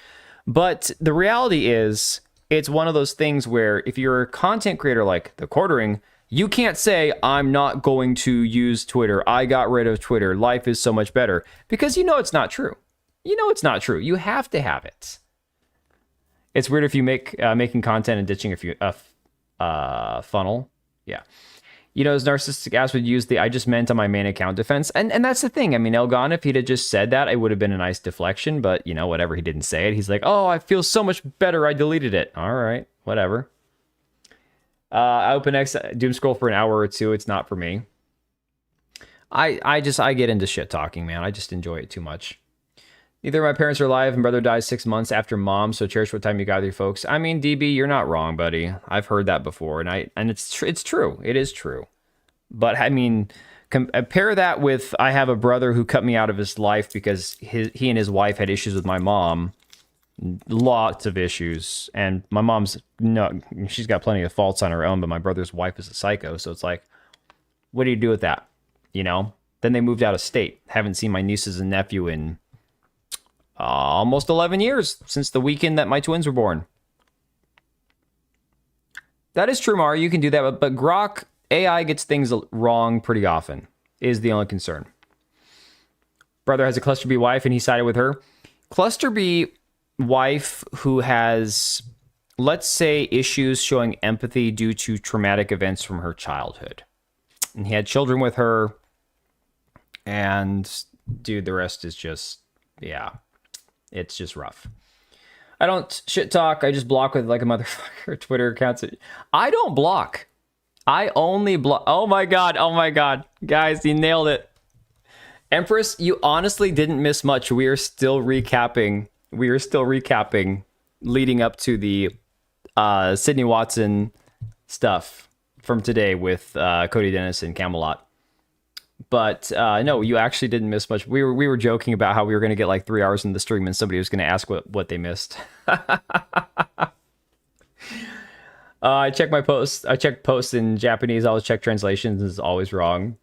But the reality is, it's one of those things where if you're a content creator like The Quartering, you can't say, I'm not going to use Twitter. I got rid of Twitter. Life is so much better. Because you know it's not true. You know it's not true. You have to have it. It's weird if you making content and ditching a funnel. Yeah. You know, his narcissistic ass would use the I just meant on my main account defense. And that's the thing. I mean, Elgon, if he'd have just said that, it would have been a nice deflection. But, you know, whatever, he didn't say it. He's like, oh, I feel so much better. I deleted it. All right, whatever. I open X doom scroll for an hour or two. It's not for me. I get into shit talking, man. I just enjoy it too much. Neither of my parents are alive, and brother died 6 months after mom, so cherish what time you got with your folks. I mean, DB, you're not wrong, buddy. I've heard that before, and it's true. It is true. But I mean, compare that with I have a brother who cut me out of his life because he and his wife had issues with my mom. Lots of issues, and my mom's she's got plenty of faults on her own, but my brother's wife is a psycho, so it's like, what do you do with that? You know? Then they moved out of state. Haven't seen my nieces and nephew in almost 11 years since the weekend that my twins were born. That is true, Mario. You can do that, but Grok AI gets things wrong pretty often, is the only concern. Brother has a Cluster B wife, and he sided with her. Cluster B wife who has, let's say, issues showing empathy due to traumatic events from her childhood. And he had children with her, and dude, the rest is just, yeah. It's just rough. I don't shit talk. I just block with like a motherfucker Twitter accounts. I don't block. I only block. Oh my god. Oh my god. Guys, you nailed it. Empress, you honestly didn't miss much. We are still recapping. Leading up to the Sydney Watson stuff from today with Cody Dennis and Camelot. But no, you actually didn't miss much. We were joking about how we were going to get like 3 hours in the stream and somebody was going to ask what they missed. I check my posts. I check posts in Japanese. I always check translations. It's always wrong.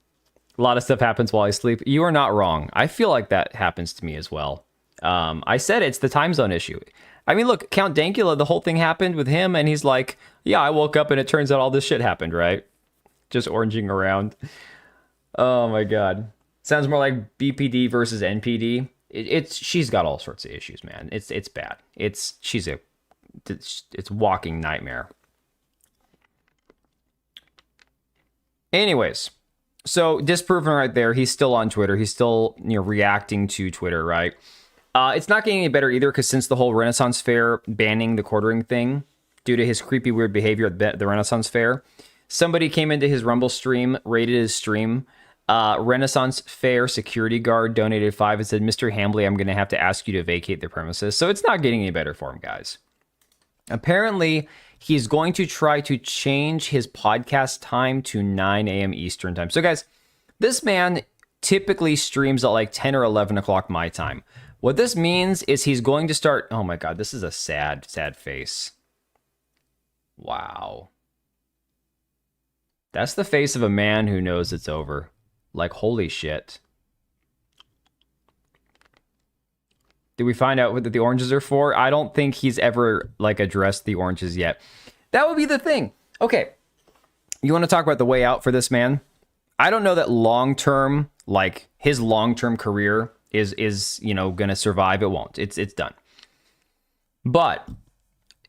A lot of stuff happens while I sleep. You are not wrong. I feel like that happens to me as well. I said it's the time zone issue. I mean, look, Count Dankula, the whole thing happened with him, and he's like, yeah, I woke up and it turns out all this shit happened, right? Just oranging around. Oh my god. Sounds more like BPD versus NPD. She's got all sorts of issues, man. It's bad. It's walking nightmare. Anyways, so disproven right there. He's still on Twitter. He's still reacting to Twitter, right? It's not getting any better either because since the whole Renaissance Fair banning the quartering thing due to his creepy weird behavior at the Renaissance Fair, somebody came into his Rumble stream, rated his stream. Renaissance Fair security guard donated 5 and said, Mr. Hambley, I'm going to have to ask you to vacate the premises. So it's not getting any better for him, guys. Apparently, he's going to try to change his podcast time to 9 a.m. Eastern time. So, guys, this man typically streams at like 10 or 11 o'clock my time. What this means is he's going to start... Oh, my God. This is a sad, sad face. Wow. That's the face of a man who knows it's over. Like, holy shit. Did we find out what the oranges are for? I don't think he's ever, like, addressed the oranges yet. That would be the thing. Okay. You want to talk about the way out for this man? I don't know that long-term, like, his long-term career is going to survive. It won't. It's done. But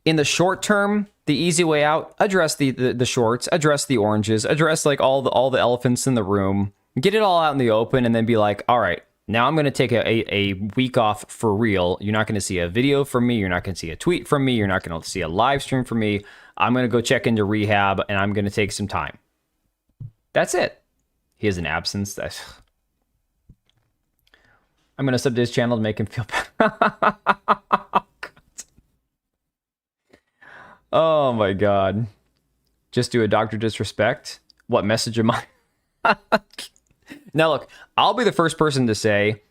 in the short term, the easy way out, address the shorts, address the oranges, address, like, all the elephants in the room. Get it all out in the open and then be like, all right, now I'm going to take a week off for real. You're not going to see a video from me. You're not going to see a tweet from me. You're not going to see a live stream from me. I'm going to go check into rehab and I'm going to take some time. That's it. He has an absence. I'm going to sub to his channel to make him feel better. Oh my God. Just do a Dr. Disrespect. What message am I? Now, look, I'll be the first person to say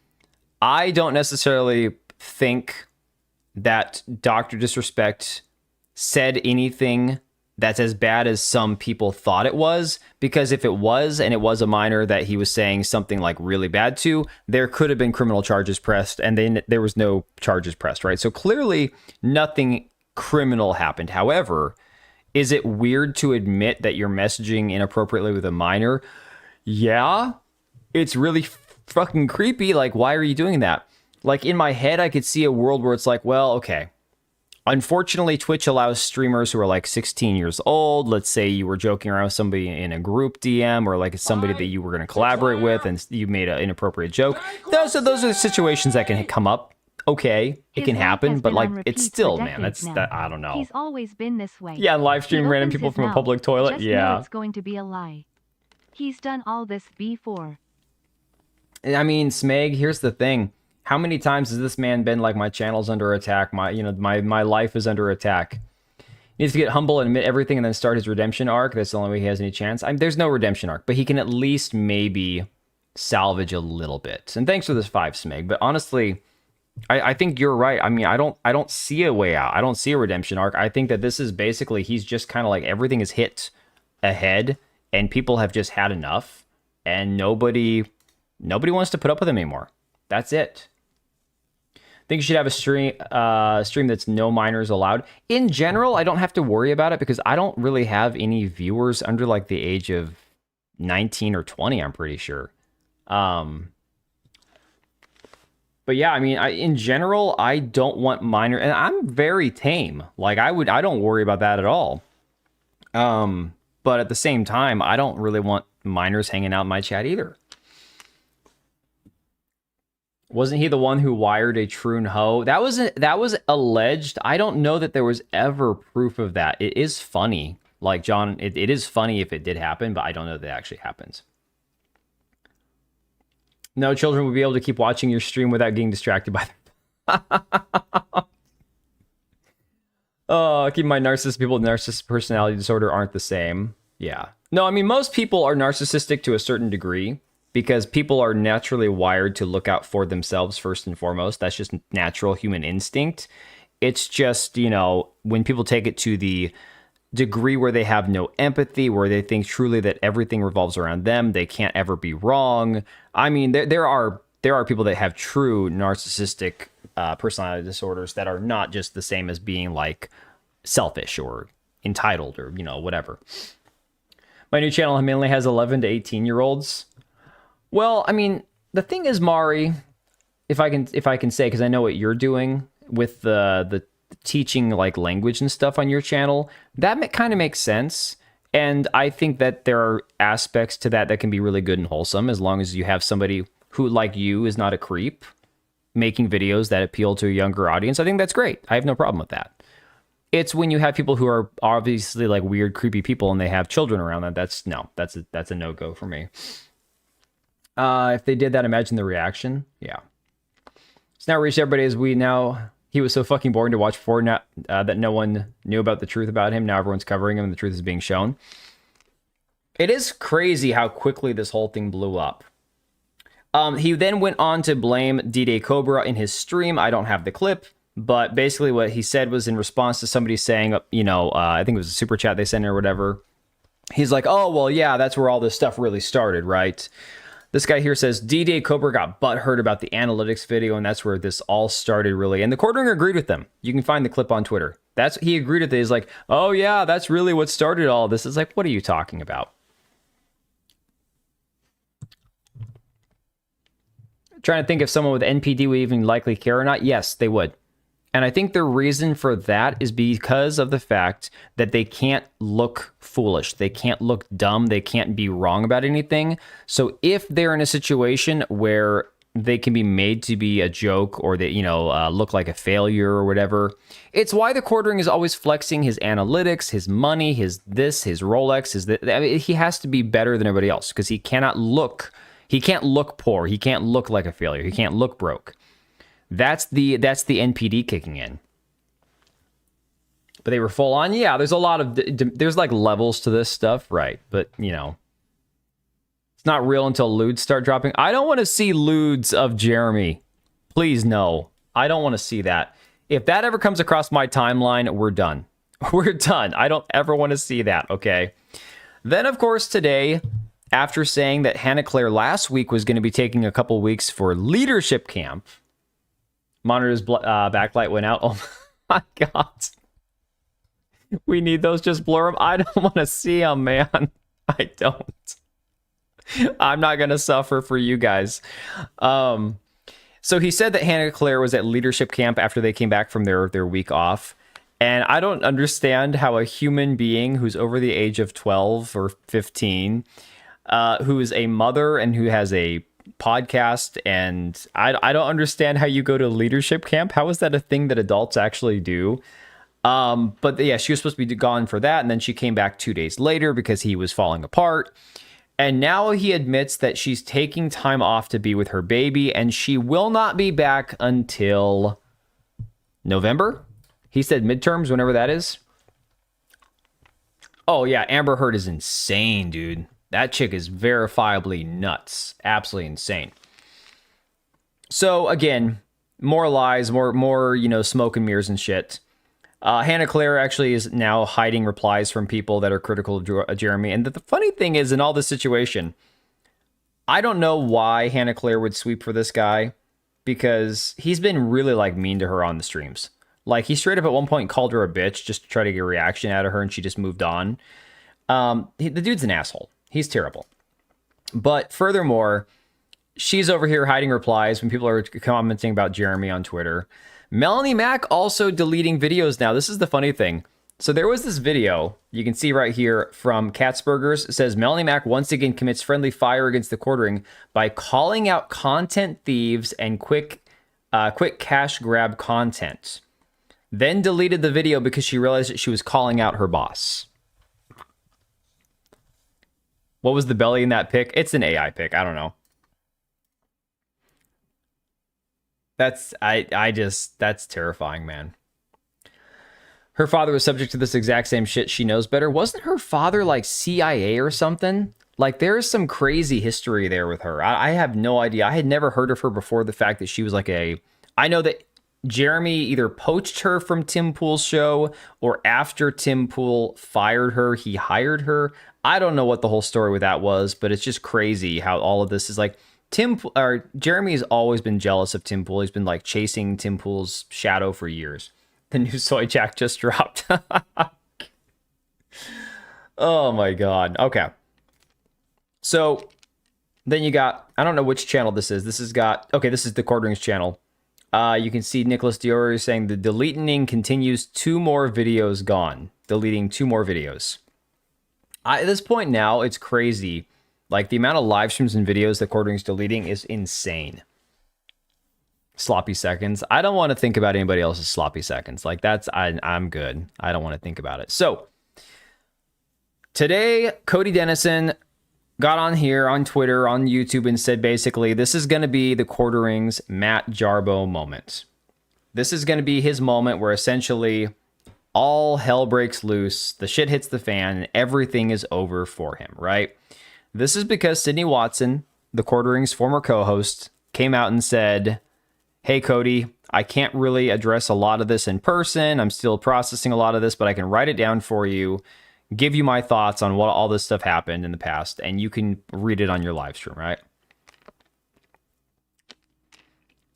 I don't necessarily think that Dr. Disrespect said anything that's as bad as some people thought it was, because if it was, and it was a minor that he was saying something like really bad to, there could have been criminal charges pressed, and then there was no charges pressed, right? So clearly nothing criminal happened. However, is it weird to admit that you're messaging inappropriately with a minor? Yeah, it's really fucking creepy. Like, why are you doing that? Like, in my head, I could see a world where it's like, well, okay, unfortunately, Twitch allows streamers who are like 16 years old. Let's say you were joking around with somebody in a group DM, or like somebody that you were going to collaborate with, and you made an inappropriate joke. Those are the situations that can come up. Okay, it can happen, but like, it's still, man, that I don't know. He's always been this way. Yeah, live stream random people from a public toilet. Just Yeah, know it's going to be a lie. He's done all this before. I mean, Smeg, here's the thing. How many times has this man been like, my channel's under attack, my life is under attack? He needs to get humble and admit everything and then start his redemption arc. That's the only way he has any chance. There's no redemption arc, but he can at least maybe salvage a little bit. And thanks for this 5, Smeg. But honestly, I think you're right. I mean, I don't see a way out. I don't see a redemption arc. I think that this is basically, he's just kind of like, everything is hit ahead and people have just had enough, and nobody wants to put up with him anymore. That's it. I think you should have a stream that's no minors allowed. In general, I don't have to worry about it because I don't really have any viewers under like the age of 19 or 20, I'm pretty sure. But yeah, I mean, in general, I don't want minor, and I'm very tame. Like, I don't worry about that at all. But at the same time, I don't really want minors hanging out in my chat either. Wasn't he the one who wired a Troon Ho? That was alleged. I don't know that there was ever proof of that. It is funny. Like, John, it is funny if it did happen, but I don't know that it actually happens. No children will be able to keep watching your stream without getting distracted by them. Oh, keep in mind, narcissistic people with narcissistic personality disorder aren't the same. Yeah. No, I mean, most people are narcissistic to a certain degree because people are naturally wired to look out for themselves first and foremost. That's just natural human instinct. It's just, when people take it to the degree where they have no empathy, where they think truly that everything revolves around them, they can't ever be wrong. I mean, there are people that have true narcissistic personality disorders that are not just the same as being like selfish or entitled or whatever. My new channel mainly has 11 to 18-year-olds. Well, I mean, the thing is, Mari, if I can say, because I know what you're doing with the teaching like language and stuff on your channel, that kind of makes sense. And I think that there are aspects to that can be really good and wholesome, as long as you have somebody who, like you, is not a creep, making videos that appeal to a younger audience. I think that's great. I have no problem with that. It's when you have people who are obviously like weird, creepy people and they have children around them. That's a no-go for me. If they did that, imagine the reaction. Yeah. It's now reached everybody as he was so fucking boring to watch before now, that no one knew about the truth about him. Now everyone's covering him and the truth is being shown. It is crazy how quickly this whole thing blew up. He then went on to blame D-Day Cobra in his stream. I don't have the clip, but basically what he said was in response to somebody saying, I think it was a super chat they sent or whatever. He's like, oh, well, yeah, that's where all this stuff really started, right? This guy here says, D-Day Cobra got butthurt about the analytics video, and that's where this all started, really. And the Quartering agreed with them. You can find the clip on Twitter. He agreed with it. He's like, oh, yeah, that's really what started all this. It's like, what are you talking about? Trying to think if someone with NPD would even likely care or not. Yes, they would. And I think the reason for that is because of the fact that they can't look foolish. They can't look dumb. They can't be wrong about anything. So if they're in a situation where they can be made to be a joke or they, look like a failure or whatever, it's why the Quartering is always flexing his analytics, his money, his Rolex, he has to be better than everybody else because he can't look poor. He can't look like a failure. He can't look broke. That's the NPD kicking in. But they were full on. Yeah, there's a lot of there's like levels to this stuff, right? But it's not real until lewds start dropping. I don't want to see lewds of Jeremy. Please no. I don't want to see that. If that ever comes across my timeline, we're done. We're done. I don't ever want to see that, okay? Then, of course, today, after saying that Hannah Claire last week was going to be taking a couple weeks for leadership camp, Monitor's backlight went out. Oh my God. We need those. Just blur them. I don't want to see them, man. I don't. I'm not going to suffer for you guys. So he said that Hannah Claire was at leadership camp after they came back from their week off. And I don't understand how a human being who's over the age of 12 or 15, who is a mother and who has a podcast, and I don't understand how you go to leadership camp. How is that a thing that adults actually do? But yeah, she was supposed to be gone for that, and then she came back 2 days later because he was falling apart. And now he admits that she's taking time off to be with her baby, and she will not be back until November. He said midterms, whenever that is. Oh yeah, Amber Heard is insane, dude. That chick is verifiably nuts. Absolutely insane. So again, more lies, more smoke and mirrors and shit. Hannah Claire actually is now hiding replies from people that are critical of Jeremy. And the funny thing is, in all this situation, I don't know why Hannah Claire would sweep for this guy, because he's been really mean to her on the streams. Like, he straight up at one point called her a bitch just to try to get a reaction out of her, and she just moved on. The dude's an asshole. He's terrible. But furthermore, she's over here hiding replies when people are commenting about Jeremy on Twitter. Melanie Mac also deleting videos now. This is the funny thing. So there was this video you can see right here from Katzbergers. It says Melanie Mac once again commits friendly fire against the quartering by calling out content thieves and quick cash grab content. Then deleted the video because she realized that she was calling out her boss. What was the belly in that pic? It's an AI pic. I don't know. That's terrifying, man. Her father was subject to this exact same shit. She knows better. Wasn't her father like CIA or something? Like, there's some crazy history there with her. I have no idea. I had never heard of her before the fact that she was like I know that Jeremy either poached her from Tim Pool's show, or after Tim Pool fired her, he hired her. I don't know what the whole story with that was, but it's just crazy how all of this is like Jeremy has always been jealous of Tim Pool. He's been chasing Tim Pool's shadow for years. The new Soy Jack just dropped. Oh my God. Okay. So then you got, I don't know which channel this is. This is the Quarterings channel. You can see Nicholas Diori saying the deleting continues. 2 more videos gone. Deleting 2 more videos. At this point now, it's crazy. Like, the amount of live streams and videos that Quartering's deleting is insane. Sloppy seconds. I don't want to think about anybody else's sloppy seconds. Like, I'm good. I don't want to think about it. So, today, Cody Dennison got on here on Twitter, on YouTube, and said basically, this is going to be the Quartering's Matt Jarbo moment. This is going to be his moment where essentially all hell breaks loose, the shit hits the fan, and everything is over for him, right? This is because Sydney Watson, the Quartering's former co-host, came out and said, hey, Cody, I can't really address a lot of this in person. I'm still processing a lot of this, but I can write it down for you, give you my thoughts on what all this stuff happened in the past, and you can read it on your live stream, right?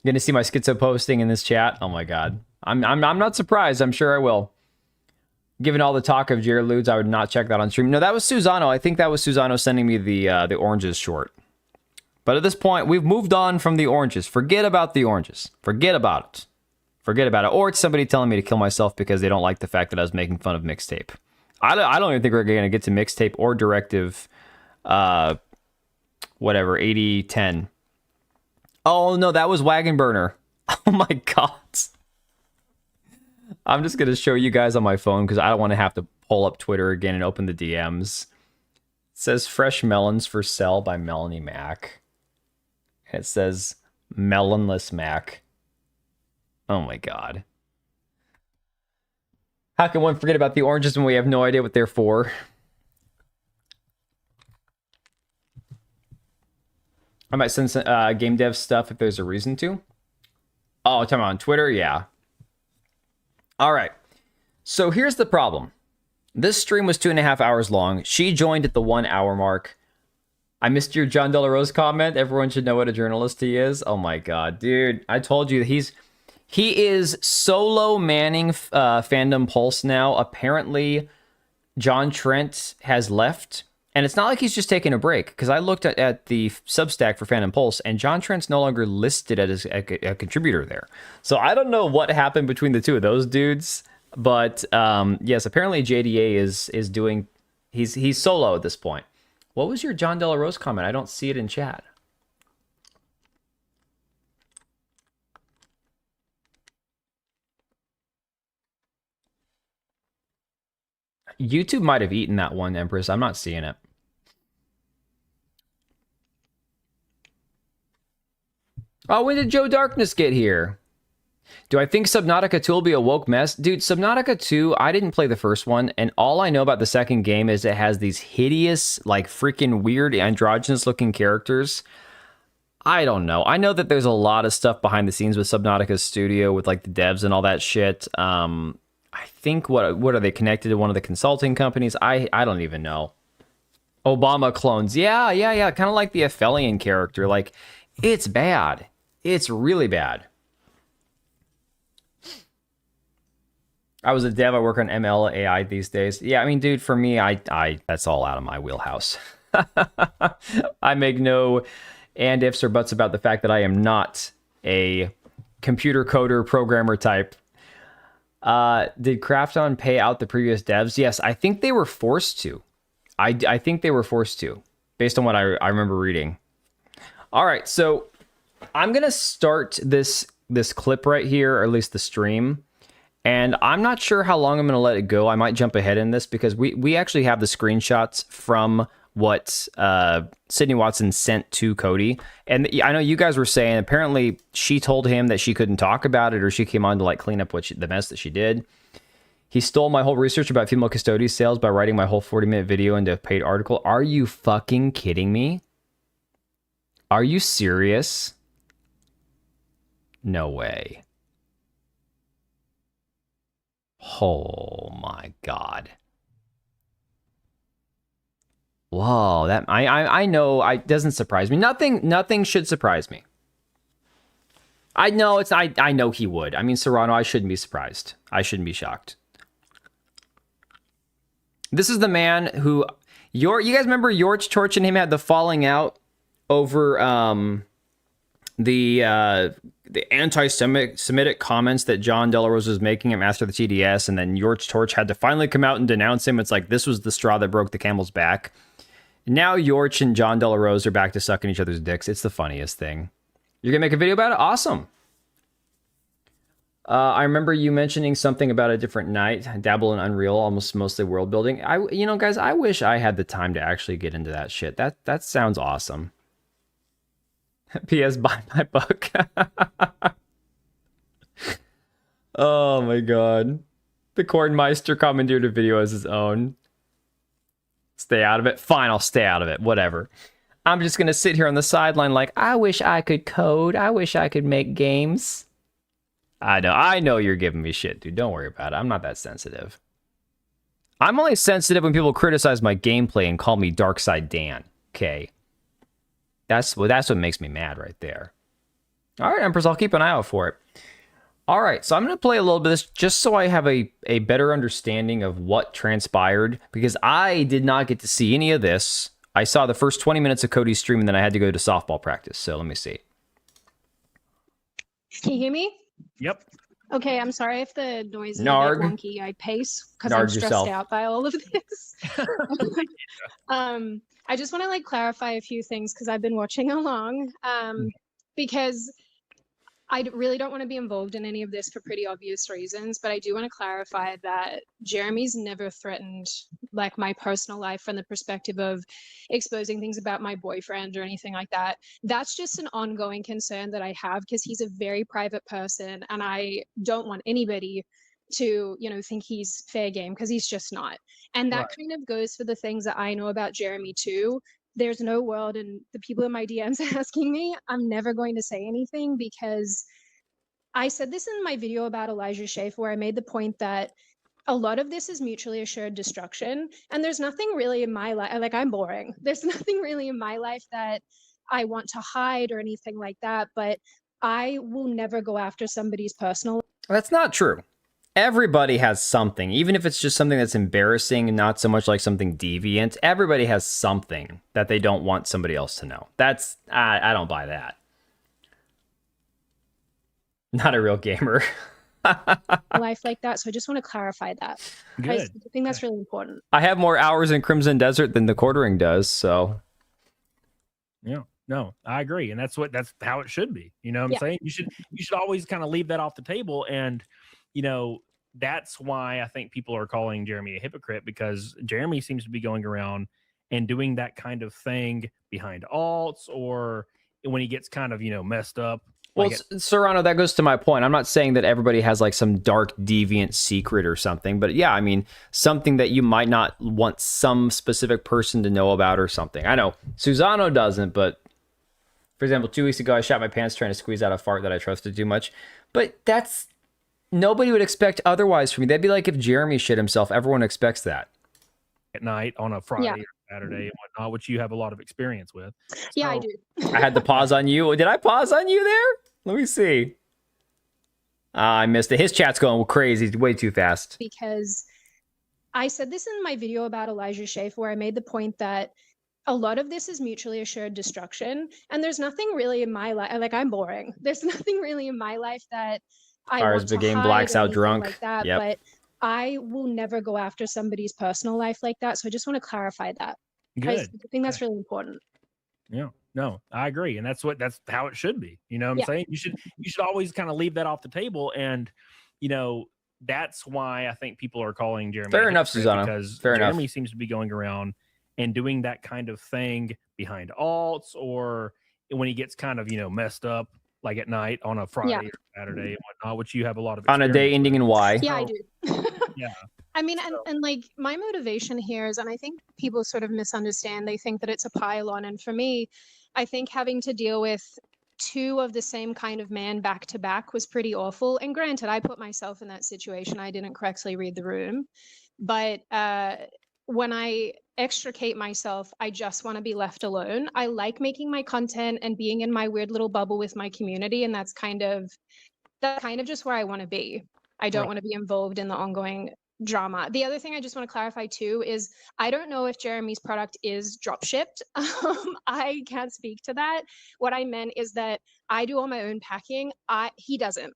You're gonna see my schizo posting in this chat? Oh my God. I'm not surprised. I'm sure I will. Given all the talk of Jared Ludes, I would not check that on stream. No, that was Susano. I think that was Susano sending me the oranges short. But at this point, we've moved on from the oranges. Forget about the oranges. Forget about it. Forget about it. Or it's somebody telling me to kill myself because they don't like the fact that I was making fun of Mixtape. I don't even think we're going to get to Mixtape or Directive, whatever, 8010. Oh, no, that was Wagon Burner. Oh, my God. I'm just going to show you guys on my phone because I don't want to have to pull up Twitter again and open the DMs. It says Fresh Melons for Sale by Melanie Mac. And it says Melonless Mac. Oh, my God. How can one forget about the oranges when we have no idea what they're for? I might send some game dev stuff if there's a reason to. Oh, talking about on Twitter? Yeah. All right. So here's the problem. This stream was 2.5 hours long. She joined at the 1 hour mark. I missed your John De La Rose comment. Everyone should know what a journalist he is. Oh my god, dude. I told you, he is solo manning Fandom Pulse now. Apparently, John Trent has left. And it's not like he's just taking a break, because I looked at the Substack for Phantom Pulse, and John Trent's no longer listed as a contributor there. So I don't know what happened between the two of those dudes, but yes, apparently JDA is doing, he's solo at this point. What was your John De La Rose comment? I don't see it in chat. YouTube might have eaten that one, Empress. I'm not seeing it. Oh, when did Joe Darkness get here? Do I think Subnautica 2 will be a woke mess? Dude, Subnautica 2, I didn't play the first one, and all I know about the second game is it has these hideous, like, freaking weird androgynous-looking characters. I don't know. I know that there's a lot of stuff behind the scenes with Subnautica's studio, with, like, the devs and all that shit. I think, what are they connected to one of the consulting companies? I don't even know. Obama clones. Yeah. Kind of like the Aphelion character. Like, it's bad. It's really bad. I was a dev. I work on ML AI these days. Yeah, I mean, dude, for me, I that's all out of my wheelhouse. I make no and ifs or buts about the fact that I am not a computer coder programmer type. Did Krafton pay out the previous devs? Yes, I think they were forced to. I think they were forced to, based on what I remember reading. All right, so I'm gonna start this clip right here, or at least the stream. And I'm not sure how long I'm going to let it go. I might jump ahead in this because we actually have the screenshots from what Sydney Watson sent to Cody. And I know you guys were saying apparently she told him that she couldn't talk about it, or she came on to like clean up the mess that she did. He stole my whole research about female custody sales by writing my whole 40-minute video into a paid article. Are you fucking kidding me? Are you serious? No way. Oh my god. Whoa, that I know it doesn't surprise me. Nothing should surprise me. I know I know he would. I mean, Serrano, I shouldn't be surprised. I shouldn't be shocked. This is the man who you guys remember George Torch and him had the falling out over the anti-Semitic comments that John De La Rose was making him after the TDS, and then George Torch had to finally come out and denounce him. It's like this was the straw that broke the camel's back. Now George and John De La Rose are back to sucking each other's dicks. It's the funniest thing. You're gonna make a video about it? Awesome. I remember you mentioning something about a different night, dabble in Unreal, mostly world building. Guys, I wish I had the time to actually get into that shit. That sounds awesome. P.S. Buy my book. Oh my god. The Kornmeister commandeered a video as his own. Stay out of it. Fine, I'll stay out of it. Whatever. I'm just gonna sit here on the sideline like, I wish I could code. I wish I could make games. I know you're giving me shit, dude. Don't worry about it. I'm not that sensitive. I'm only sensitive when people criticize my gameplay and call me Darkside Dan. Okay. That's what makes me mad right there. All right, Empress, I'll keep an eye out for it. All right, so I'm going to play a little bit of this just so I have a better understanding of what transpired, because I did not get to see any of this. I saw the first 20 minutes of Cody's stream, and then I had to go to softball practice, so let me see. Can you hear me? Yep. Okay, I'm sorry if the noise is Narg. a bit wonky. I pace because Narg I'm stressed yourself. out by all of this. I just want to clarify a few things because I've been watching along. Because I really don't want to be involved in any of this for pretty obvious reasons, but I do want to clarify that Jeremy's never threatened my personal life from the perspective of exposing things about my boyfriend or anything like that. That's just an ongoing concern that I have because he's a very private person and I don't want anybody to, think he's fair game because he's just not. And that kind of goes for the things that I know about Jeremy too. There's no world, and the people in my DMs asking me, I'm never going to say anything because I said this in my video about Elijah Schaefer where I made the point that a lot of this is mutually assured destruction. And there's nothing really in my life, like I'm boring. There's nothing really in my life that I want to hide or anything like that, but I will never go after somebody's personal. That's not true. Everybody has something, even if it's just something that's embarrassing and not so much like something deviant. Everybody has something that they don't want somebody else to know. That's, I don't buy that. Not a real gamer. Life like that. So I just want to clarify that. Good. I think that's really important. I have more hours in Crimson Desert than the quartering does, so. Yeah. No, I agree. And that's how it should be. You know what I'm saying? You should always kind of leave that off the table. And, you know, that's why I think people are calling Jeremy a hypocrite, because Jeremy seems to be going around and doing that kind of thing behind alts, or when he gets kind of, you know, messed up. Well, Serrano, that goes to my point. I'm not saying that everybody has like some dark deviant secret or something, but yeah, I mean, something that you might not want some specific person to know about or something. I know Susano doesn't, but for example, 2 weeks ago, I shot my pants trying to squeeze out a fart that I trusted too much. But that's, nobody would expect otherwise from me. That'd be like if Jeremy shit himself. Everyone expects that. At night on a Friday or Saturday and whatnot, which you have a lot of experience with. Yeah, I do. I had to pause on you. Did I pause on you there? Let me see. I missed it. His chat's going crazy, way too fast. Because I said this in my video about Elijah Schaefer, where I made the point that a lot of this is mutually assured destruction. And there's nothing really in my life, like I'm boring. There's nothing really in my life that I want to the game hide blacks or out anything drunk. like that, Yep. but I will never go after somebody's personal life like that. So I just want to clarify that. Good. I think that's really important. Yeah. No, I agree. And that's how it should be. You know what I'm saying? You should always kind of leave that off the table. And, you know, that's why I think people are calling Jeremy. Fair enough, Susano. Because Fair Jeremy enough. seems to be going around and doing that kind of thing behind alts, or when he gets kind of, you know, messed up, like at night on a Friday or Saturday and whatnot, which you have a lot of On a day ending in Y. Yeah, I do. Yeah. I mean, and like my motivation here is, and I think people sort of misunderstand, they think that it's a pile-on. And for me, I think having to deal with two of the same kind of man back to back was pretty awful. And granted, I put myself in that situation. I didn't correctly read the room. But when I extricate myself, I just want to be left alone. I like making my content and being in my weird little bubble with my community. And that's kind of just where I want to be. I don't want to be involved in the ongoing drama. The other thing I just want to clarify too is I don't know if Jeremy's product is drop shipped. I can't speak to that. What I meant is that I do all my own packing. He doesn't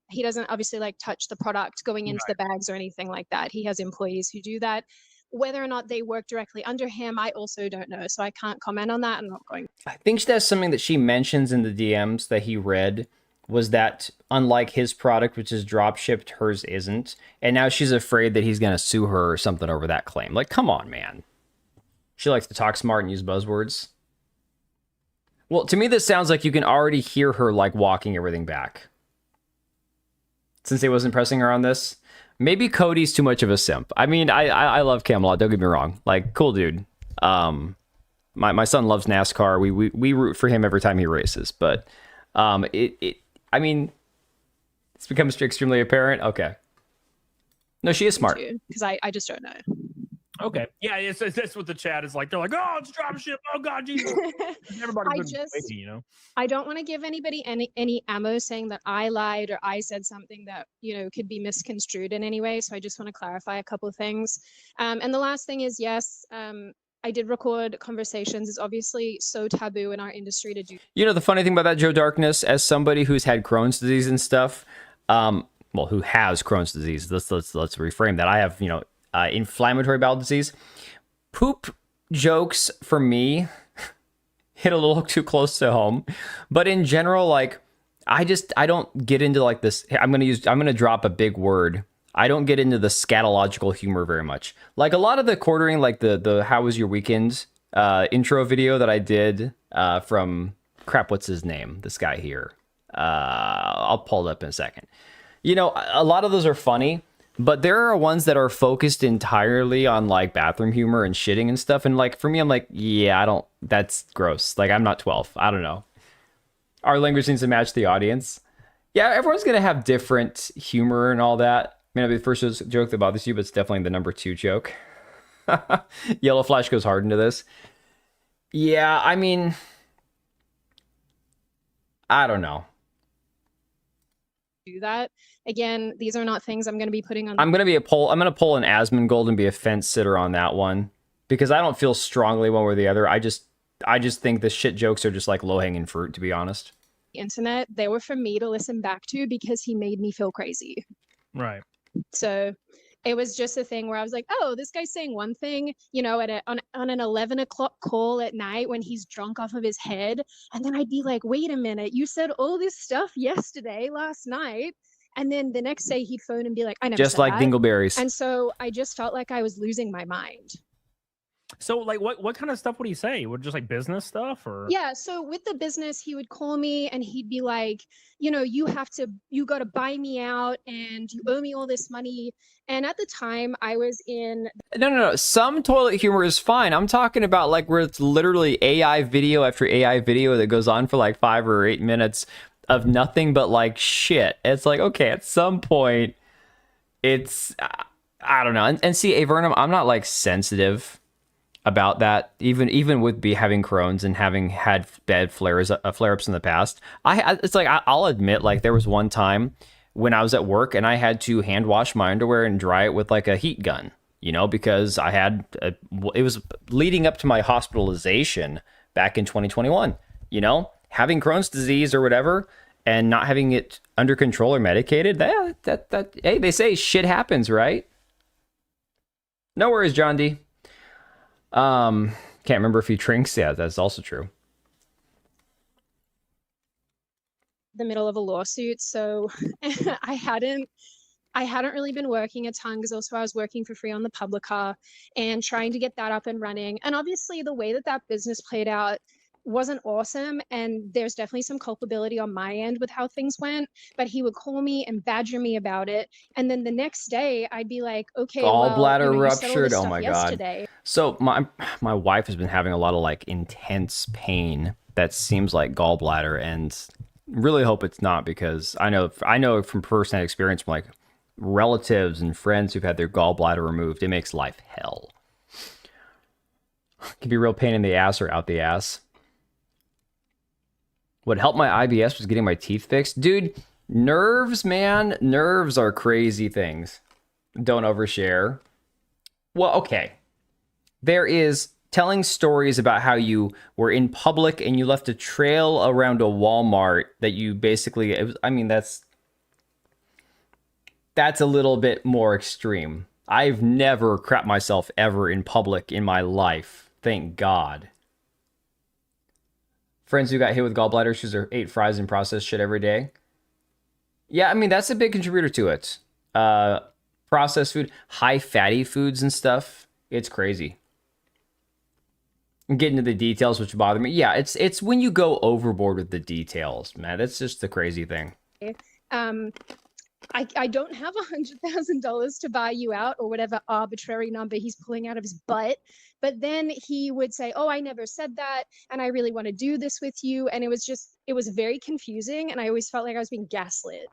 obviously like touch the product going into the bags or anything like that. He has employees who do that. Whether or not they work directly under him, I also don't know. So I can't comment on that. I'm not going. I think that's something that she mentions in the DMs that he read, was that unlike his product, which is drop shipped, hers isn't. And now she's afraid that he's going to sue her or something over that claim. Like, come on, man. She likes to talk smart and use buzzwords. Well, to me, this sounds like you can already hear her like walking everything back. Since he wasn't pressing her on this. Maybe Cody's too much of a simp. I mean, I love Camelot, don't get me wrong. Like, cool dude. My son loves NASCAR. We root for him every time he races. But I mean, it's become extremely apparent. Okay. No, she is smart. Because I just don't know. Okay. Yeah, that's what the chat is like. They're like, oh, it's drop ship. Oh, God, Jesus. Everybody's been waiting, you know? I don't want to give anybody any ammo saying that I lied or I said something that, you know, could be misconstrued in any way. So I just want to clarify a couple of things. And the last thing is, yes, I did record conversations. It's obviously so taboo in our industry to do. You know, the funny thing about that, Joe Darkness, as somebody who's had Crohn's disease and stuff, well, who has Crohn's disease, let's reframe that. I have, you know, inflammatory bowel disease. Poop jokes for me hit a little too close to home, but in general, like, I don't get into like this. I'm gonna drop a big word. I don't get into the scatological humor very much. Like a lot of the quartering, like the how was your weekend intro video that I did from crap, what's his name? This guy here. I'll pull it up in a second. You know, a lot of those are funny, but there are ones that are focused entirely on like bathroom humor and shitting and stuff. And like for me, I'm like, yeah, that's gross. Like I'm not 12. I don't know. Our language needs to match the audience. Yeah, everyone's gonna have different humor and all that. May not be the first joke that bothers you, but it's definitely the number 2 joke. Yellow Flash goes hard into this. Yeah, I mean, I don't know. Do that again. These are not things I'm going to be putting on. I'm going to pull an Asmongold and be a fence sitter on that one because I don't feel strongly one way or the other. I just think the shit jokes are just like low-hanging fruit, to be honest. The internet, they were for me to listen back to because he made me feel crazy. Right. So it was just a thing where I was like, oh, this guy's saying one thing, you know, on an 11 o'clock call at night when he's drunk off of his head. And then I'd be like, wait a minute, you said all this stuff last night. And then the next day he'd phone and be like, I never just said like that. dingleberries. And so I just felt like I was losing my mind. So like what kind of stuff would he say? Would just like business stuff or? Yeah, so with the business, he would call me and he'd be like, you know, you got to buy me out and you owe me all this money. And at the time I was in. No. Some toilet humor is fine. I'm talking about like where it's literally AI video after AI video that goes on for like 5 or 8 minutes of nothing but like shit. It's like, okay, at some point it's, I don't know. And see, Avernum, I'm not like sensitive about that, even with having Crohn's and having had bad flare-ups in the past. It's like I'll admit, like there was one time when I was at work and I had to hand wash my underwear and dry it with like a heat gun, you know, because it was leading up to my hospitalization back in 2021, you know, having Crohn's disease or whatever and not having it under control or medicated. Hey, they say shit happens, right? No worries, John D. Can't remember if he drinks. Yeah, that's also true. The middle of a lawsuit, so I hadn't really been working a ton because also I was working for free on the Publica and trying to get that up and running. And obviously the way that business played out wasn't awesome, and there's definitely some culpability on my end with how things went, but he would call me and badger me about it, and then the next day I'd be like, okay, gallbladder you said all ruptured. this Oh stuff my yesterday. god. So my wife has been having a lot of like intense pain that seems like gallbladder, and really hope it's not, because I know from personal experience from like relatives and friends who've had their gallbladder removed, it makes life hell. It can be a real pain in the ass or out the ass. What helped my IBS was getting my teeth fixed. Dude, nerves, man. Nerves are crazy things. Don't overshare. Well, okay. There is telling stories about how you were in public and you left a trail around a Walmart that you basically... that's a little bit more extreme. I've never crapped myself ever in public in my life. Thank God. Friends who got hit with gallbladder issues or ate fries and processed shit every day. Yeah, I mean, that's a big contributor to it. Processed food, high fatty foods and stuff. It's crazy. Get into the details, which bother me. Yeah, it's when you go overboard with the details, man. That's just the crazy thing. I don't have $100,000 to buy you out, or whatever arbitrary number he's pulling out of his butt. But then he would say, oh, I never said that, and I really want to do this with you. And it was very confusing, and I always felt like I was being gaslit.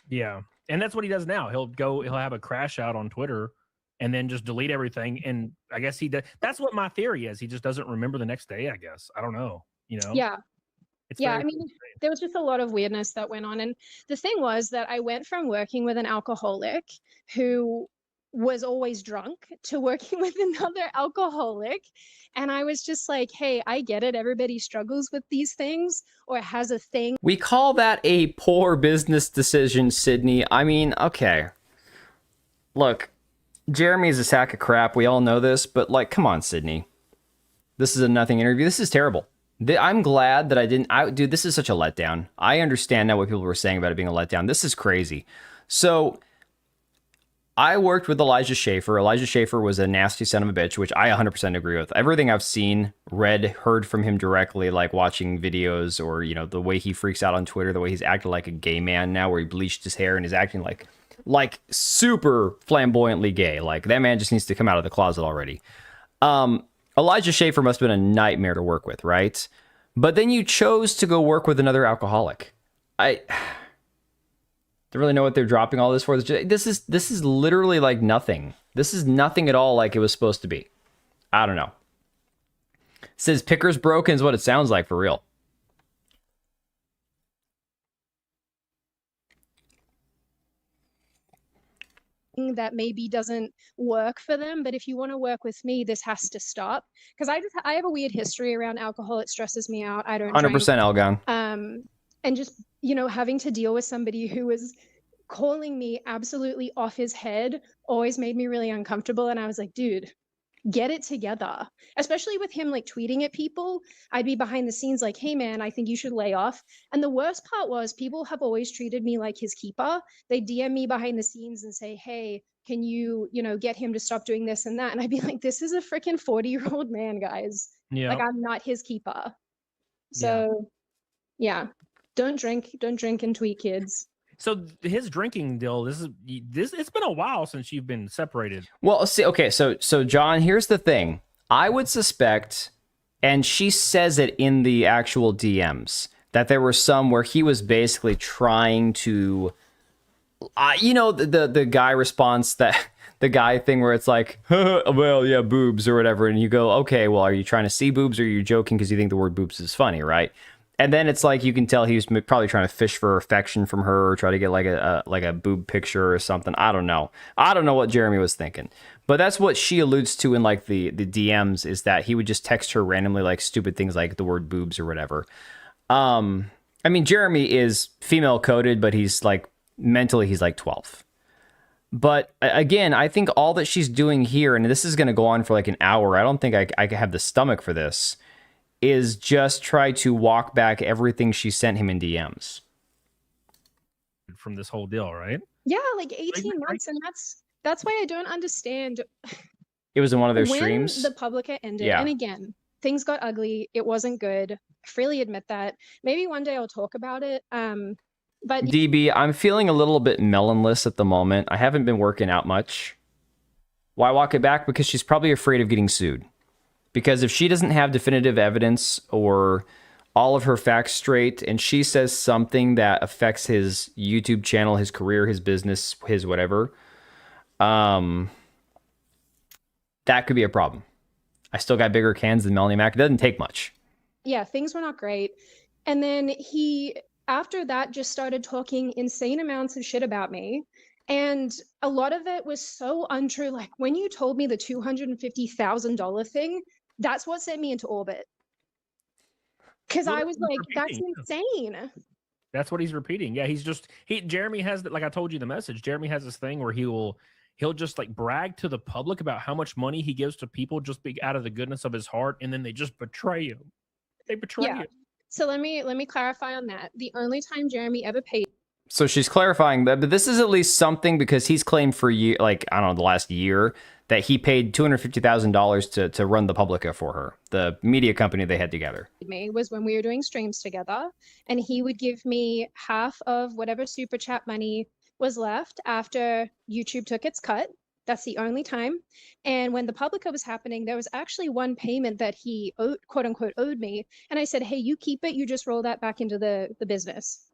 Yeah. And that's what he does now. He'll have a crash out on Twitter and then just delete everything. And I guess he does. That's what my theory is. He just doesn't remember the next day, I guess. I don't know. You know? Yeah. I mean, there was just a lot of weirdness that went on. And the thing was that I went from working with an alcoholic who was always drunk to working with another alcoholic. And I was just like, hey, I get it. Everybody struggles with these things or has a thing. We call that a poor business decision, Sydney. I mean, okay. Look, Jeremy's a sack of crap. We all know this, but like, come on, Sydney. This is a nothing interview. This is terrible. I'm glad that I didn't... dude, this is such a letdown. I understand now what people were saying about it being a letdown. This is crazy. So, I worked with Elijah Schaefer. Elijah Schaefer was a nasty son of a bitch, which I 100% agree with. Everything I've seen, read, heard from him directly, like watching videos or, you know, the way he freaks out on Twitter, the way he's acting like a gay man now, where he bleached his hair and is acting like super flamboyantly gay. Like, that man just needs to come out of the closet already. Elijah Schaefer must have been a nightmare to work with, right? But then you chose to go work with another alcoholic. Don't really know what they're dropping all this for. This is literally like nothing. This is nothing at all like it was supposed to be. I don't know. It says picker's broken is what it sounds like for real. That maybe doesn't work for them, but if you want to work with me, this has to stop, because I have a weird history around alcohol. It stresses me out. I don't 100% drink. Elgon. And just, you know, having to deal with somebody who was calling me absolutely off his head always made me really uncomfortable. And I was like, dude, get it together. Especially with him like tweeting at people, I'd be behind the scenes like, hey man, I think you should lay off. And the worst part was people have always treated me like his keeper. They DM me behind the scenes and say, hey, can you, you know, get him to stop doing this and that? And I'd be like, this is a freaking 40-year-old man, guys. Yeah. Like, I'm not his keeper. So yeah. Don't drink and tweet, kids. So his drinking deal, this it's been a while since you've been separated. Well, see, okay, so John, here's the thing. I would suspect, and she says it in the actual DMs, that there were some where he was basically trying to, you know, the guy response, that the guy thing where it's like, well, yeah, boobs or whatever, and you go, okay, well, are you trying to see boobs or are you joking because you think the word boobs is funny, right? And then it's like you can tell he was probably trying to fish for affection from her, or try to get like a boob picture or something. I don't know. I don't know what Jeremy was thinking, but that's what she alludes to in like the DMs, is that he would just text her randomly like stupid things like the word boobs or whatever. I mean, Jeremy is female coded, but he's like mentally he's like 12. But again, I think all that she's doing here, and this is going to go on for like an hour. I don't think I have the stomach for this. Is just try to walk back everything she sent him in DMs. From this whole deal, right? Yeah, like 18 months, and that's why I don't understand. It was in one of their when streams? the Publica ended, Yeah. and again, things got ugly. It wasn't good. I freely admit that. Maybe one day I'll talk about it. But DB, I'm feeling a little bit melonless at the moment. I haven't been working out much. Why walk it back? Because she's probably afraid of getting sued. Because if she doesn't have definitive evidence or all of her facts straight, and she says something that affects his YouTube channel, his career, his business, his whatever, that could be a problem. I still got bigger cans than Melanie Mac. It doesn't take much. yeah, things were not great. And then he, after that, just started talking insane amounts of shit about me. And a lot of it was so untrue. Like when you told me the $250,000 thing, that's what sent me into orbit. Because I was like, that's insane. That's what he's repeating. Yeah, Jeremy has, like I told you the message, Jeremy has this thing where he'll just like brag to the public about how much money he gives to people just out of the goodness of his heart, and then they just betray him. They betray him. So let me clarify on that. The only time Jeremy ever paid. So she's clarifying that, but this is at least something, because he's claimed for like, I don't know, the last year that he paid $250,000 to run the Publica for her, the media company they had together. Me was when we were doing streams together, and he would give me half of whatever super chat money was left after YouTube took its cut. That's the only time. And when the Publica was happening, there was actually one payment that he quote unquote owed me, and I said, hey, you keep it, you just roll that back into the business.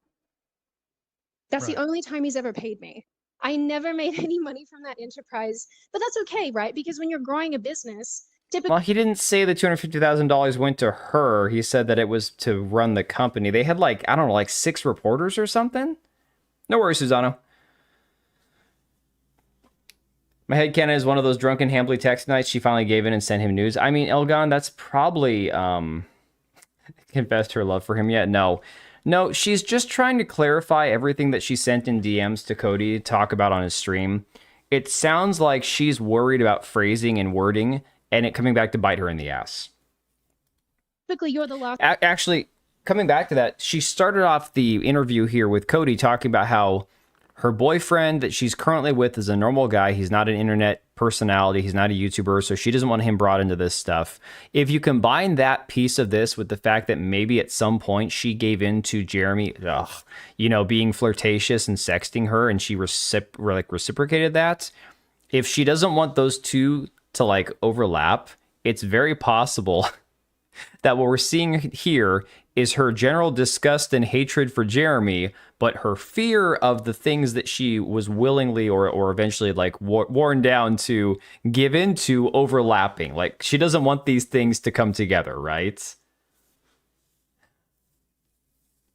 That's the only time he's ever paid me. I never made any money from that enterprise, but that's okay, right? Because when you're growing a business, typically— Well, he didn't say the $250,000 went to her. He said that it was to run the company. They had like, I don't know, like 6 reporters or something. No worries, Susano. My headcanon is one of those drunken Hambly text nights. She finally gave in and sent him news. I mean, Elgon, that's probably confessed her love for him yet. No, she's just trying to clarify everything that she sent in DMs to Cody to talk about on his stream. It sounds like she's worried about phrasing and wording, and it coming back to bite her in the ass. typically you're the last. Actually, coming back to that, she started off the interview here with Cody talking about how her boyfriend that she's currently with is a normal guy. He's not an internet personality. He's not a YouTuber, so she doesn't want him brought into this stuff. If you combine that piece of this with the fact that maybe at some point she gave in to Jeremy, being flirtatious and sexting her, and she reciprocated that, if she doesn't want those two to like overlap, it's very possible that what we're seeing here is her general disgust and hatred for Jeremy, but her fear of the things that she was willingly or eventually like worn down to give into overlapping. Like she doesn't want these things to come together, right?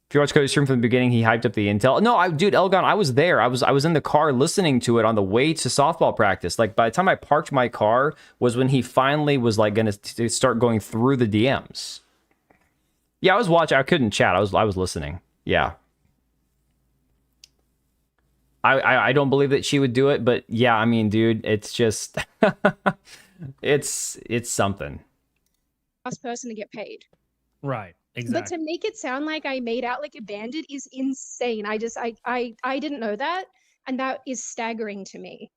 If you watch Cody's stream from the beginning, he hyped up the intel. No, dude, Elgon, I was there. I was in the car listening to it on the way to softball practice. Like by the time I parked my car was when he finally was like going to start going through the DMs. Yeah, I was watching. I couldn't chat. I was listening. Yeah. I don't believe that she would do it, but yeah, I mean, dude, it's just it's something. Last person to get paid. Right. Exactly. But to make it sound like I made out like a bandit is insane. I didn't know that, and that is staggering to me.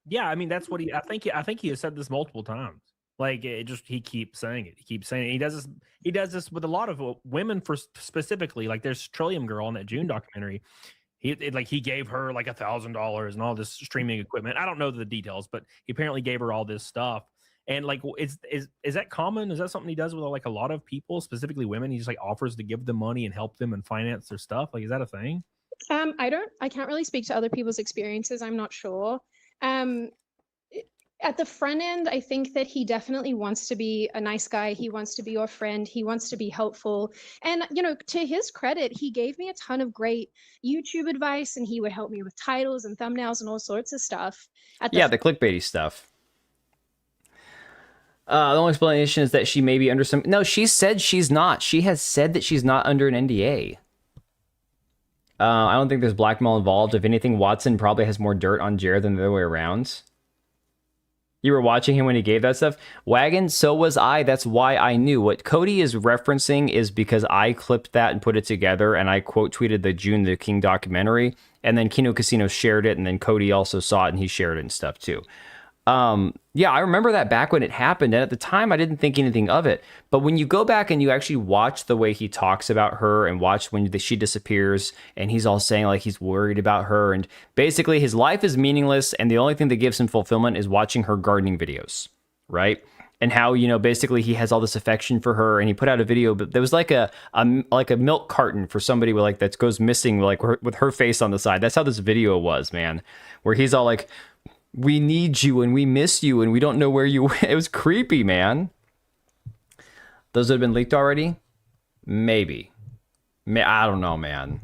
Yeah, I mean that's what I think he has said this multiple times. Like he keeps saying it. He keeps saying it. He does this with a lot of women for specifically. Like there's Trillium Girl in that June documentary. He gave her like $1,000 and all this streaming equipment. I don't know the details, but he apparently gave her all this stuff. And like, is that common? Is that something he does with like a lot of people, specifically women? He just like offers to give them money and help them and finance their stuff. Like, is that a thing? I can't really speak to other people's experiences. I'm not sure. At the front end, I think that he definitely wants to be a nice guy. He wants to be your friend. He wants to be helpful. And, you know, to his credit, he gave me a ton of great YouTube advice, and he would help me with titles and thumbnails and all sorts of stuff. The clickbaity stuff. The only explanation is that she may be under some... No, she said she's not. She has said that she's not under an NDA. I don't think there's blackmail involved. If anything, Watson probably has more dirt on Jared than the other way around. You were watching him when he gave that stuff? Wagon, so was I. That's why I knew. What Cody is referencing is because I clipped that and put it together, and I quote tweeted the June the King documentary, and then Kino Casino shared it, and then Cody also saw it, and he shared it and stuff too. Yeah, I remember that back when it happened, and at the time I didn't think anything of it. But when you go back and you actually watch the way he talks about her and watch when she disappears and he's all saying like he's worried about her, and basically his life is meaningless and the only thing that gives him fulfillment is watching her gardening videos, right? And how, you know, basically he has all this affection for her, and he put out a video, but there was like a milk carton for somebody with like that goes missing, like with her face on the side. That's how this video was, man, where he's all like, we need you and we miss you and we don't know where you went. It was creepy, man. Those have been leaked already? Maybe. I don't know, man.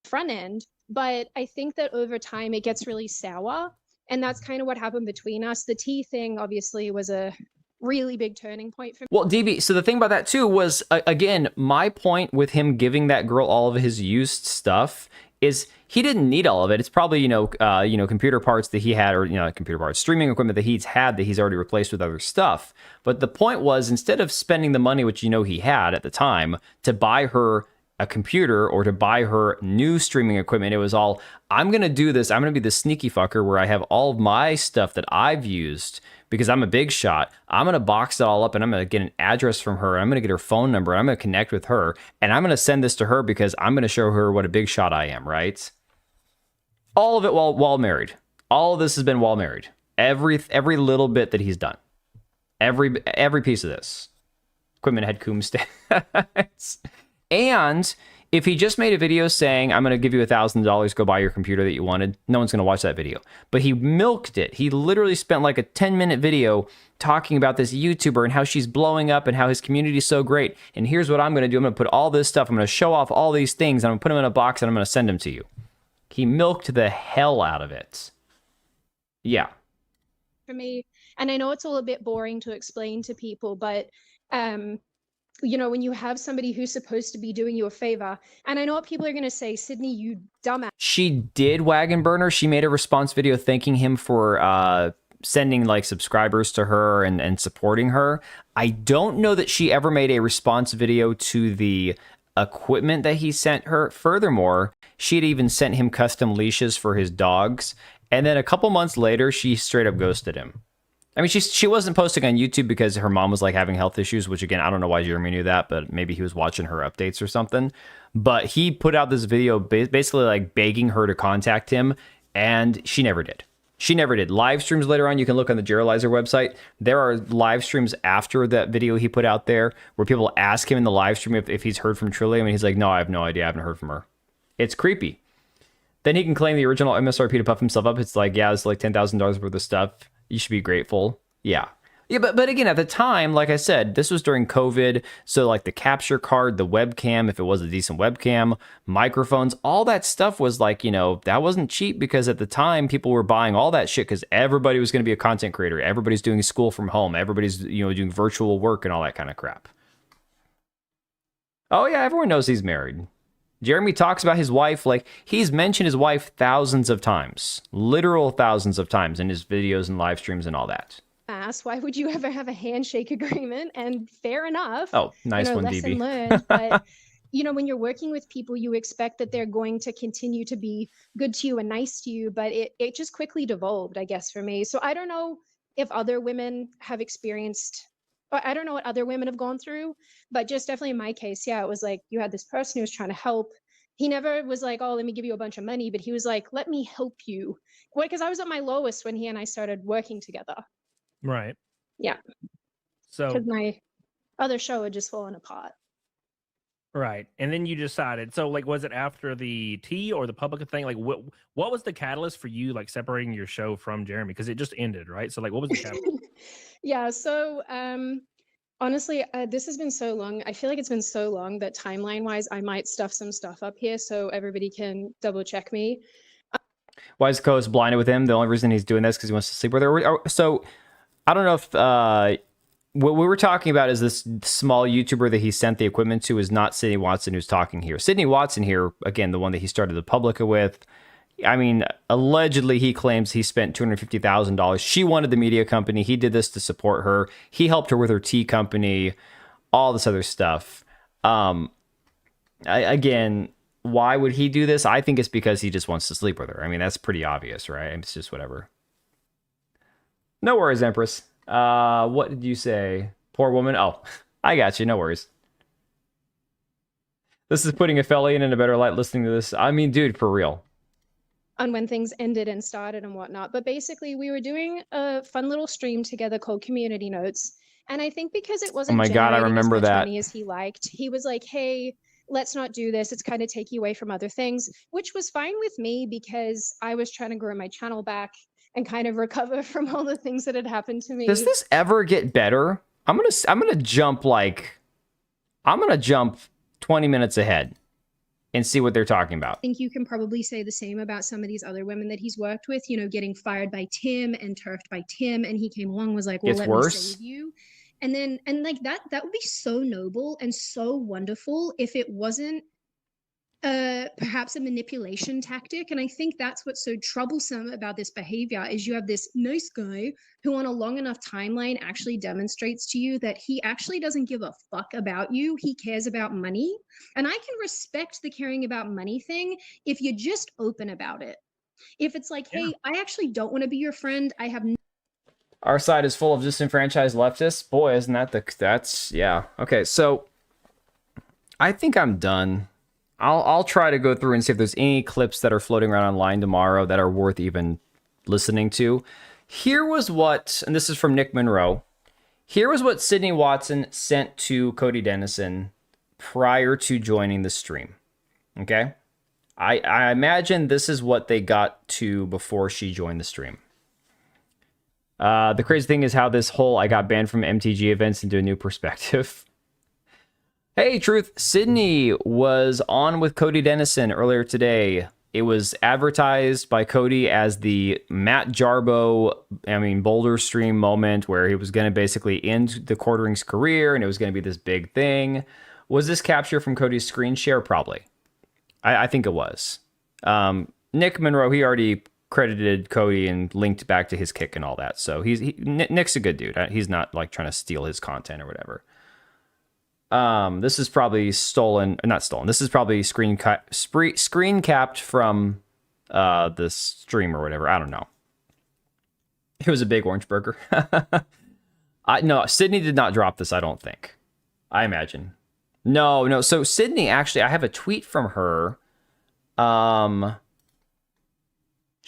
Front end, but I think that over time it gets really sour, and that's kind of what happened between us. The tea thing obviously was a really big turning point for me. Well, DB, so the thing about that too was, again, my point with him giving that girl all of his used stuff is he didn't need all of it. It's probably, computer parts that he had, or, computer parts, streaming equipment that he's had that he's already replaced with other stuff. But the point was, instead of spending the money, which he had at the time, to buy her a computer or to buy her new streaming equipment, it was all, I'm going to do this. I'm going to be the sneaky fucker where I have all of my stuff that I've used because I'm a big shot. I'm going to box it all up and I'm going to get an address from her. I'm going to get her phone number. I'm going to connect with her and I'm going to send this to her because I'm going to show her what a big shot I am, right? All of it while married. All of this has been while married. Every little bit that he's done. Every piece of this. Equipment had Coom stats. And if he just made a video saying, I'm going to give you $1,000, go buy your computer that you wanted, no one's going to watch that video. But he milked it. He literally spent like a 10-minute video talking about this YouTuber and how she's blowing up and how his community is so great. And here's what I'm going to do. I'm going to put all this stuff. I'm going to show off all these things. And I'm going to put them in a box and I'm going to send them to you. He milked the hell out of it. Yeah. For me, and I know it's all a bit boring to explain to people, but when you have somebody who's supposed to be doing you a favor, and I know what people are going to say, Sydney, you dumbass. She did Wagon Burner. She made a response video thanking him for sending like subscribers to her and supporting her. I don't know that she ever made a response video to the equipment that he sent her. Furthermore, she had even sent him custom leashes for his dogs. And then a couple months later, she straight up ghosted him. I mean, she wasn't posting on YouTube because her mom was like having health issues, which again, I don't know why Jeremy knew that, but maybe he was watching her updates or something. But he put out this video basically like begging her to contact him, and she never did. She never did. Live streams later on, you can look on the Jerilizer website. There are live streams after that video he put out there where people ask him in the live stream if he's heard from Trillium, and he's like, no, I have no idea. I haven't heard from her. It's creepy. Then he can claim the original MSRP to puff himself up. It's like, yeah, it's like $10,000 worth of stuff. You should be grateful. Yeah. Yeah, but again, at the time, like I said, this was during COVID. So like the capture card, the webcam, if it was a decent webcam, microphones, all that stuff was like, you know, that wasn't cheap because at the time people were buying all that shit because everybody was going to be a content creator. Everybody's doing school from home. Everybody's, you know, doing virtual work and all that kind of crap. Oh yeah, everyone knows he's married. Jeremy talks about his wife like he's mentioned his wife thousands of times, literal thousands of times in his videos and live streams and all that. Why would you ever have a handshake agreement? And fair enough. Oh, nice one, lesson DB. learned. But you know, when you're working with people, you expect that they're going to continue to be good to you and nice to you. But it just quickly devolved, I guess, for me. So I don't know if other women have experienced, or I don't know what other women have gone through, but just definitely in my case, yeah, it was like you had this person who was trying to help. He never was like, oh, let me give you a bunch of money, but he was like, let me help you. Because I was at my lowest when he and I started working together. Right. Yeah. So because my other show had just fallen apart. right. And then you decided, so like was it after the tea or the public thing? Like what was the catalyst for you like separating your show from Jeremy? Because it just ended, right? So like what was the catalyst? Yeah, so honestly, this has been so long. I feel like it's been so long that timeline wise I might stuff some stuff up here so everybody can double check me. Why is the co-host blinded with him? The only reason he's doing this because he wants to sleep with her. So I don't know if what we were talking about is this small YouTuber that he sent the equipment to is not Sydney Watson who's talking here. Sydney Watson here, again, the one that he started the Publica with. I mean, allegedly he claims he spent $250,000. She wanted the media company. He did this to support her. He helped her with her tea company, all this other stuff. Again, why would he do this? I think it's because he just wants to sleep with her. I mean, that's pretty obvious, right? It's just whatever. No worries, Empress. What did you say? Poor woman? Oh, I got you. No worries. This is putting Aphelion in a better light listening to this. I mean, dude, for real. On when things ended and started and whatnot. But basically, we were doing a fun little stream together called Community Notes. And I think because it wasn't Oh my God, I generating remember as much that. money as he liked, he was like, hey, let's not do this. It's kind of taking away from other things, which was fine with me because I was trying to grow my channel back and kind of recover from all the things that had happened to me. Does this ever get better? I'm gonna jump 20 minutes ahead and see what they're talking about. I think you can probably say the same about some of these other women that he's worked with, you know, getting fired by Tim and turfed by Tim. And he came along, was like, well, It's let worse. me save you. And then, and like that would be so noble and so wonderful if it wasn't perhaps a manipulation tactic. And I think that's what's so troublesome about this behavior is you have this nice guy who on a long enough timeline actually demonstrates to you that he actually doesn't give a fuck about you. He cares about money. And I can respect the caring about money thing if you're just open about it. If it's like, hey, I actually don't want to be your friend. I have Our side is full of disenfranchised leftists. Boy, isn't that that's yeah. Okay, so I think I'm done. I'll try to go through and see if there's any clips that are floating around online tomorrow that are worth even listening to. Here was what, and this is from Nick Monroe. Here was what Sydney Watson sent to Cody Dennison prior to joining the stream. Okay? I imagine this is what they got to before she joined the stream. The crazy thing is how this whole I got banned from MTG events into a new perspective. Hey, Truth. Sydney was on with Cody Dennison earlier today. It was advertised by Cody as the Matt Jarbo, Boulder stream moment where he was going to basically end the Quartering's career and it was going to be this big thing. Was this capture from Cody's screen share? Probably. I think it was. Nick Monroe, he already credited Cody and linked back to his kick and all that. So Nick's a good dude. He's not like trying to steal his content or whatever. This is probably not stolen. This is probably screen capped from the stream or whatever. I don't know. It was a big orange burger. No, Sydney did not drop this, I don't think. I imagine. No. So Sydney, actually, I have a tweet from her.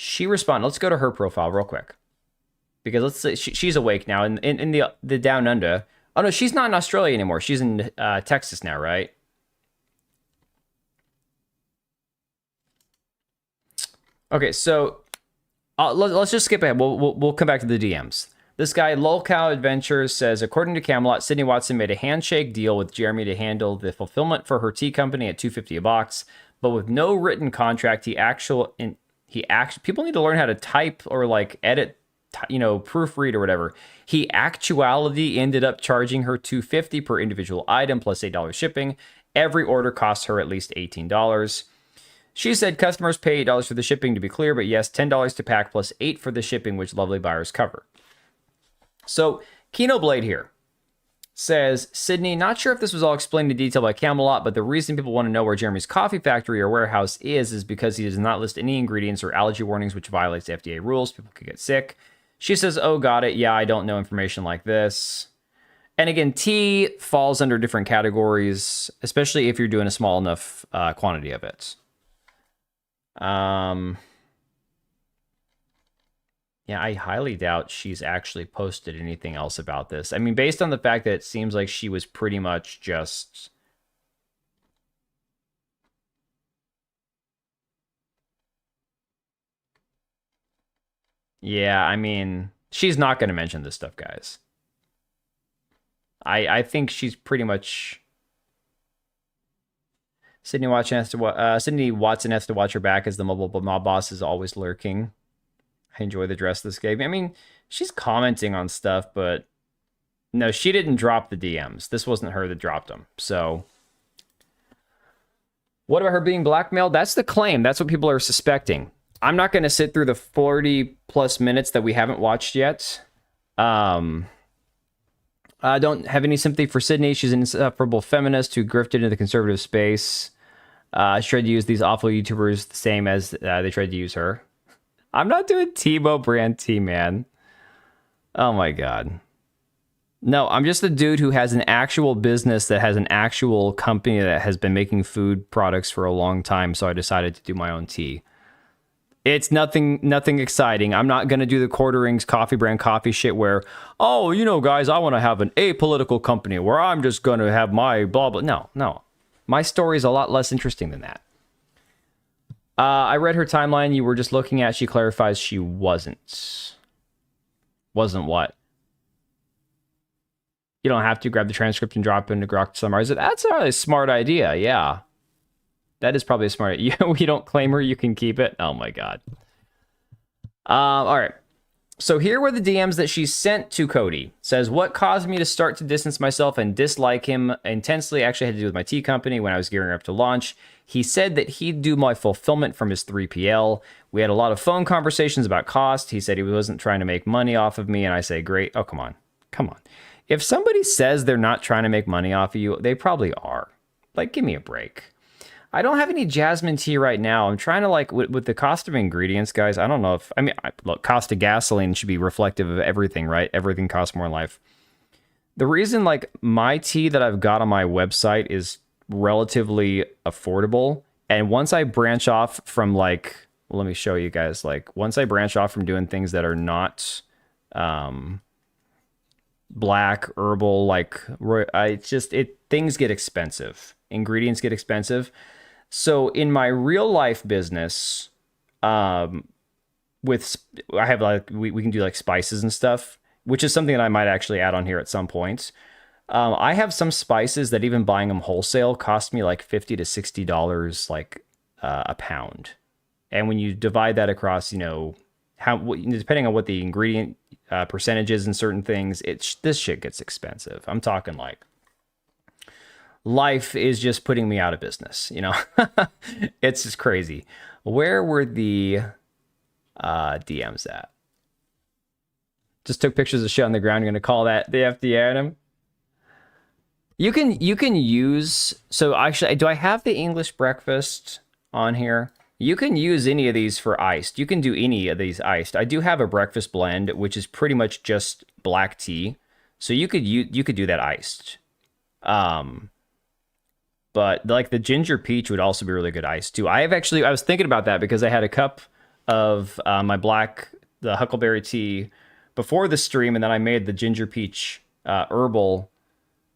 She responded. Let's go to her profile real quick. Because let's say she's awake now in the down under. Oh no, she's not in Australia anymore. She's in Texas now, right? Okay, so let's just skip ahead. We'll come back to the DMs. This guy, Lolcow Adventures, says, according to Camelot, Sydney Watson made a handshake deal with Jeremy to handle the fulfillment for her tea company at $2.50 a box, but with no written contract. People need to learn how to type or like edit, proofread or whatever. He actuality ended up charging her $2.50 per individual item plus $8 shipping. Every order costs her at least $18. She said customers pay $8 for the shipping, to be clear, but yes, $10 to pack plus $8 for the shipping, which lovely buyers cover. So Kino Blade here says, Sydney, not sure if this was all explained in detail by Camelot, but the reason people want to know where Jeremy's coffee factory or warehouse is because he does not list any ingredients or allergy warnings, which violates FDA rules. People could get sick. She says, oh, got it. Yeah, I don't know information like this. And again, tea falls under different categories, especially if you're doing a small enough quantity of it. Yeah, I highly doubt she's actually posted anything else about this. I mean, based on the fact that it seems like she was pretty much just... Yeah, I mean, she's not going to mention this stuff, guys. I think she's pretty much... Sydney Watson has to watch her back as the mobile mob boss is always lurking. I enjoy the dress this gave me. I mean, she's commenting on stuff, but no, she didn't drop the DMs. This wasn't her that dropped them. So what about her being blackmailed? That's the claim. That's what people are suspecting. I'm not going to sit through the 40 plus minutes that we haven't watched yet. I don't have any sympathy for Sydney. She's an insufferable feminist who grifted into the conservative space. She tried to use these awful YouTubers the same as they tried to use her. I'm not doing Tebow brand tea, man. Oh my God. No, I'm just a dude who has an actual business that has an actual company that has been making food products for a long time. So I decided to do my own tea. It's nothing exciting. I'm not going to do the Quarterings coffee brand coffee shit where, oh, guys, I want to have an apolitical company where I'm just going to have my blah, blah. No. My story is a lot less interesting than that. I read her timeline you were just looking at. She clarifies she wasn't. Wasn't what? You don't have to grab the transcript and drop it into Grok to summarize it. That's a really smart idea. Yeah. That is probably a smart idea. You don't claim her, you can keep it. Oh my God. All right. So here were the DMs that she sent to Cody. Says, what caused me to start to distance myself and dislike him intensely actually had to do with my tea company when I was gearing up to launch. He said that he'd do my fulfillment from his 3PL. We had a lot of phone conversations about cost. He said he wasn't trying to make money off of me. And I say, great. Oh, come on. If somebody says they're not trying to make money off of you, they probably are. Like, give me a break. I don't have any jasmine tea right now. I'm trying to with the cost of ingredients, guys. I don't know if, look, cost of gasoline should be reflective of everything, right? Everything costs more in life. The reason my tea that I've got on my website is relatively affordable. And once I branch off from let me show you guys, once I branch off from doing things that are not, black herbal, things get expensive. Ingredients get expensive. So in my real life business, I have we can do spices and stuff, which is something that I might actually add on here at some point. I have some spices that even buying them wholesale cost me $50 to $60 a pound. And when you divide that across, depending on what the ingredient percentage is in certain things, this shit gets expensive. I'm talking life is just putting me out of business, It's just crazy. Where were the DMs at? Just took pictures of shit on the ground. You're gonna call that the FDA item? You can use, so actually, do I have the English breakfast on here? You can use any of these for iced. You can do any of these iced. I do have a breakfast blend, which is pretty much just black tea. So you could do that iced. But the ginger peach would also be really good iced too. I was thinking about that because I had a cup of the huckleberry tea before the stream, and then I made the ginger peach herbal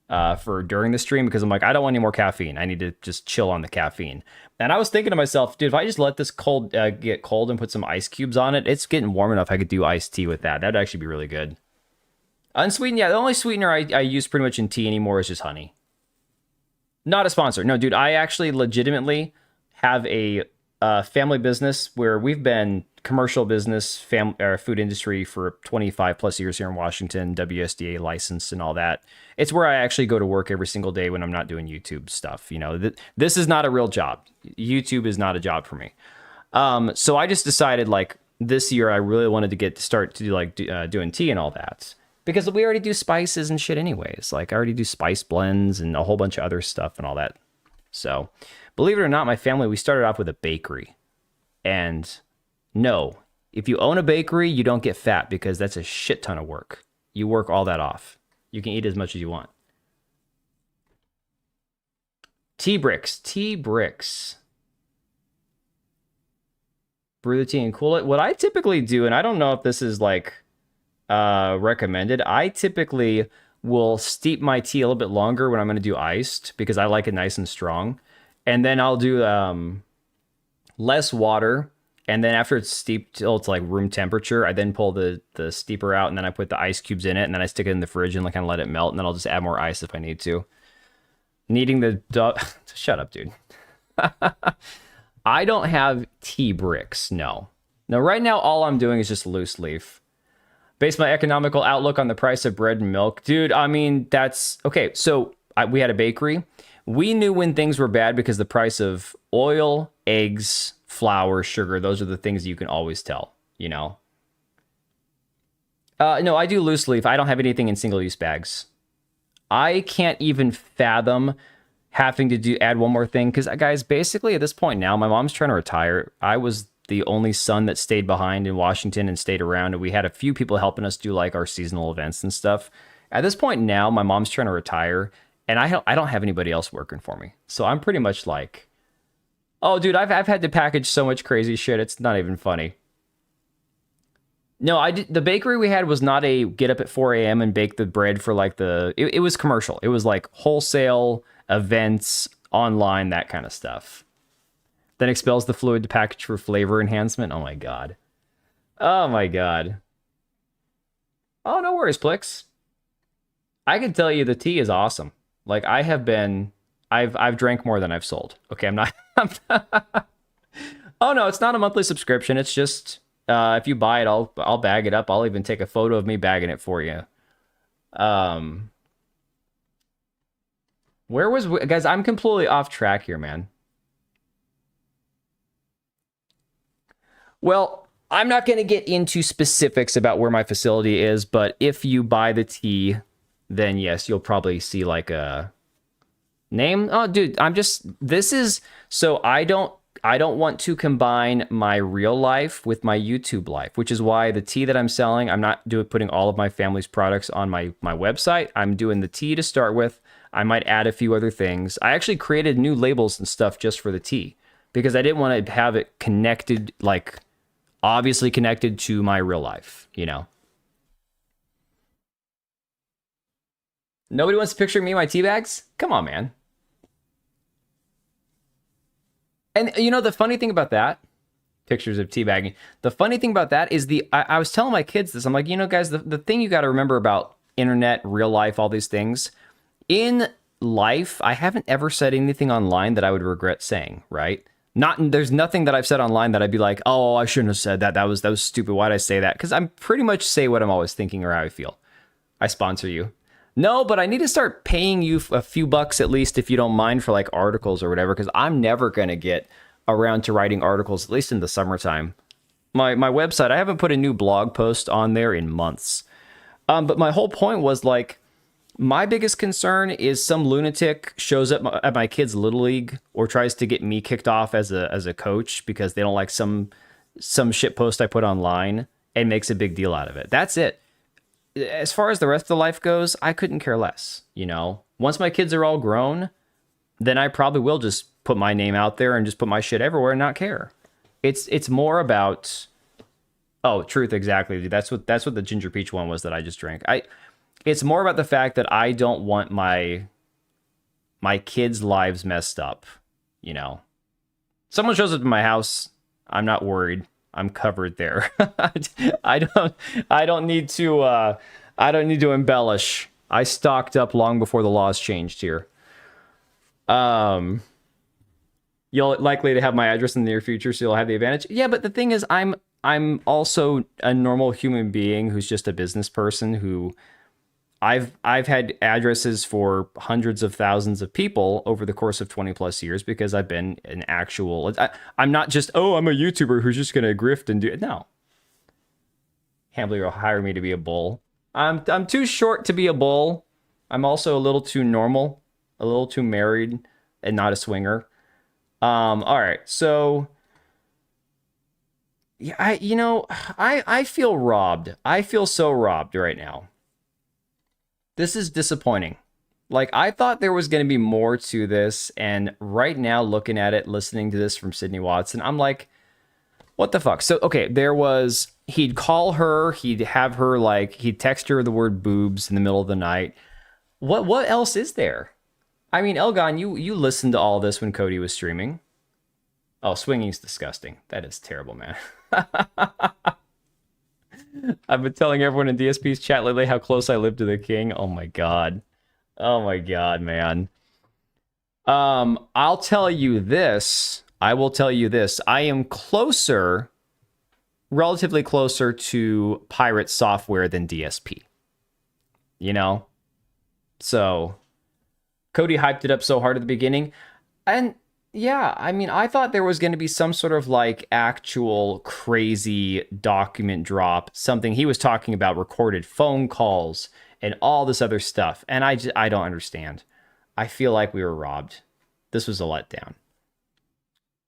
for during the stream because I'm like, I don't want any more caffeine. I need to just chill on the caffeine. And I was thinking to myself, dude, if I just let this get cold and put some ice cubes on it, it's getting warm enough I could do iced tea with that. That'd actually be really good. Unsweetened, yeah. The only sweetener I use pretty much in tea anymore is just honey. Not a sponsor. No, dude, I actually legitimately have a family business where we've been commercial business, food industry for 25 plus years here in Washington, WSDA licensed and all that. It's where I actually go to work every single day when I'm not doing YouTube stuff. You know, this is not a real job. YouTube is not a job for me. So I just decided like this year I really wanted to start to do doing tea and all that. Because we already do spices and shit anyways. Like, I already do spice blends and a whole bunch of other stuff and all that. So, believe it or not, my family, we started off with a bakery. And no, if you own a bakery, you don't get fat because that's a shit ton of work. You work all that off. You can eat as much as you want. Tea bricks. Brew the tea and cool it. What I typically do, and I don't know if this is like recommended, I typically will steep my tea a little bit longer when I'm going to do iced because I like it nice and strong. And then I'll do less water. And then after it's steeped till it's like room temperature, I then pull the steeper out and then I put the ice cubes in it and then I stick it in the fridge and like kind of let it melt. And then I'll just add more ice if I need to. Needing the shut up, dude. I don't have tea bricks. No. Right now, all I'm doing is just loose leaf. Base my economical outlook on the price of bread and milk. Dude, I mean, that's... Okay, so we had a bakery. We knew when things were bad because the price of oil, eggs, flour, sugar, those are the things you can always tell, you know? No, I do loose leaf. I don't have anything in single-use bags. I can't even fathom having to add one more thing because, guys, basically at this point now, my mom's trying to retire. I was the only son that stayed behind in Washington and stayed around, and we had a few people helping us do like our seasonal events and stuff. At this point now, my mom's trying to retire, and I don't have anybody else working for me. So I'm pretty much like, oh, dude, I've had to package so much crazy shit. It's not even funny. No, the bakery we had was not a get up at 4 a.m. and bake the bread for like it was commercial. It was like wholesale events, online, that kind of stuff. Then expels the fluid to package for flavor enhancement. Oh my god. Oh my god. Oh, no worries, Plix. I can tell you the tea is awesome. Like I've drank more than I've sold. Okay, I'm not. Oh no, it's not a monthly subscription. It's just if you buy it, I'll bag it up. I'll even take a photo of me bagging it for you. Where was guys? I'm completely off track here, man. Well, I'm not going to get into specifics about where my facility is, but if you buy the tea, then yes, you'll probably see like a name. Oh, dude, so I don't want to combine my real life with my YouTube life, which is why the tea that I'm selling, I'm not putting all of my family's products on my website. I'm doing the tea to start with. I might add a few other things. I actually created new labels and stuff just for the tea because I didn't want to have it connected, like obviously connected to my real life, you know? Nobody wants to picture me in my tea bags? Come on, man. And you know, the funny thing about that, pictures of teabagging, the funny thing about that is I was telling my kids this, I'm like, you know, guys, the thing you got to remember about internet, real life, all these things, in life, I haven't ever said anything online that I would regret saying, right? There's nothing that I've said online that I'd be like, oh, I shouldn't have said that. That was stupid. Why'd I say that? Because I'm pretty much say what I'm always thinking or how I feel. I sponsor you. No, but I need to start paying you a few bucks at least if you don't mind for like articles or whatever, because I'm never going to get around to writing articles, at least in the summertime. My website, I haven't put a new blog post on there in months. But my whole point was like, my biggest concern is some lunatic shows up at my kid's little league or tries to get me kicked off as a coach because they don't like some shit post I put online and makes a big deal out of it. That's it. As far as the rest of the life goes, I couldn't care less, you know? Once my kids are all grown, then I probably will just put my name out there and just put my shit everywhere and not care. It's more about, oh, truth, exactly, dude. That's what the ginger peach one was that I just drank. It's more about the fact that I don't want my kids' lives messed up, you know. Someone shows up in my house, I'm not worried. I'm covered there. I don't need to embellish. I stocked up long before the laws changed here. You'll likely to have my address in the near future, so you'll have the advantage. Yeah, but the thing is, I'm also a normal human being who's just a business person who I've had addresses for hundreds of thousands of people over the course of 20 plus years because I've been an actual. I'm not just, oh, I'm a YouTuber who's just gonna grift and do it. No, can't believe you'll hire me to be a bull. I'm too short to be a bull. I'm also a little too normal, a little too married, and not a swinger. All right, so yeah, I feel robbed. I feel so robbed right now. This is disappointing. Like, I thought there was going to be more to this, and right now, looking at it, listening to this from Sydney Watson, I'm like, what the fuck? So, okay, he'd call her, he'd have her, like, he'd text her the word boobs in the middle of the night. What else is there? I mean, Elgon, you listened to all this when Cody was streaming. Oh, swinging's disgusting. That is terrible, man. I've been telling everyone in DSP's chat lately how close I live to the king. Oh my god. Oh my god, man. I'll tell you this. I will tell you this. I am relatively closer to pirate software than DSP. You know? So, Cody hyped it up so hard at the beginning. And yeah, I mean, I thought there was going to be some sort of like actual crazy document drop, something he was talking about, recorded phone calls and all this other stuff. And I don't understand. I feel like we were robbed. This was a letdown.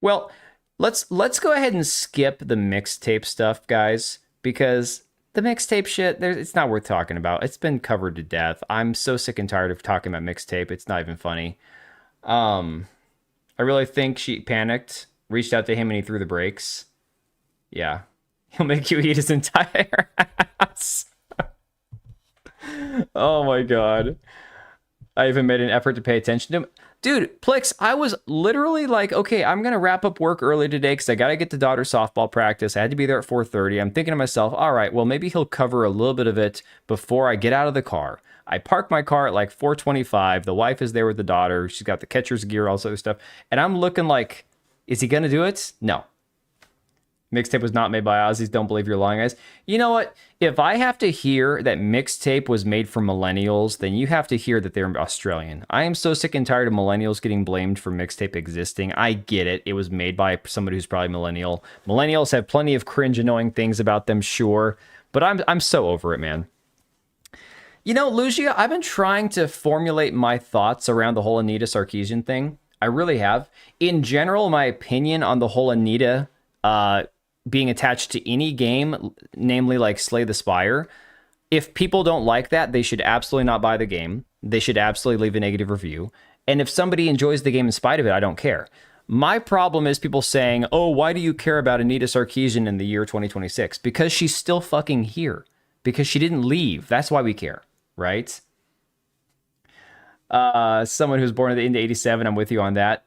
Well, let's go ahead and skip the mixtape stuff, guys, because the mixtape shit, it's not worth talking about. It's been covered to death. I'm so sick and tired of talking about mixtape. It's not even funny. I really think she panicked, reached out to him, and he threw the brakes. Yeah. He'll make you eat his entire ass. Oh my god. I even made an effort to pay attention to him. Dude, Plix, I was literally like, okay, I'm going to wrap up work early today because I got to get the daughter softball practice. I had to be there at 4:30. I'm thinking to myself, all right, well, maybe he'll cover a little bit of it before I get out of the car. I park my car at like 4:25. The wife is there with the daughter. She's got the catcher's gear, all this other stuff. And I'm looking like, is he going to do it? No. Mixtape was not made by Aussies. Don't believe your lying eyes. You know what? If I have to hear that Mixtape was made for millennials, then you have to hear that they're Australian. I am so sick and tired of millennials getting blamed for Mixtape existing. I get it. It was made by somebody who's probably millennial. Millennials have plenty of cringe, annoying things about them, sure. But I'm so over it, man. You know, Lugia, I've been trying to formulate my thoughts around the whole Anita Sarkeesian thing. I really have. In general, my opinion on the whole Anita being attached to any game, namely like Slay the Spire, if people don't like that, they should absolutely not buy the game. They should absolutely leave a negative review. And if somebody enjoys the game in spite of it, I don't care. My problem is people saying, oh, why do you care about Anita Sarkeesian in the year 2026? Because she's still fucking here. Because she didn't leave. That's why we care. Right? Someone who's born in the 87, I'm with you on that.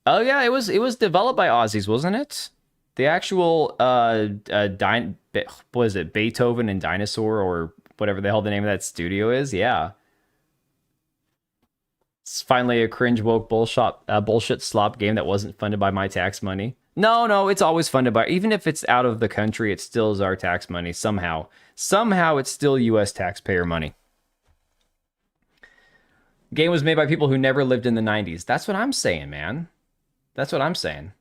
Oh yeah, it was developed by Aussies, wasn't it? The actual what is it, Beethoven and Dinosaur, or whatever the hell the name of that studio is? Yeah. It's finally a cringe woke bullshit slop game that wasn't funded by my tax money. No, it's always funded by, even if it's out of the country, it still is our tax money somehow. Somehow it's still US taxpayer money. Game was made by people who never lived in the 90s. That's what I'm saying, man. That's what I'm saying.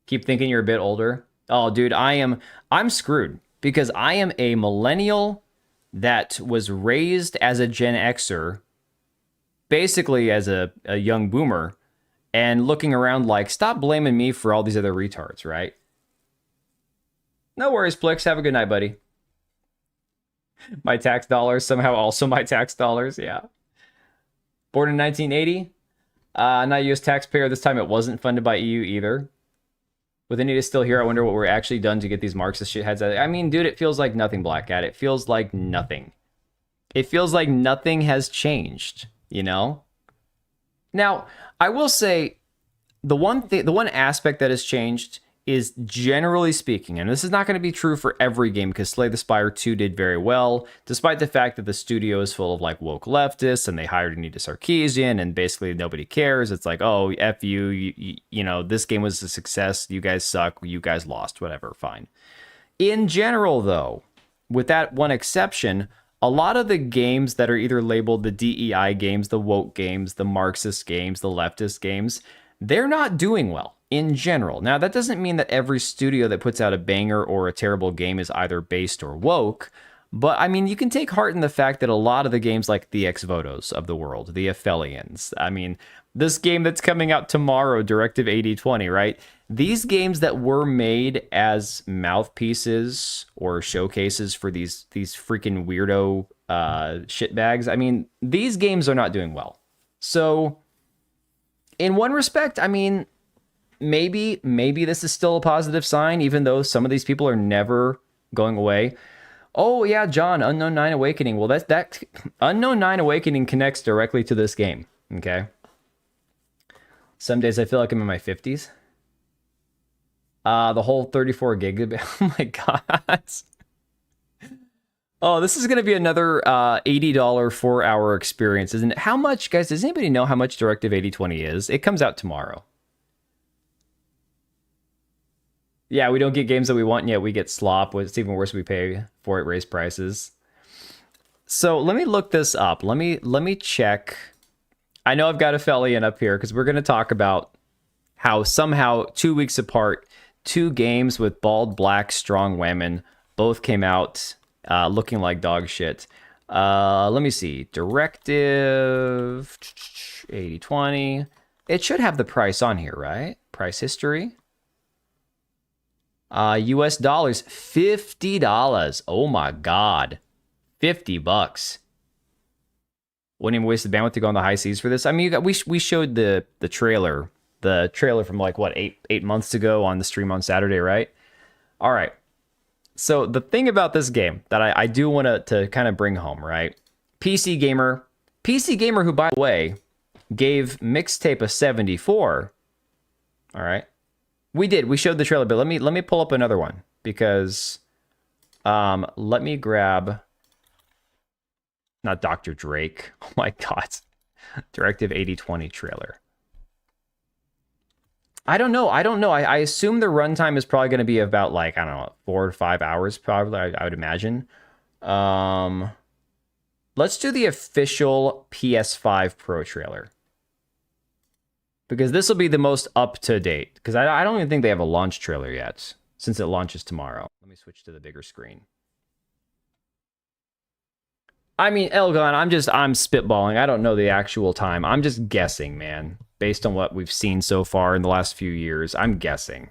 Keep thinking you're a bit older. Oh, dude, I'm screwed because I am a millennial that was raised as a Gen Xer, basically as a young boomer, and looking around like, stop blaming me for all these other retards, right? No worries, Plix. Have a good night, buddy. My tax dollars, somehow also my tax dollars, yeah. Born in 1980. Not a US taxpayer. This time it wasn't funded by EU either. With Anita still here, I wonder what we're actually done to get these Marxist shitheads out. I mean, dude, it feels like nothing, Black Cat. It feels like nothing. It feels like nothing has changed, you know? Now, I will say the one aspect that has changed is, generally speaking, and this is not going to be true for every game because Slay the Spire 2 did very well, despite the fact that the studio is full of like woke leftists and they hired Anita Sarkeesian and basically nobody cares. It's like, oh, F you, you know, this game was a success. You guys suck. You guys lost. Whatever. Fine. In general, though, with that one exception, a lot of the games that are either labeled the DEI games, the woke games, the Marxist games, the leftist games, they're not doing well in general. Now, that doesn't mean that every studio that puts out a banger or a terrible game is either based or woke, but I mean, you can take heart in the fact that a lot of the games like the Ex-Votos of the world, the Aphelions, I mean, this game that's coming out tomorrow, Directive 8020, right? These games that were made as mouthpieces or showcases for these freaking weirdo shitbags, I mean, these games are not doing well. So, in one respect, I mean, maybe this is still a positive sign, even though some of these people are never going away. Oh yeah, John, Unknown 9 Awakening. Well, that Unknown 9 Awakening connects directly to this game. Okay. Some days I feel like I'm in my 50s. The whole 34 gigabit. Oh my god. Oh, this is going to be another $80 4-hour experience, isn't it? How much, guys, does anybody know how much Directive 8020 is? It comes out tomorrow. Yeah, we don't get games that we want yet. We get slop. It's even worse, we pay for it, raise prices. So let me look this up. Let me check. I know I've got Aphelion up here because we're going to talk about how somehow 2 weeks apart, two games with bald, black, strong women both came out looking like dog shit. Let me see. Directive 8020. It should have the price on here, right? Price history. US dollars, $50. Oh my god. $50. Wouldn't even waste the bandwidth to go on the high seas for this. I mean, we showed the trailer. The trailer from like what, eight months ago on the stream on Saturday, right? All right. So the thing about this game that I do want to kind of bring home, right? PC Gamer, who, by the way, gave Mixtape a 74. All right. We showed the trailer, but let me pull up another one because let me grab, not Dr. Drake. Oh my god. Directive 8020 trailer. I don't know. I assume the runtime is probably going to be about like, I don't know, 4 to 5 hours, probably, I would imagine. Let's do the official PS5 Pro trailer. Because this will be the most up-to-date. Because I don't even think they have a launch trailer yet, since it launches tomorrow. Let me switch to the bigger screen. I mean, Elgon, I'm spitballing. I don't know the actual time. I'm just guessing, man. Based on what we've seen so far in the last few years, I'm guessing.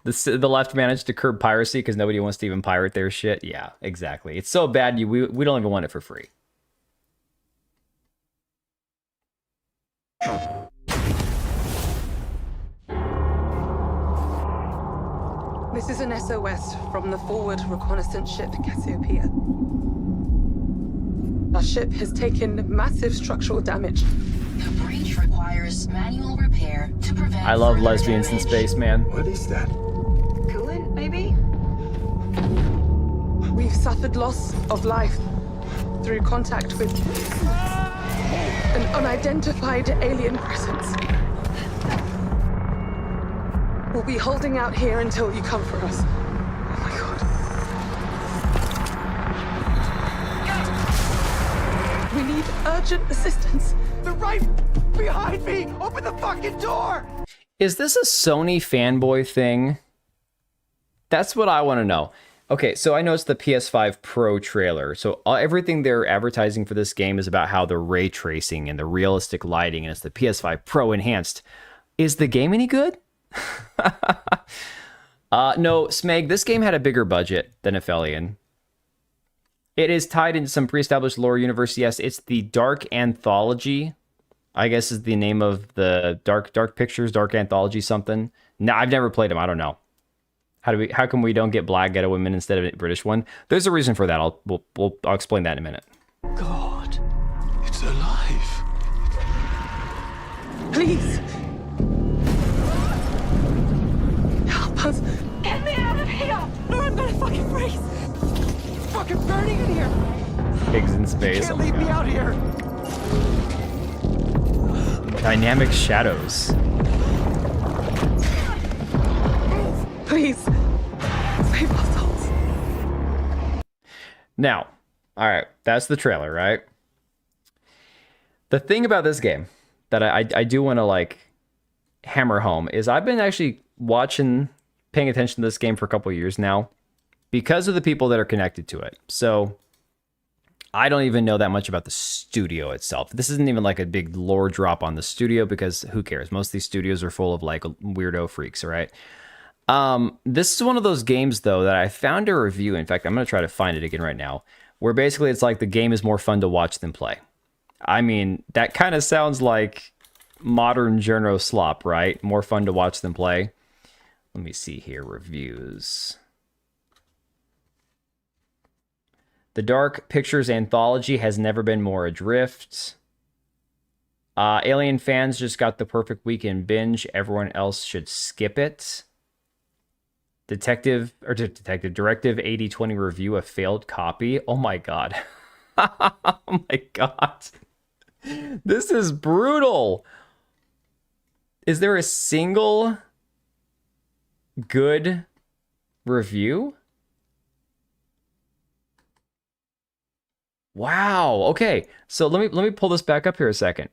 The left managed to curb piracy because nobody wants to even pirate their shit. Yeah, exactly. It's so bad we don't even want it for free. This is an SOS from the forward reconnaissance ship Cassiopeia. Our ship has taken massive structural damage. The breach requires manual repair to prevent. I love lesbians in space, man. What is that? Coolant, maybe? We've suffered loss of life through contact with an unidentified alien presence. We'll be holding out here until you come for us. Oh my god. We need urgent assistance. They're right behind me! Open the fucking door! Is this a Sony fanboy thing? That's what I want to know. Okay, so I know it's the PS5 Pro trailer. So everything they're advertising for this game is about how the ray tracing and the realistic lighting, and it's the PS5 Pro enhanced. Is the game any good? No, Smeg, this game had a bigger budget than Aphelion. It is tied into some pre-established lore universe. Yes, it's the Dark Anthology I guess is the name of the Dark Pictures, Dark Anthology something. No, I've never played them. I don't know. How come we don't get black ghetto women instead of a British one? There's a reason for that. I'll explain that in a minute. God, it's alive. Please. Help us. Get me out of here. Or I'm gonna fucking freeze. It's fucking burning in here. Pigs in space. Can't leave me out here. Dynamic shadows. Please. Save our souls. Now, all right, that's the trailer, right? The thing about this game that I do want to like hammer home is I've been actually paying attention to this game for a couple of years now because of the people that are connected to it. So I don't even know that much about the studio itself. This isn't even like a big lore drop on the studio because who cares? Most of these studios are full of like weirdo freaks, right? This is one of those games though that I found a review. In fact, I'm going to try to find it again right now, where basically it's like the game is more fun to watch than play. I mean, that kind of sounds like modern journo slop, right? More fun to watch than play. Let me see here, reviews. The Dark Pictures Anthology has never been more adrift. Alien fans just got the perfect weekend binge. Everyone else should skip it. Directive 8020 review, a failed copy. Oh my god. Oh my god. This is brutal. Is there a single good review? Wow. Okay. So let me pull this back up here a second.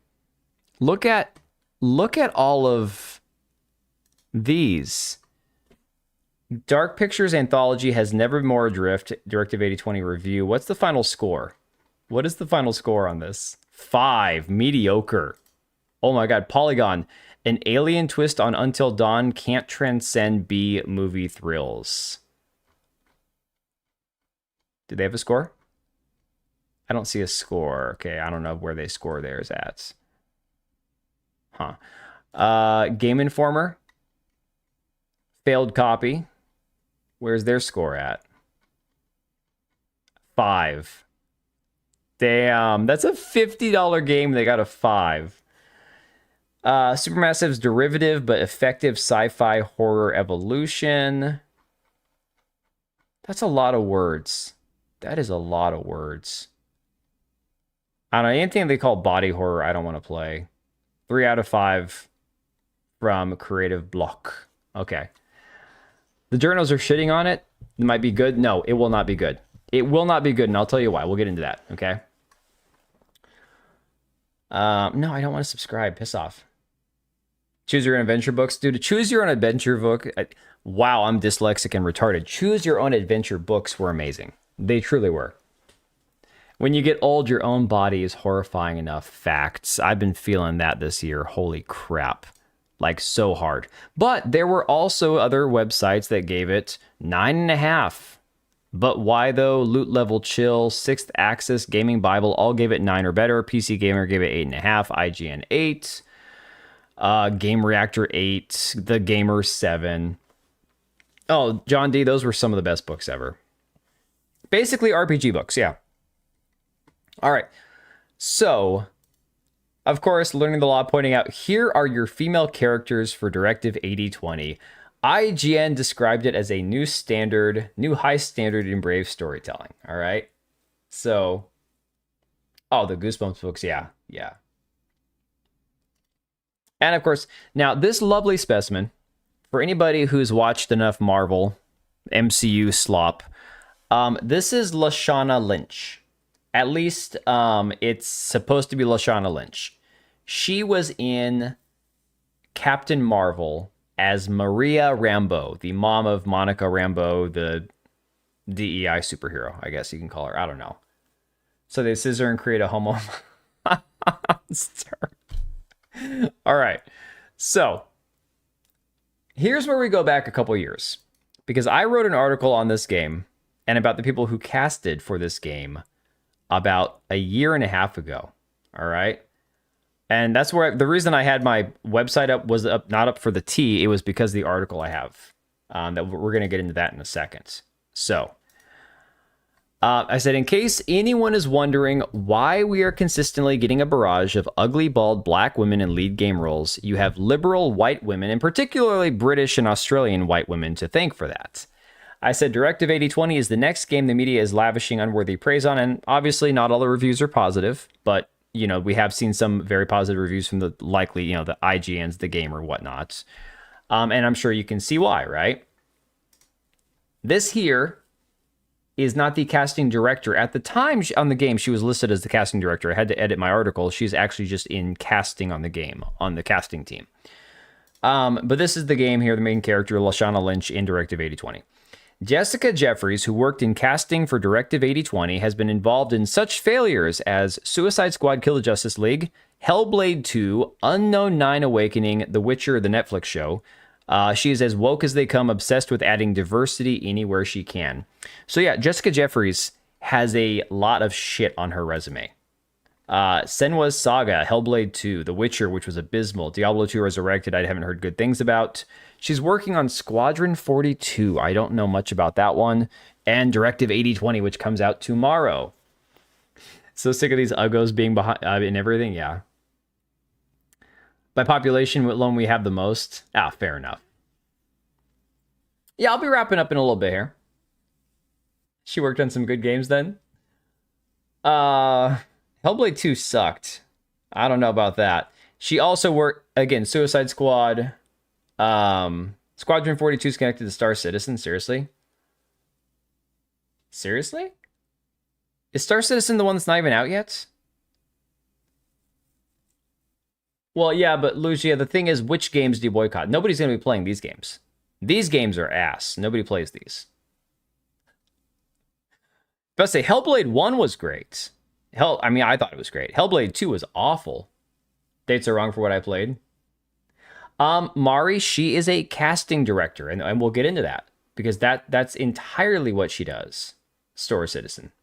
Look at all of these. Dark Pictures Anthology has never been more adrift. Directive 8020 review. What's the final score? What is the final score on this? 5. Mediocre. Oh my god. Polygon. An alien twist on Until Dawn can't transcend B movie thrills. Did they have a score? I don't see a score. Okay, I don't know where they score theirs at. Huh. Game Informer. Failed copy. Where's their score at? 5. Damn, that's a $50 game. They got a 5. Supermassive's derivative but effective sci-fi horror evolution. That's a lot of words. That is a lot of words. I don't know, anything they call body horror, I don't want to play. 3 out of 5 from Creative Block. Okay. The journals are shitting on it. It might be good. No, it will not be good. It will not be good, and I'll tell you why. We'll get into that, okay? No, I don't want to subscribe. Piss off. Choose your own adventure books. Dude, choose your own adventure book. Wow, I'm dyslexic and retarded. Choose your own adventure books were amazing. They truly were. When you get old, your own body is horrifying enough. Facts. I've been feeling that this year. Holy crap. Like, so hard. But there were also other websites that gave it 9.5. But why though? Loot Level Chill, Sixth Axis, Gaming Bible all gave it 9 or better. PC Gamer gave it 8.5. IGN 8. Game Reactor 8. The Gamer 7. Oh, John D, those were some of the best books ever. Basically RPG books, yeah. All right. So, of course, Learning the Law pointing out, here are your female characters for Directive 8020. IGN described it as a new high standard in brave storytelling. All right. So, oh, the Goosebumps books. Yeah. Yeah. And of course, now this lovely specimen, for anybody who's watched enough Marvel, MCU slop, this is Lashana Lynch. At least it's supposed to be Lashana Lynch. She was in Captain Marvel as Maria Rambeau, the mom of Monica Rambeau, the DEI superhero, I guess you can call her. I don't know. So they scissor and create a homo monster. All right. So here's where we go back a couple years, because I wrote an article on this game and about the people who casted for this game about a year and a half ago. All right. And that's where the reason I had my website up was not up for the tea. It was because of the article I have. That we're going to get into that in a second. So, I said, in case anyone is wondering why we are consistently getting a barrage of ugly, bald black women in lead game roles, you have liberal white women, and particularly British and Australian white women, to thank for that. I said, Directive 8020 is the next game the media is lavishing unworthy praise on, and obviously not all the reviews are positive, but you know, we have seen some very positive reviews from the likely, you know, the IGNs, the Gamer, whatnot. And I'm sure you can see why, right? This here is not the casting director. At the time on the game, she was listed as the casting director. I had to edit my article. She's actually just in casting on the game, on the casting team. But this is the game here, the main character, Lashana Lynch, in Directive 8020. Jessica Jeffries, who worked in casting for Directive 8020, has been involved in such failures as Suicide Squad Kill the Justice League, Hellblade 2, Unknown 9 Awakening, The Witcher, the Netflix show. She is as woke as they come, obsessed with adding diversity anywhere she can. So yeah, Jessica Jeffries has a lot of shit on her resume. Senua's Saga, Hellblade 2, The Witcher, which was abysmal, Diablo 2 Resurrected, I haven't heard good things about. She's working on Squadron 42. I don't know much about that one. And Directive 8020, which comes out tomorrow. So sick of these uggos being behind in everything. Yeah. By population, what loan we have the most? Fair enough. Yeah, I'll be wrapping up in a little bit here. She worked on some good games then. Hellblade 2 sucked. I don't know about that. She also worked, again, Suicide Squad. Squadron 42 is connected to Star Citizen. Seriously? Seriously? Is Star Citizen the one that's not even out yet? Well, yeah, but Lucia, the thing is, which games do you boycott? Nobody's going to be playing these games. These games are ass. Nobody plays these. But I say, Hellblade 1 was great. I thought it was great. Hellblade 2 was awful. Dates are wrong for what I played. Mari, she is a casting director, and we'll get into that because that's entirely what she does. Star Citizen.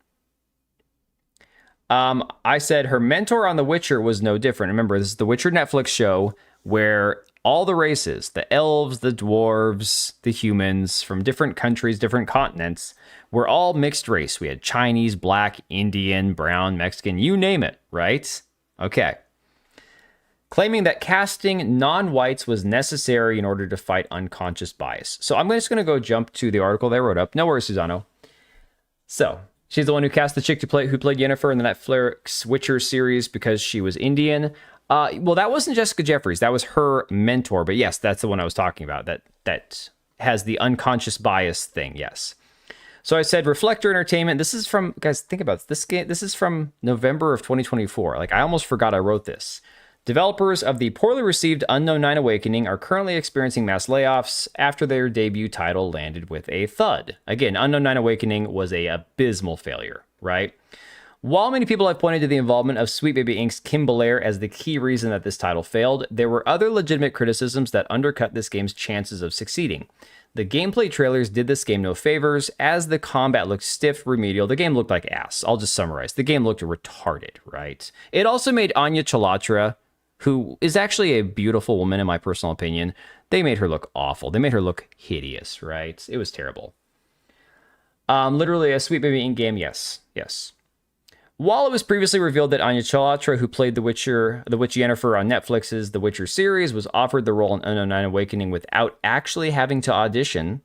I said her mentor on The Witcher was no different. Remember, this is the Witcher Netflix show where all the races, the elves, the dwarves, the humans from different countries, different continents, were all mixed race. We had Chinese, black, Indian, brown, Mexican, you name it, right? Okay. Claiming that casting non-whites was necessary in order to fight unconscious bias. So I'm just going to go jump to the article they wrote up. No worries, Susano. So, she's the one who cast the chick who played Yennefer in the Netflix Witcher series because she was Indian. Well, that wasn't Jessica Jeffries. That was her mentor. But yes, that's the one I was talking about. That has the unconscious bias thing, yes. So I said Reflector Entertainment. This is from, guys, think about this game. This is from November of 2024. Like, I almost forgot I wrote this. Developers of the poorly received Unknown 9 Awakening are currently experiencing mass layoffs after their debut title landed with a thud. Again, Unknown 9 Awakening was a abysmal failure, right? While many people have pointed to the involvement of Sweet Baby Inc.'s Kim Belair as the key reason that this title failed, there were other legitimate criticisms that undercut this game's chances of succeeding. The gameplay trailers did this game no favors, as the combat looked stiff, remedial. The game looked like ass. I'll just summarize. The game looked retarded, right? It also made Anya Chalotra, who is actually a beautiful woman in my personal opinion, they made her look awful. They made her look hideous, right? It was terrible. Literally a Sweet Baby Inc. game, yes. While it was previously revealed that Anya Chalotra, who played the witch Yennefer on Netflix's The Witcher series, was offered the role in Unknown 9 Awakening without actually having to audition,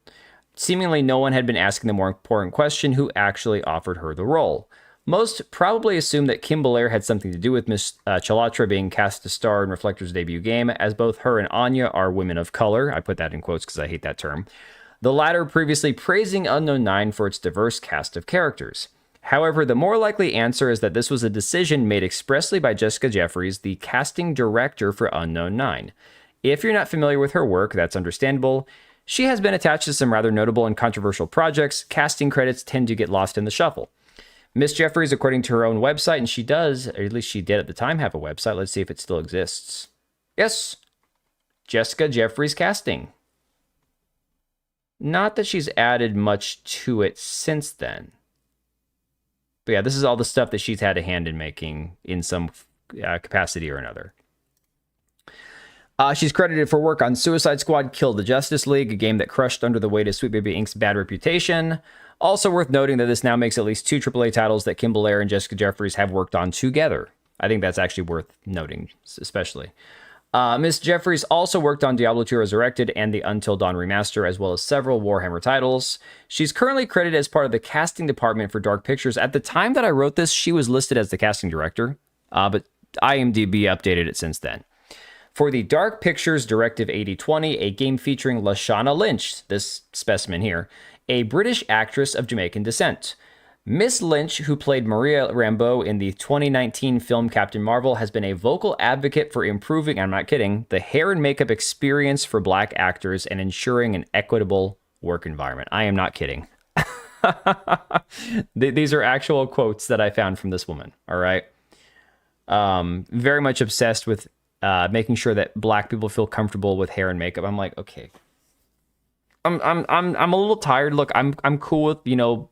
seemingly no one had been asking the more important question, who actually offered her the role. Most probably assumed that Kim Belair had something to do with Miss Chalotra being cast to star in Reflector's debut game, as both her and Anya are women of color. I put that in quotes because I hate that term. The latter previously praising Unknown 9 for its diverse cast of characters. However, the more likely answer is that this was a decision made expressly by Jessica Jeffries, the casting director for Unknown 9. If you're not familiar with her work, that's understandable. She has been attached to some rather notable and controversial projects. Casting credits tend to get lost in the shuffle. Miss Jeffries, according to her own website, and she does, or at least she did at the time, have a website. Let's see if it still exists. Yes, Jessica Jeffries Casting. Not that she's added much to it since then. But yeah, this is all the stuff that she's had a hand in making in some capacity or another. She's credited for work on Suicide Squad, Kill the Justice League, a game that crushed under the weight of Sweet Baby Inc.'s bad reputation. Also worth noting that this now makes at least 2 AAA titles that Kim Belair and Jessica Jeffries have worked on together. I think that's actually worth noting, especially. Miss Jeffries also worked on Diablo 2 Resurrected and the Until Dawn remaster, as well as several Warhammer titles. She's currently credited as part of the casting department for Dark Pictures. At the time that I wrote this, she was listed as the casting director, but IMDb updated it since then. For the Dark Pictures Directive 8020, a game featuring Lashana Lynch, this specimen here, a British actress of Jamaican descent. Miss Lynch, who played Maria Rambeau in the 2019 film Captain Marvel, has been a vocal advocate for improving, I'm not kidding, the hair and makeup experience for Black actors and ensuring an equitable work environment. I am not kidding. These are actual quotes that I found from this woman, all right? Very much obsessed with making sure that Black people feel comfortable with hair and makeup. I'm like, okay. I'm a little tired. Look, I'm cool with, you know,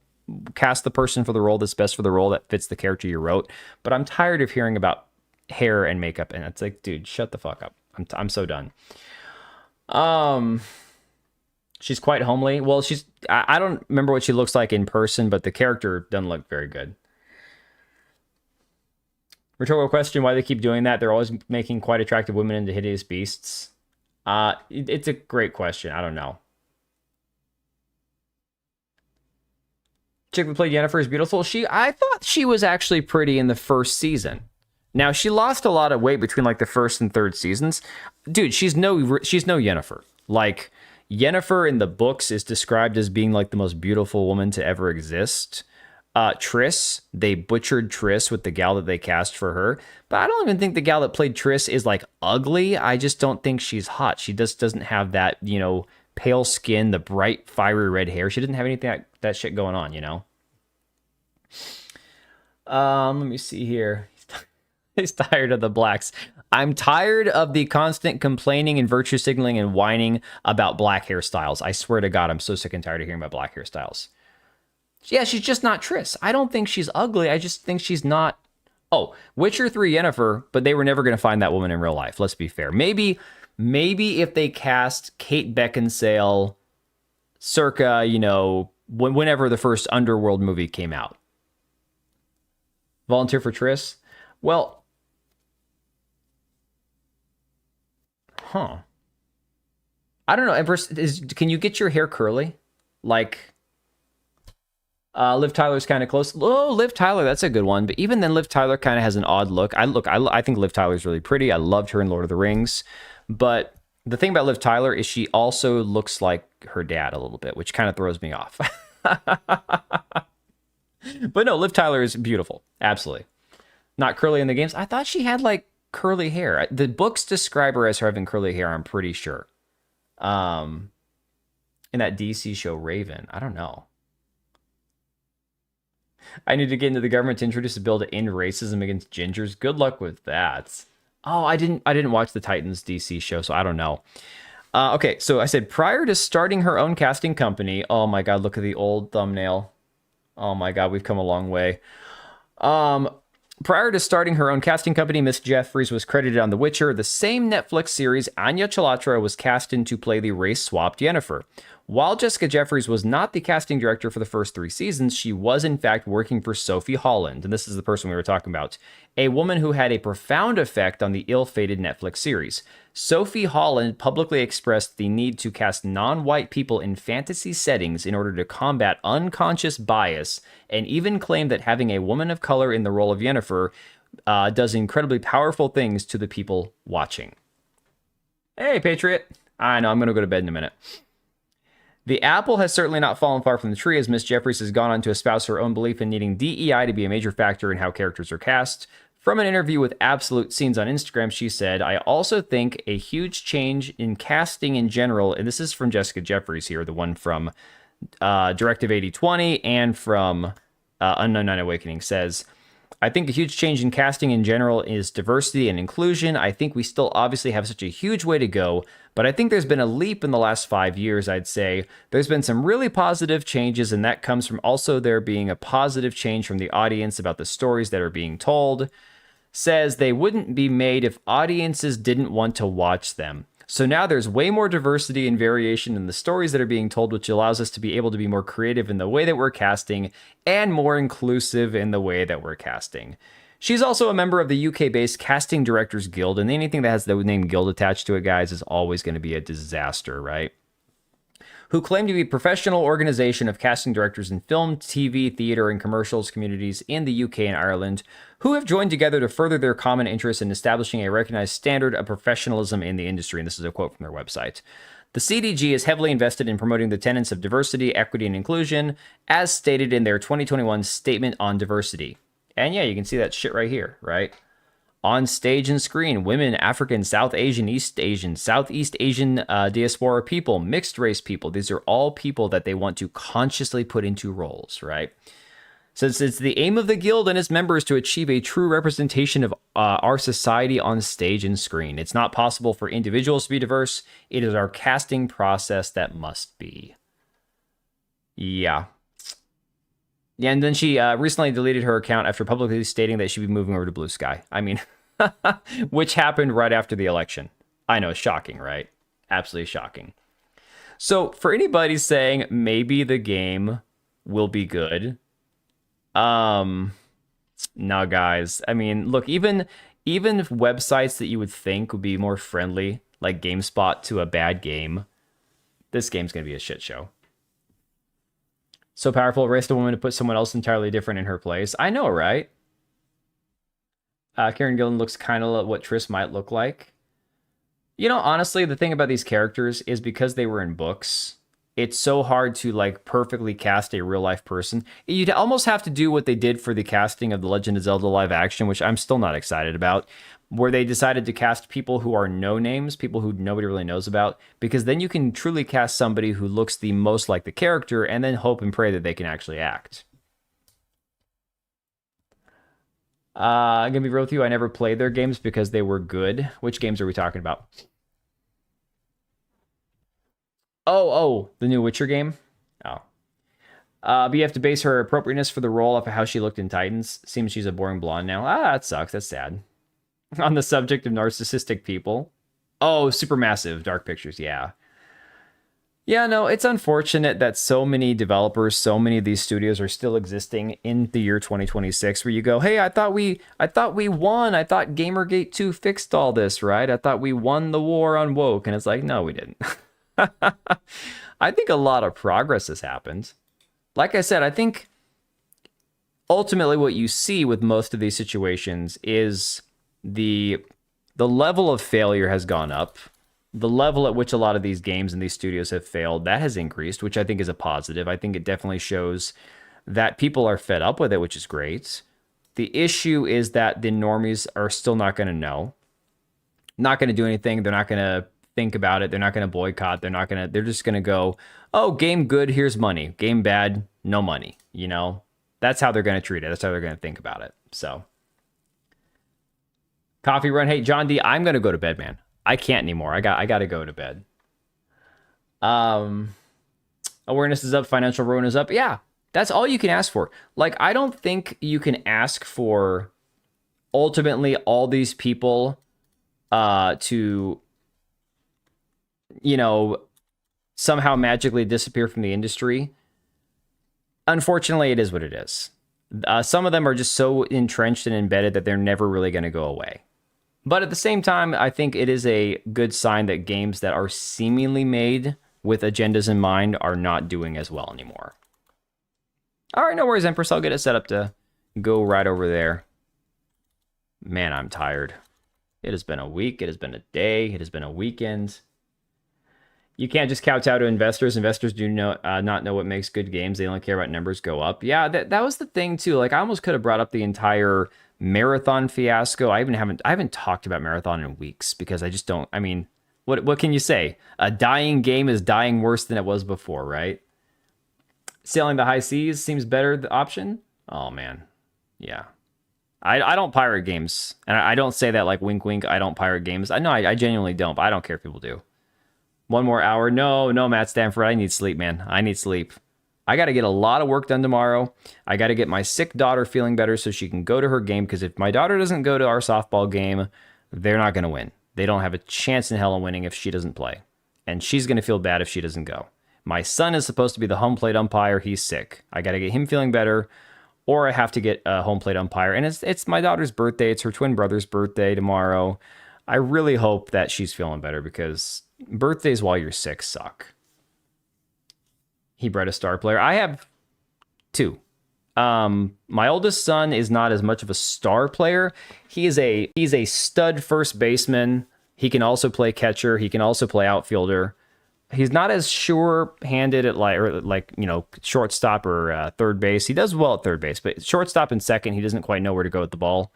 cast the person for the role that's best for the role that fits the character you wrote, but I'm tired of hearing about hair and makeup, and it's like, dude, shut the fuck up. I'm so done. She's quite homely. Well, I don't remember what she looks like in person, but the character doesn't look very good. Rhetorical question, why they keep doing that? They're always making quite attractive women into hideous beasts. It's a great question. I don't know. Chick who played Yennefer is beautiful. I thought she was actually pretty in the first season. Now, she lost a lot of weight between like the first and third seasons. Dude, she's no Yennefer. Like, Yennefer in the books is described as being like the most beautiful woman to ever exist. Triss, they butchered Triss with the gal that they cast for her. But I don't even think the gal that played Triss is like ugly. I just don't think she's hot. She just doesn't have that, you know, pale skin, the bright, fiery red hair. She doesn't have anything like that shit going on, you know? Let me see here. He's tired of the Blacks. I'm tired of the constant complaining and virtue signaling and whining about Black hairstyles. I swear to God, I'm so sick and tired of hearing about Black hairstyles. Yeah, she's just not Triss. I don't think she's ugly. I just think she's not... Oh, Witcher 3 Yennefer, but they were never going to find that woman in real life. Let's be fair. Maybe if they cast Kate Beckinsale circa, you know, whenever the first Underworld movie came out. Volunteer for Triss? Well... Huh. I don't know. Empress, can you get your hair curly? Like... Liv Tyler's kind of close. Oh, Liv Tyler, that's a good one. But even then, Liv Tyler kind of has an odd look. I think Liv Tyler's really pretty. I loved her in Lord of the Rings. But the thing about Liv Tyler is she also looks like her dad a little bit, which kind of throws me off. But no, Liv Tyler is beautiful. Absolutely. Not curly in the games. I thought she had like curly hair. The books describe her as having curly hair, I'm pretty sure. In that DC show Raven. I don't know. I need to get into the government to introduce a bill to end racism against gingers. Good luck with that. Oh, I didn't watch the Titans DC show, so I don't know. Okay, so I said prior to starting her own casting company. Oh my God, look at the old thumbnail. Oh my God, we've come a long way. Prior to starting her own casting company, Miss Jeffries was credited on The Witcher, the same Netflix series Anya Chalotra was cast in to play the race-swapped Yennefer. While Jessica Jeffries was not the casting director for the first 3 seasons, she was in fact working for Sophie Holland, and this is the person we were talking about, a woman who had a profound effect on the ill-fated Netflix series. Sophie Holland publicly expressed the need to cast non-white people in fantasy settings in order to combat unconscious bias, and even claimed that having a woman of color in the role of Yennefer does incredibly powerful things to the people watching. Hey, Patriot. I know, I'm going to go to bed in a minute. The apple has certainly not fallen far from the tree, as Miss Jeffries has gone on to espouse her own belief in needing DEI to be a major factor in how characters are cast. From an interview with Absolute Scenes on Instagram, she said, I also think a huge change in casting in general, and this is from Jessica Jeffries here, the one from Directive 8020 and from Unknown Nine Awakening, says, I think a huge change in casting in general is diversity and inclusion. I think we still obviously have such a huge way to go, but I think there's been a leap in the last 5 years, I'd say. There's been some really positive changes, and that comes from also there being a positive change from the audience about the stories that are being told. says they wouldn't be made if audiences didn't want to watch them. So now there's way more diversity and variation in the stories that are being told, which allows us to be able to be more creative in the way that we're casting and more inclusive in the way that we're casting. She's also a member of the UK-based Casting Directors Guild, and anything that has the name Guild attached to it, guys, is always going to be a disaster, right? Who claim to be a professional organization of casting directors in film, TV, theater, and commercials communities in the UK and Ireland, who have joined together to further their common interest in establishing a recognized standard of professionalism in the industry. And this is a quote from their website. The CDG is heavily invested in promoting the tenets of diversity, equity, and inclusion, as stated in their 2021 Statement on Diversity. And yeah, you can see that shit right here, right? On stage and screen, women, African, South Asian, East Asian, Southeast Asian diaspora people, mixed race people. These are all people that they want to consciously put into roles, right? Since it's the aim of the guild and its members to achieve a true representation of our society on stage and screen. It's not possible for individuals to be diverse. It is our casting process that must be. Yeah. Yeah, and then she recently deleted her account after publicly stating that she'd be moving over to Blue Sky. I mean, which happened right after the election. I know, shocking, right? Absolutely shocking. So for anybody saying maybe the game will be good, no, guys. I mean, look, even websites that you would think would be more friendly, like GameSpot, to a bad game, this game's gonna be a shit show. So powerful, raised a woman to put someone else entirely different in her place. I know, right? Karen Gillan looks kind of like what Triss might look like. You know, honestly, the thing about these characters is because they were in books, it's so hard to like perfectly cast a real life person. You'd almost have to do what they did for the casting of The Legend of Zelda live action, which I'm still not excited about, where they decided to cast people who are no names, people who nobody really knows about, because then you can truly cast somebody who looks the most like the character and then hope and pray that they can actually act. I'm going to be real with you. I never played their games because they were good. Which games are we talking about? Oh, the new Witcher game? Oh. But you have to base her appropriateness for the role off of how she looked in Titans. Seems she's a boring blonde now. That sucks. That's sad. On the subject of narcissistic people. Oh, Supermassive Dark Pictures, yeah. Yeah, no, it's unfortunate that so many developers, so many of these studios are still existing in the year 2026, where you go, hey, I thought we won. I thought Gamergate 2 fixed all this, right? I thought we won the war on woke. And it's like, no, we didn't. I think a lot of progress has happened. Like I said, I think ultimately what you see with most of these situations is the level of failure has gone up. The level at which a lot of these games and these studios have failed, that has increased, which I think is a positive. I think it definitely shows that people are fed up with it, which is great. The issue is that the normies are still not going to know. Not going to do anything. They're not going to think about it. They're not going to boycott. They're just going to go, oh, game good, here's money. Game bad, no money. You know, that's how they're going to treat it. That's how they're going to think about it. So, coffee run. Hey, John D, I'm going to go to bed, man. I can't anymore. I got to go to bed. Awareness is up. Financial ruin is up. Yeah, that's all you can ask for. Like, I don't think you can ask for ultimately all these people to, you know, somehow magically disappear from the industry. Unfortunately, it is what it is. Some of them are just so entrenched and embedded that they're never really going to go away. But at the same time, I think it is a good sign that games that are seemingly made with agendas in mind are not doing as well anymore. All right, no worries, Empress. I'll get it set up to go right over there. Man, I'm tired. It has been a week. It has been a day. It has been a weekend. You can't just kowtow to investors. Investors do not know what makes good games. They only care about numbers go up. Yeah, that was the thing, too. Like, I almost could have brought up the entire Marathon fiasco. I haven't talked about Marathon in weeks because I just don't. I mean, what can you say? A dying game is dying worse than it was before, right? Sailing the high seas seems better the option. Oh man, yeah. I don't pirate games, and I don't say that like wink wink. I don't pirate games. I genuinely don't. But I don't care if people do. One more hour? No, Matt Stanford. I need sleep, man. I need sleep. I got to get a lot of work done tomorrow. I got to get my sick daughter feeling better so she can go to her game, because if my daughter doesn't go to our softball game, they're not going to win. They don't have a chance in hell of winning if she doesn't play. And she's going to feel bad if she doesn't go. My son is supposed to be the home plate umpire. He's sick. I got to get him feeling better, or I have to get a home plate umpire. And it's my daughter's birthday. It's her twin brother's birthday tomorrow. I really hope that she's feeling better, because birthdays while you're sick suck. He bred a star player. I have 2. My oldest son is not as much of a star player. He's a stud first baseman. He can also play catcher. He can also play outfielder. He's not as sure-handed at like shortstop or third base. He does well at third base, but shortstop and second, he doesn't quite know where to go with the ball.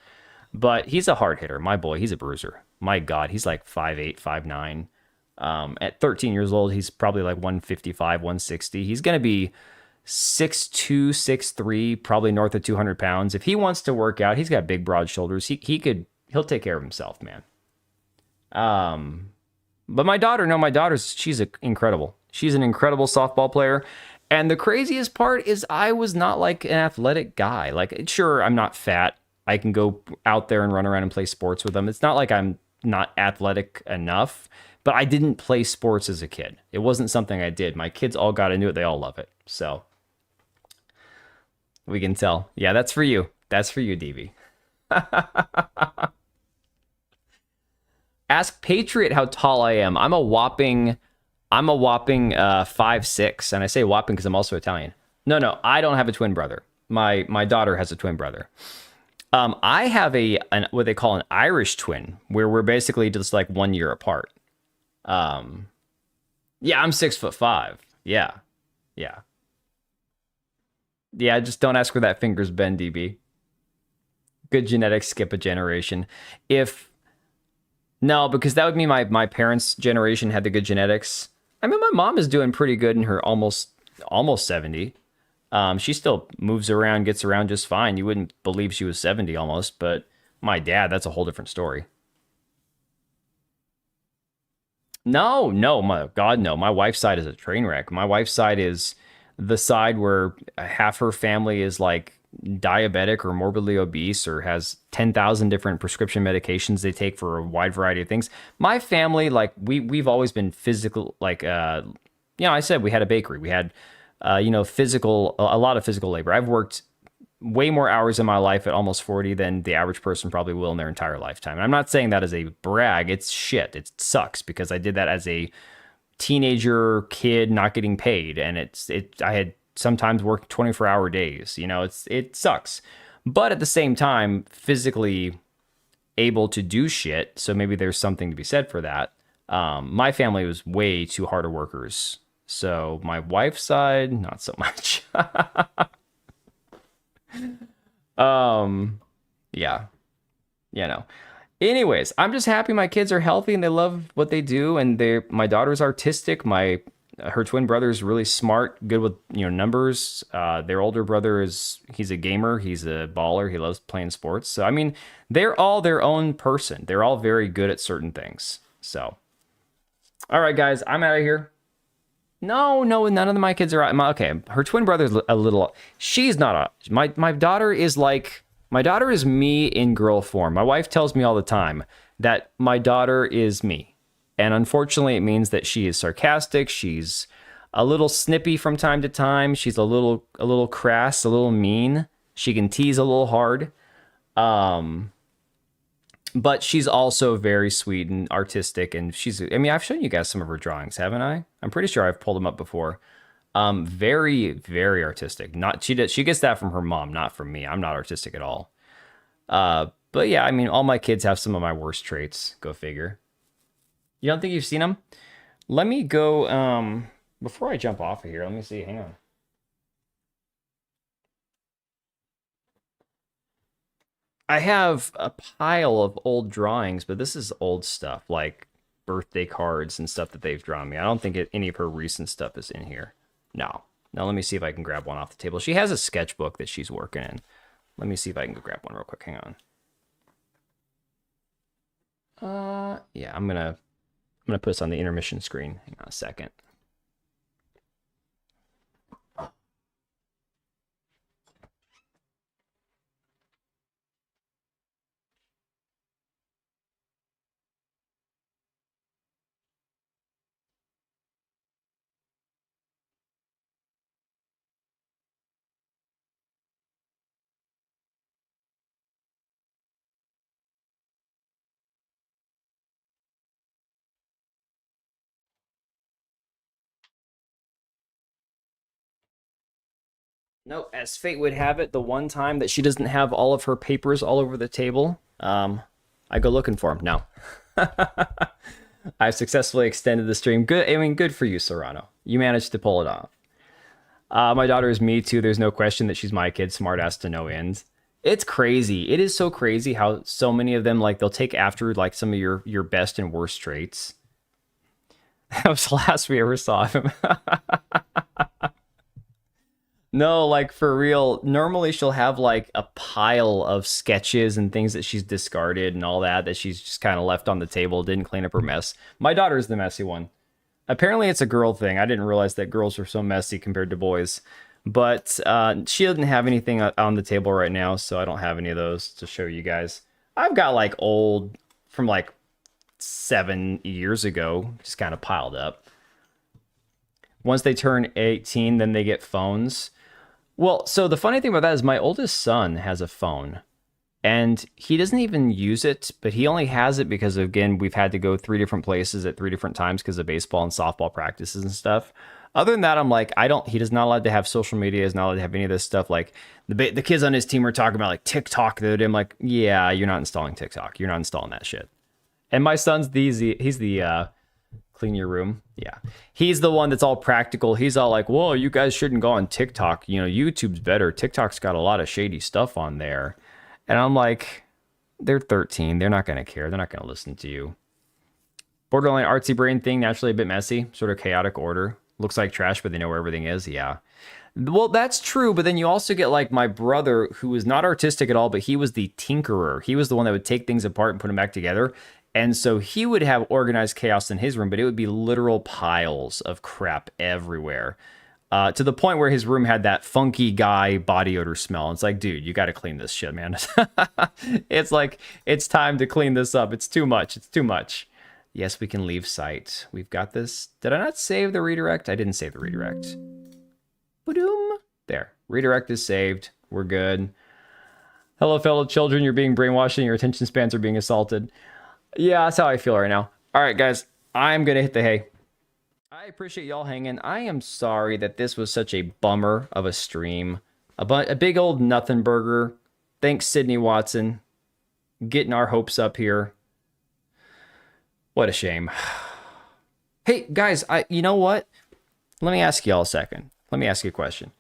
But he's a hard hitter. My boy, he's a bruiser. My God, he's like 5'8", 5'9". At 13 years old, he's probably like 155, 160. He's going to be 6'2", 6'3", probably north of 200 pounds. If he wants to work out, he's got big, broad shoulders. He'll take care of himself, man. But my daughter, she's incredible. She's an incredible softball player. And the craziest part is I was not like an athletic guy. Like, sure, I'm not fat. I can go out there and run around and play sports with them. It's not like I'm not athletic enough, but I didn't play sports as a kid. It wasn't something I did. My kids all got into it. They all love it. So we can tell. Yeah, that's for you. That's for you, DB. Ask Patriot how tall I am. I'm a whopping 5'6", and I say whopping because I'm also Italian. No, I don't have a twin brother. My daughter has a twin brother. I have what they call an Irish twin, where we're basically just like 1 year apart. Yeah, I'm 6'5". Yeah. Just don't ask where that finger's been, DB. Good genetics, skip a generation. No, because that would mean my parents' generation had the good genetics. I mean, my mom is doing pretty good in her almost 70. She still moves around, gets around just fine. You wouldn't believe she was 70 almost, but my dad, that's a whole different story. No, my God, no. My wife's side is a train wreck. My wife's side is the side where half her family is like diabetic or morbidly obese or has 10,000 different prescription medications they take for a wide variety of things. My family, like we've always been physical, like, I said we had a bakery. We had, a lot of physical labor. I've worked way more hours in my life at almost 40 than the average person probably will in their entire lifetime. And I'm not saying that as a brag. It's shit. It sucks because I did that as a teenager kid not getting paid. And I had sometimes worked 24-hour days. It sucks. But at the same time, physically able to do shit. So maybe there's something to be said for that. My family was way too hard workers. So my wife's side, not so much. Yeah. Anyways, I'm just happy my kids are healthy and they love what they do. And my daughter's artistic. Her twin brother is really smart, good with numbers. Their older brother he's a gamer, he's a baller, he loves playing sports. So I mean, they're all their own person. They're all very good at certain things. So, all right, guys, I'm out of here. No, none of my kids are okay. Her twin brother's a little. She's not my daughter is like. My daughter is me in girl form. My wife tells me all the time that my daughter is me. And unfortunately, it means that she is sarcastic. She's a little snippy from time to time. She's a little crass, a little mean. She can tease a little hard. But she's also very sweet and artistic. And I've shown you guys some of her drawings, haven't I? I'm pretty sure I've pulled them up before. Very, very artistic. She gets that from her mom, not from me. I'm not artistic at all. But yeah, I mean, all my kids have some of my worst traits. Go figure. You don't think you've seen them? Let me go, before I jump off of here, let me see, hang on. I have a pile of old drawings, but this is old stuff, like birthday cards and stuff that they've drawn me. I don't think any of her recent stuff is in here. No. Now let me see if I can grab one off the table. She has a sketchbook that she's working in. Let me see if I can go grab one real quick. Hang on. Yeah, I'm gonna put this on the intermission screen. Hang on a second. No, as fate would have it, the one time that she doesn't have all of her papers all over the table, I go looking for them. No. I've successfully extended the stream. Good. I mean, good for you, Serrano. You managed to pull it off. My daughter is me too. There's no question that she's my kid. Smart ass to no end. It's crazy. It is so crazy how so many of them, like, they'll take after like some of your best and worst traits. That was the last we ever saw of him. No, like, for real. Normally she'll have like a pile of sketches and things that she's discarded and all that she's just kind of left on the table, didn't clean up her mess. My daughter's the messy one. Apparently it's a girl thing. I didn't realize that girls are so messy compared to boys. But she doesn't have anything on the table right now, so I don't have any of those to show you guys. I've got like old from like 7 years ago, just kind of piled up. Once they turn 18, then they get phones. Well, so the funny thing about that is my oldest son has a phone. And he doesn't even use it, but he only has it because, again, we've had to go 3 different places at 3 different times because of baseball and softball practices and stuff. Other than that, I'm like, he does not allowed to have social media, is not allowed to have any of this stuff. Like, the kids on his team were talking about, like, TikTok the other day. I'm like, yeah, you're not installing TikTok. You're not installing that shit. And my son's he's the clean your room. Yeah. He's the one that's all practical. He's all like, whoa, you guys shouldn't go on TikTok. You know, YouTube's better. TikTok's got a lot of shady stuff on there. And I'm like, they're 13. They're not going to care. They're not going to listen to you. Borderline artsy brain thing, naturally a bit messy. Sort of chaotic order. Looks like trash, but they know where everything is. Yeah. Well, that's true. But then you also get like my brother, who was not artistic at all, but he was the tinkerer. He was the one that would take things apart and put them back together. And so he would have organized chaos in his room, but it would be literal piles of crap everywhere. To the point where his room had that funky guy body odor smell. And it's like, dude, you got to clean this shit, man. It's like, it's time to clean this up. It's too much. It's too much. Yes, we can leave site. We've got this. Did I not save the redirect? I didn't save the redirect. Ba-doom. There. Redirect is saved. We're good. Hello, fellow children. You're being brainwashed and your attention spans are being assaulted. Yeah, that's how I feel right now. All right, guys. I'm going to hit the hay. I appreciate y'all hanging. I am sorry that this was such a bummer of a stream. A big old nothing burger. Thanks, Sydney Watson. Getting our hopes up here. What a shame. Hey, guys, you know what? Let me ask y'all a second. Let me ask you a question.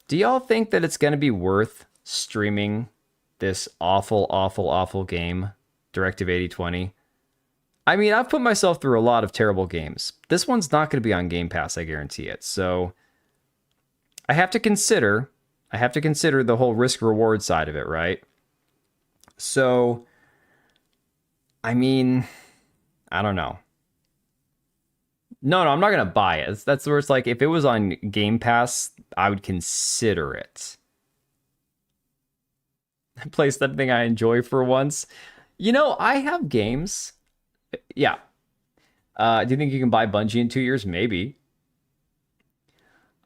Do y'all think that it's going to be worth streaming this awful, awful, awful game, Directive 8020? I mean, I've put myself through a lot of terrible games. This one's not going to be on Game Pass, I guarantee it. So I have to consider the whole risk-reward side of it, right? So, I mean, I don't know. No, I'm not going to buy it. That's where it's like, if it was on Game Pass, I would consider it. Play something I enjoy for once. You know, I have games. Yeah. Do you think you can buy Bungie in 2 years? Maybe.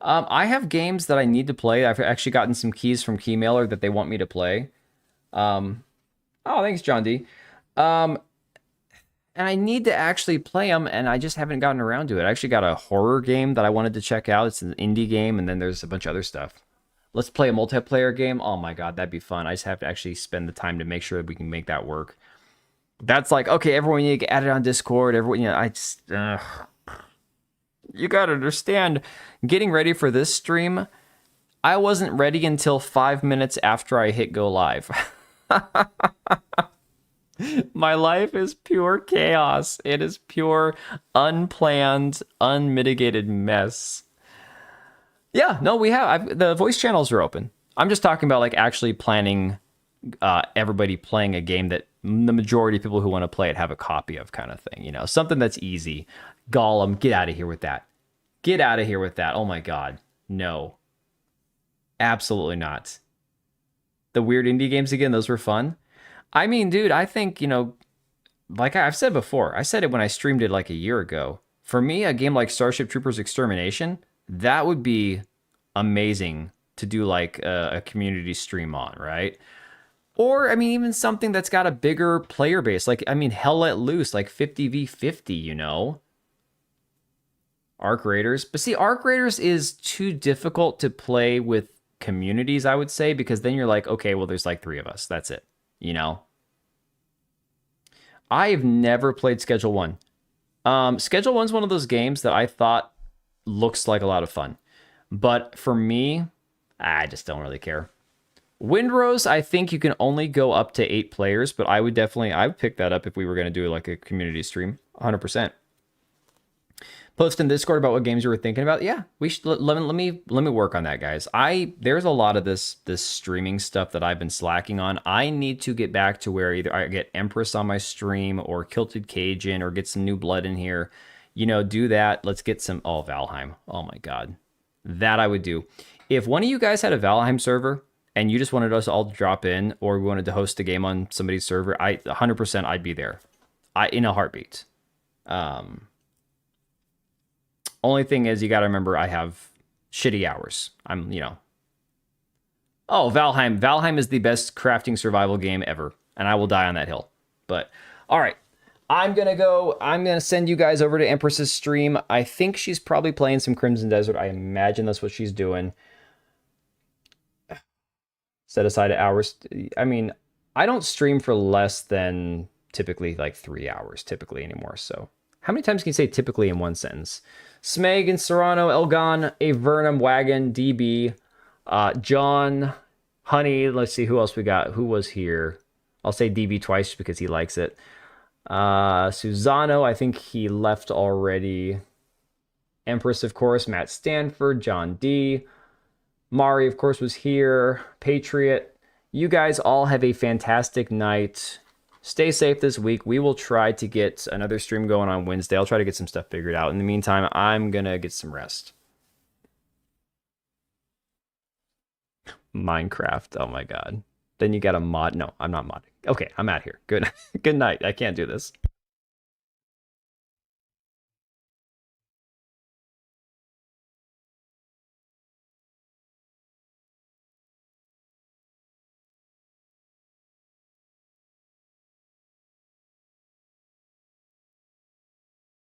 I have games that I need to play. I've actually gotten some keys from Keymailer that they want me to play. Oh, thanks, John D. And I need to actually play them, and I just haven't gotten around to it. I actually got a horror game that I wanted to check out. It's an indie game, and then there's a bunch of other stuff. Let's play a multiplayer game. Oh my god, that'd be fun. I just have to actually spend the time to make sure that we can make that work. That's like, okay, everyone, you get added on Discord. Everyone, I just, you gotta understand, getting ready for this stream, I wasn't ready until 5 minutes after I hit go live. My life is pure chaos. It is pure, unplanned, unmitigated mess. Yeah, no, we have. The voice channels are open. I'm just talking about like actually planning everybody playing a game that the majority of people who want to play it have a copy of, kind of thing. You know, something that's easy. Gollum, get out of here with that. Get out of here with that. Oh my god. No. Absolutely not. The weird indie games again, those were fun. I mean, dude, I think, you know, like I've said before, I said it when I streamed it like a year ago. For me, a game like Starship Troopers Extermination, that would be amazing to do like a community stream on, right? Or, I mean, even something that's got a bigger player base. Like, I mean, Hell Let Loose, like 50v50, you know? Arc Raiders. But see, Arc Raiders is too difficult to play with communities, I would say, because then you're like, okay, well, there's like 3 of us. That's it. You know? I've never played Schedule 1. Schedule 1's one of those games that I thought looks like a lot of fun. But for me, I just don't really care. Windrose, I think you can only go up to 8 players, but I would pick that up if we were going to do like a community stream, 100%. Post in Discord about what games you were thinking about. Yeah, we should let me work on that, guys. There's a lot of this streaming stuff that I've been slacking on. I need to get back to where either I get Empress on my stream or Kilted Cajun or get some new blood in here. You know, do that. Let's get some Valheim. Oh my god. That I would do. If one of you guys had a Valheim server and you just wanted us all to drop in, or we wanted to host a game on somebody's server, 100% I'd be there. In a heartbeat. Only thing is, you got to remember, I have shitty hours. I'm, you know. Oh, Valheim. Valheim is the best crafting survival game ever. And I will die on that hill. But, all right. I'm going to send you guys over to Empress's stream. I think she's probably playing some Crimson Desert. I imagine that's what she's doing. Set aside hours. I mean, I don't stream for less than typically like 3 hours typically anymore. So how many times can you say typically in one sentence? Smeg and Serrano, Elgon, Avernum, Wagon, DB, John, Honey. Let's see who else we got. Who was here? I'll say DB twice because he likes it. Susano, I think he left already. Empress, of course. Matt Stanford, John D. Mari, of course, was here. Patriot. You guys all have a fantastic night. Stay safe this week. We will try to get another stream going on Wednesday. I'll try to get some stuff figured out. In the meantime, I'm going to get some rest. Minecraft. Oh my god. Then you got a mod. No, I'm not modding. Okay, I'm out here. Good night. I can't do this.